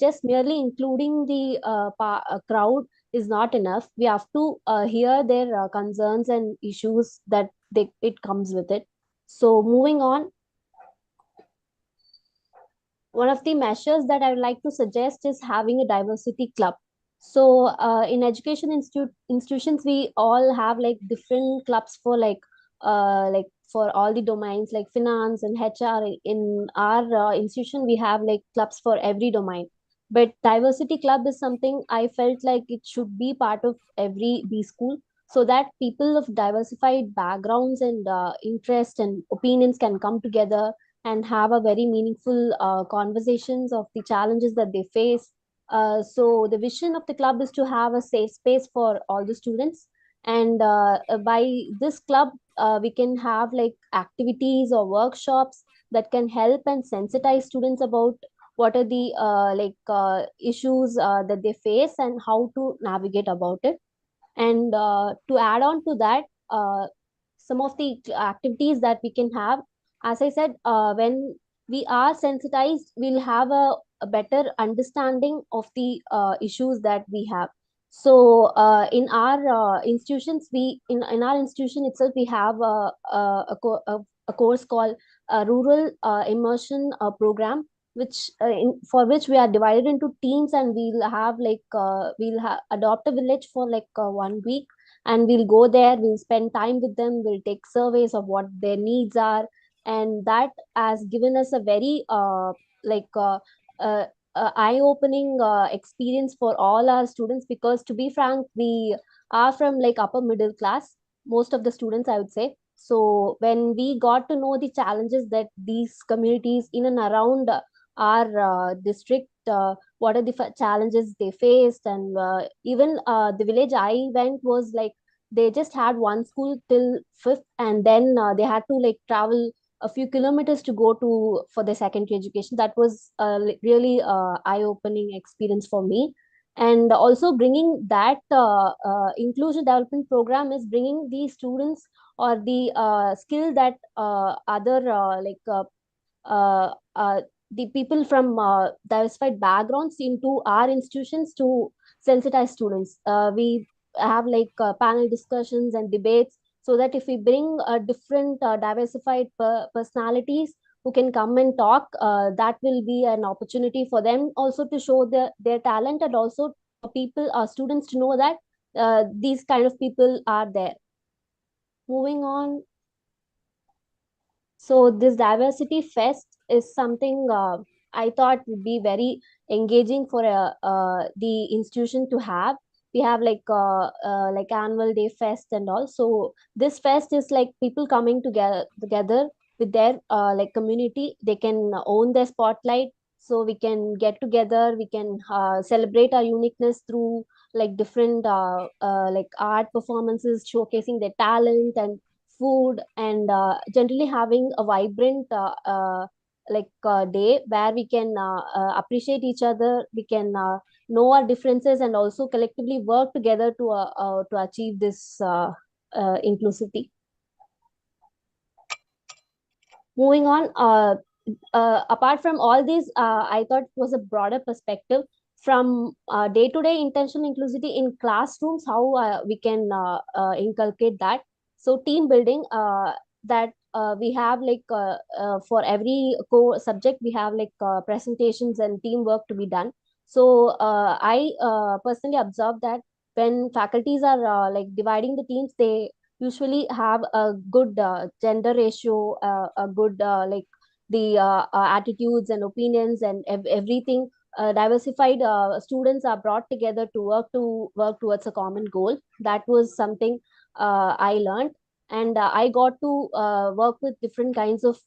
just merely including the crowd is not enough. We have to hear their concerns and issues that it comes with it. So moving on, one of the measures that I would like to suggest is having a diversity club. So in education institutions, we all have like different clubs for like for all the domains like finance and HR. In our institution, we have like clubs for every domain. But diversity club is something I felt like it should be part of every B school, so that people of diversified backgrounds and interests and opinions can come together and have a very meaningful conversations of the challenges that they face. So the vision of the club is to have a safe space for all the students, and by this club we can have like activities or workshops that can help and sensitize students about what are the issues that they face and how to navigate about it. And to add on to that, some of the activities that we can have, as I said, when we are sensitized, we'll have a better understanding of the issues that we have. So in our institutions, in our institution itself, we have a course called Rural Immersion Program, which for which we are divided into teams, and we'll adopt a village for like 1 week, and we'll go there, we'll spend time with them, we'll take surveys of what their needs are. And that has given us a very like uh, eye-opening experience for all our students, because to be frank, we are from like upper middle class, most of the students, I would say. So when we got to know the challenges that these communities in and around our district, what are the challenges they faced, and even the village I went was like they just had one school till fifth, and then they had to like travel a few kilometers to go to for their secondary education. That was a really eye-opening experience for me. And also bringing that inclusion development program is bringing the students or the skill that other uh, uh, the people from diversified backgrounds into our institutions to sensitize students. We have like panel discussions and debates, so that if we bring different diversified personalities who can come and talk, that will be an opportunity for them also to show their talent, and also for people, students, to know that these kind of people are there. Moving on, so this diversity fest is something I thought would be very engaging for the institution to have. we have like annual day fest and all. So this fest is like people coming together with their like community. They can own their spotlight, so we can get together, we can celebrate our uniqueness through like different like art performances showcasing their talent and food, and generally having a vibrant day where we can appreciate each other, we can know our differences and also collectively work together to achieve this inclusivity. Moving on, apart from all these, I thought it was a broader perspective from day-to-day intentional inclusivity in classrooms, how we can inculcate that. So team building, that we have for every core subject, we have presentations and teamwork to be done. So I personally observed that when faculties are dividing the teams, they usually have a good gender ratio, a good the attitudes and opinions and everything. Diversified students are brought together to work towards a common goal. That was something I learned, and I got to work with different kinds of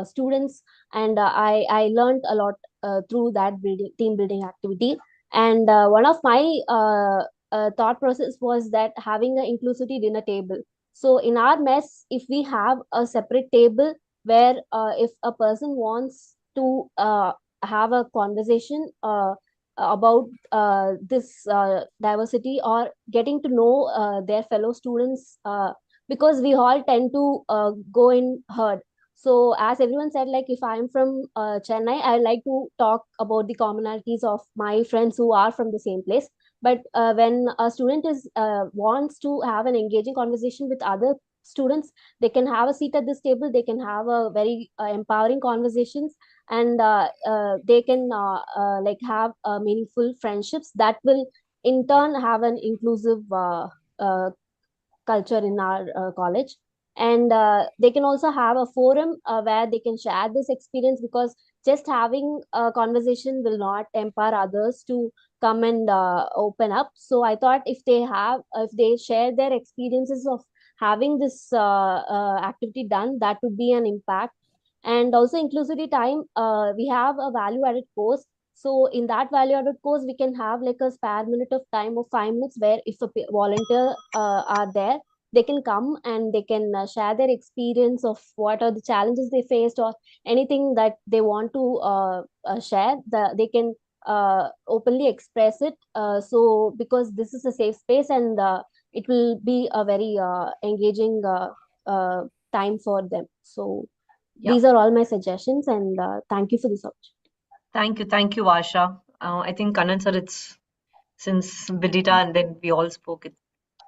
students, and I learned a lot through that team building activity. And one of my thought process was that having an inclusivity dinner table. So in our mess, if we have a separate table where if a person wants to have a conversation about this diversity, or getting to know their fellow students, because we all tend to go in herd. So as everyone said, like if I'm from Chennai, I like to talk about the commonalities of my friends who are from the same place. But when a student is wants to have an engaging conversation with other students, they can have a seat at this table, they can have a very empowering conversations, and they can have meaningful friendships that will in turn have an inclusive culture in our college. And they can also have a forum where they can share this experience, because just having a conversation will not empower others to come and open up. So I thought if they share their experiences of having this activity done, that would be an impact. And also inclusivity time, we have a value added course. So in that value added course, we can have like a spare minute of time of 5 minutes, where if a volunteer are there, they can come and they can share their experience of what are the challenges they faced, or anything that they want to share. They can openly express it. So because this is a safe space, and it will be a very engaging time for them. So these are all my suggestions, and thank you for this opportunity. Thank you, Asha. I think Kanan sir, it's since Vidita and then we all spoke it.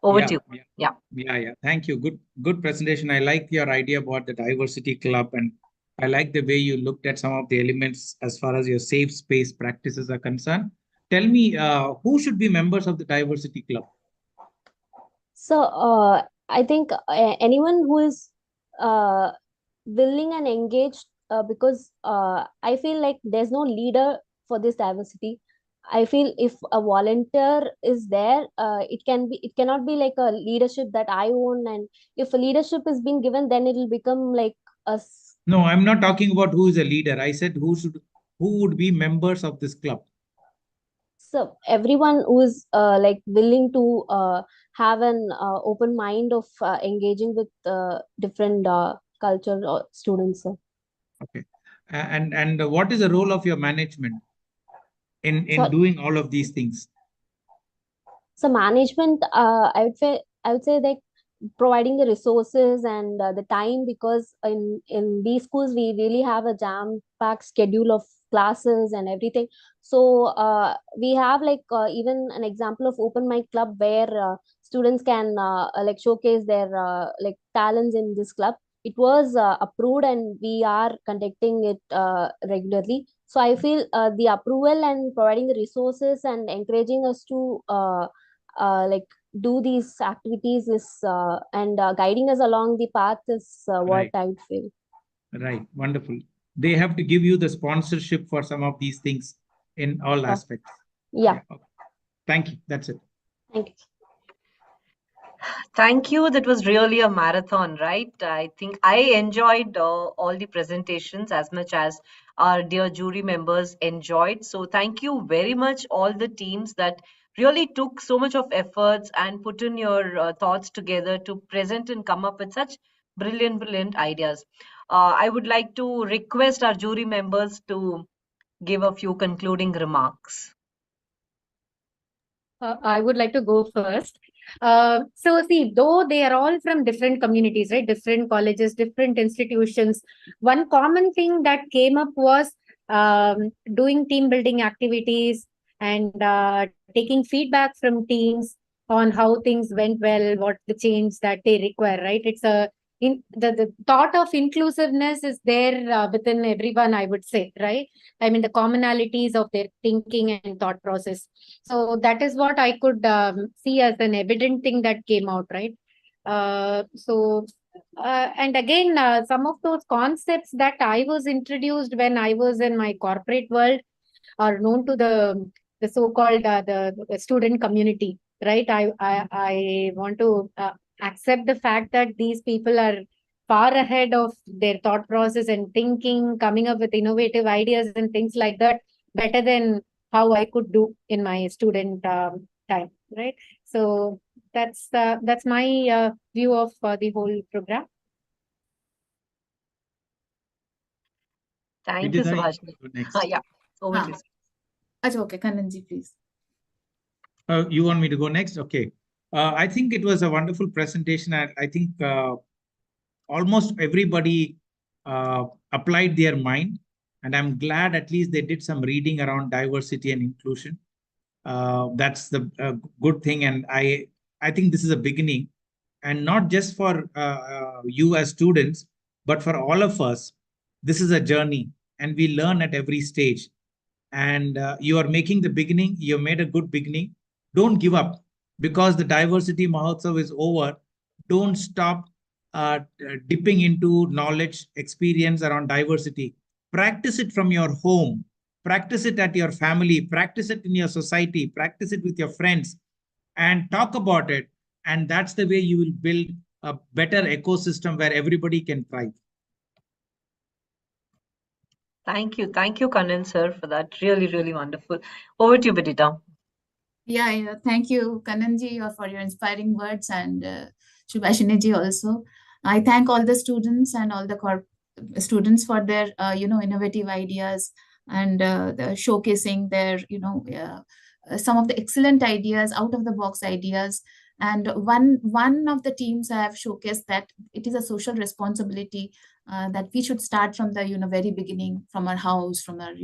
Over to you. Yeah. Thank you. Good presentation. I like your idea about the diversity club, and I like the way you looked at some of the elements as far as your safe space practices are concerned. Tell me, who should be members of the diversity club? So I think anyone who is uh, willing and engaged, because I feel like there's no leader for this diversity. I feel if a volunteer is there, it cannot be like a leadership that I own. And if a leadership is being given, then it will become like a No, I'm not talking about who is a leader. I said who would be members of this club. So everyone who is willing to have an open mind of engaging with different culture or students. Okay. And what is the role of your management in So- doing all of these things? So management, I would say that providing the resources and the time, because in these schools we really have a jam packed schedule of classes and everything. So we have even an example of open mic club, where students can showcase their talents in this club. It was approved, and we are conducting it regularly. So I feel the approval and providing the resources and encouraging us to do these activities is and guiding us along the path is what Right. I would feel. Right. Wonderful. They have to give you the sponsorship for some of these things in all aspects. Yeah. Okay. Thank you. That's it. Thank you. Thank you. That was really a marathon, right? I think I enjoyed all the presentations as much as our dear jury members enjoyed. So thank you very much, all the teams that really took so much of efforts and put in your thoughts together to present and come up with such brilliant, brilliant ideas. I would like to request our jury members to give a few concluding remarks. I would like to go first. So see, though they are all from different communities, right? Different colleges, different institutions. One common thing that came up was doing team building activities and taking feedback from teams on how things went well, what the change that they require, right? It's the thought of inclusiveness is there within everyone, I would say, right? I mean, the commonalities of their thinking and thought process. So that is what I could see as an evident thing that came out, right? And again, some of those concepts that I was introduced when I was in my corporate world are known to the so-called the student community, right? I want to accept the fact that these people are far ahead of their thought process and thinking, coming up with innovative ideas and things like that, better than how I could do in my student time, right? So that's my view of the whole program. Thank you, Vidita, you Subhashini. go next. Yeah, over to you. That's okay, Kananji, please. You want me to go next? Okay. I think it was a wonderful presentation. I think almost everybody applied their mind, and I'm glad at least they did some reading around diversity and inclusion. That's the good thing, and I think this is a beginning, and not just for you as students, but for all of us. This is a journey, and we learn at every stage. And you are making the beginning. You made a good beginning. Don't give up because the diversity Mahotsav is over. Don't stop dipping into knowledge, experience around diversity. Practice it from your home. Practice it at your family. Practice it in your society. Practice it with your friends and talk about it. And that's the way you will build a better ecosystem where everybody can thrive. Thank you, Kannan sir, for that. Really, really wonderful. Over to you, Vidita. Yeah. Thank you, Kananji, for your inspiring words, and Subhashini ji also. I thank all the students and all the students for their innovative ideas and showcasing their some of the excellent ideas, out of the box ideas. And one of the teams have showcased that it is a social responsibility that we should start from the very beginning, from our house, from our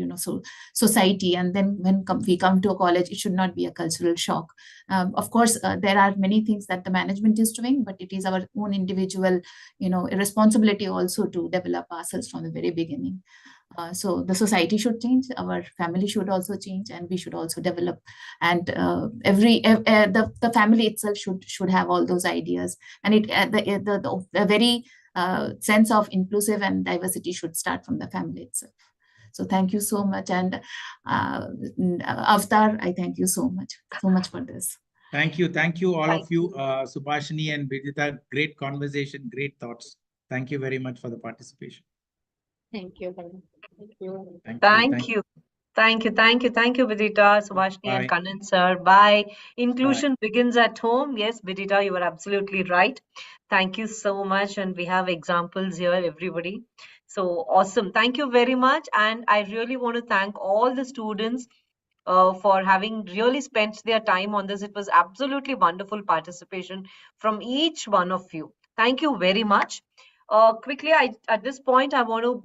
society, and then when we come to a college, it should not be a cultural shock. Of course, there are many things that the management is doing, but it is our own individual responsibility also to develop ourselves from the very beginning. So the society should change, our family should also change, and we should also develop. And the family itself should have all those ideas, and the very sense of inclusive and diversity should start from the family itself. So thank you so much, and Avatar, I thank you so much for this. Thank you, all of you, Subhashini and Vidita. Great conversation, great thoughts. Thank you very much for the participation. Thank you. Thank you, Vidita, Subhashini, and Kannan sir. Bye. Inclusion begins at home. Yes, Vidita, you are absolutely right. Thank you so much, and we have examples here, everybody. So awesome. Thank you very much, and I really want to thank all the students for having really spent their time on this. It was absolutely wonderful participation from each one of you. Thank you very much. Quickly, at this point, I want to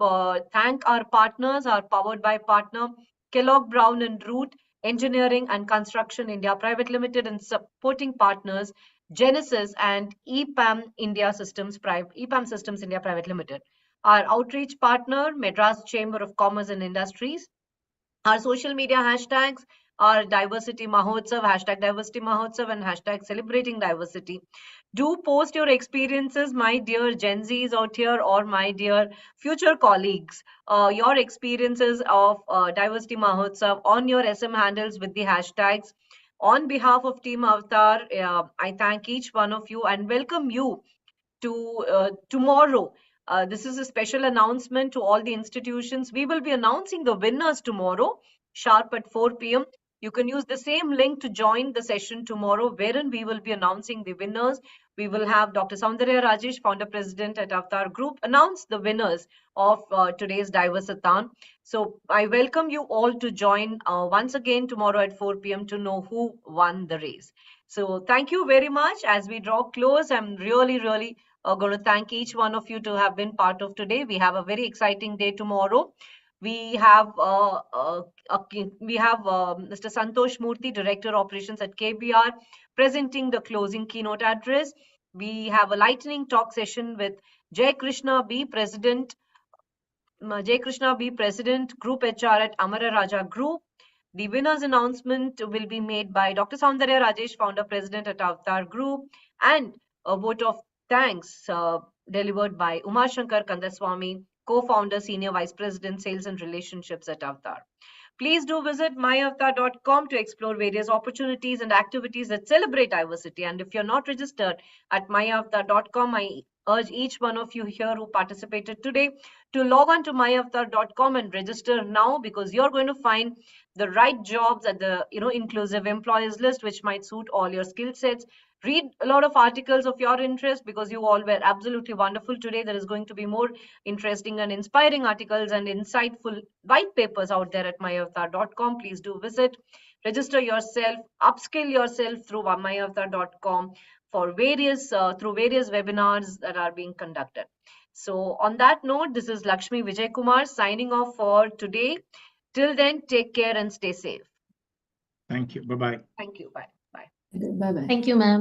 thank our partners, our powered by partner, Kellogg Brown and Root, Engineering and Construction India Private Limited, and supporting partners, Genesis and EPAM Systems India Private Limited. Our outreach partner, Madras Chamber of Commerce and Industries. Our social media hashtags are Diversity Mahotsav, #Diversity Mahotsav, and #Celebrating Diversity. Do post your experiences, my dear Gen Zs out here, or my dear future colleagues, your experiences of Diversity Mahotsav on your SM handles with the hashtags. On behalf of Team Avatar, I thank each one of you and welcome you to tomorrow. This is a special announcement to all the institutions. We will be announcing the winners tomorrow, sharp at 4 p.m. You can use the same link to join the session tomorrow, wherein we will be announcing the winners. We will have Dr. Soundarya Rajesh, founder president at Avatar Group, announce the winners of today's Diversithon. So I welcome you all to join once again tomorrow at 4 p.m. to know who won the race. So thank you very much. As we draw close, I'm really going to thank each one of you to have been part of today. We have a very exciting day tomorrow. We have Mr. Santosh Murthy, Director Operations at KBR, presenting the closing keynote address. We have a lightning talk session with Jay Krishna B, President, Group HR at Amara Raja Group. The winners announcement will be made by Dr. Soundarya Rajesh, founder president at Avatar Group, and a vote of thanks delivered by Umar Shankar Kandaswamy, co-founder, senior vice president, sales and relationships at Avatar. Please do visit myavatar.com to explore various opportunities and activities that celebrate diversity. And if you're not registered at myavatar.com, I urge each one of you here who participated today to log on to myavatar.com and register now, because you're going to find the right jobs at the inclusive employers list, which might suit all your skill sets. Read a lot of articles of your interest, because you all were absolutely wonderful today. There is going to be more interesting and inspiring articles and insightful white papers out there at myavatar.com. Please do visit, register yourself, upskill yourself through myavatar.com for various through various webinars that are being conducted. So on that note, this is Lakshmi Vijay Kumar signing off for today. Till then, take care and stay safe. Thank you. Bye-bye. Thank you. Bye. Bye. Bye-bye. Thank you, ma'am.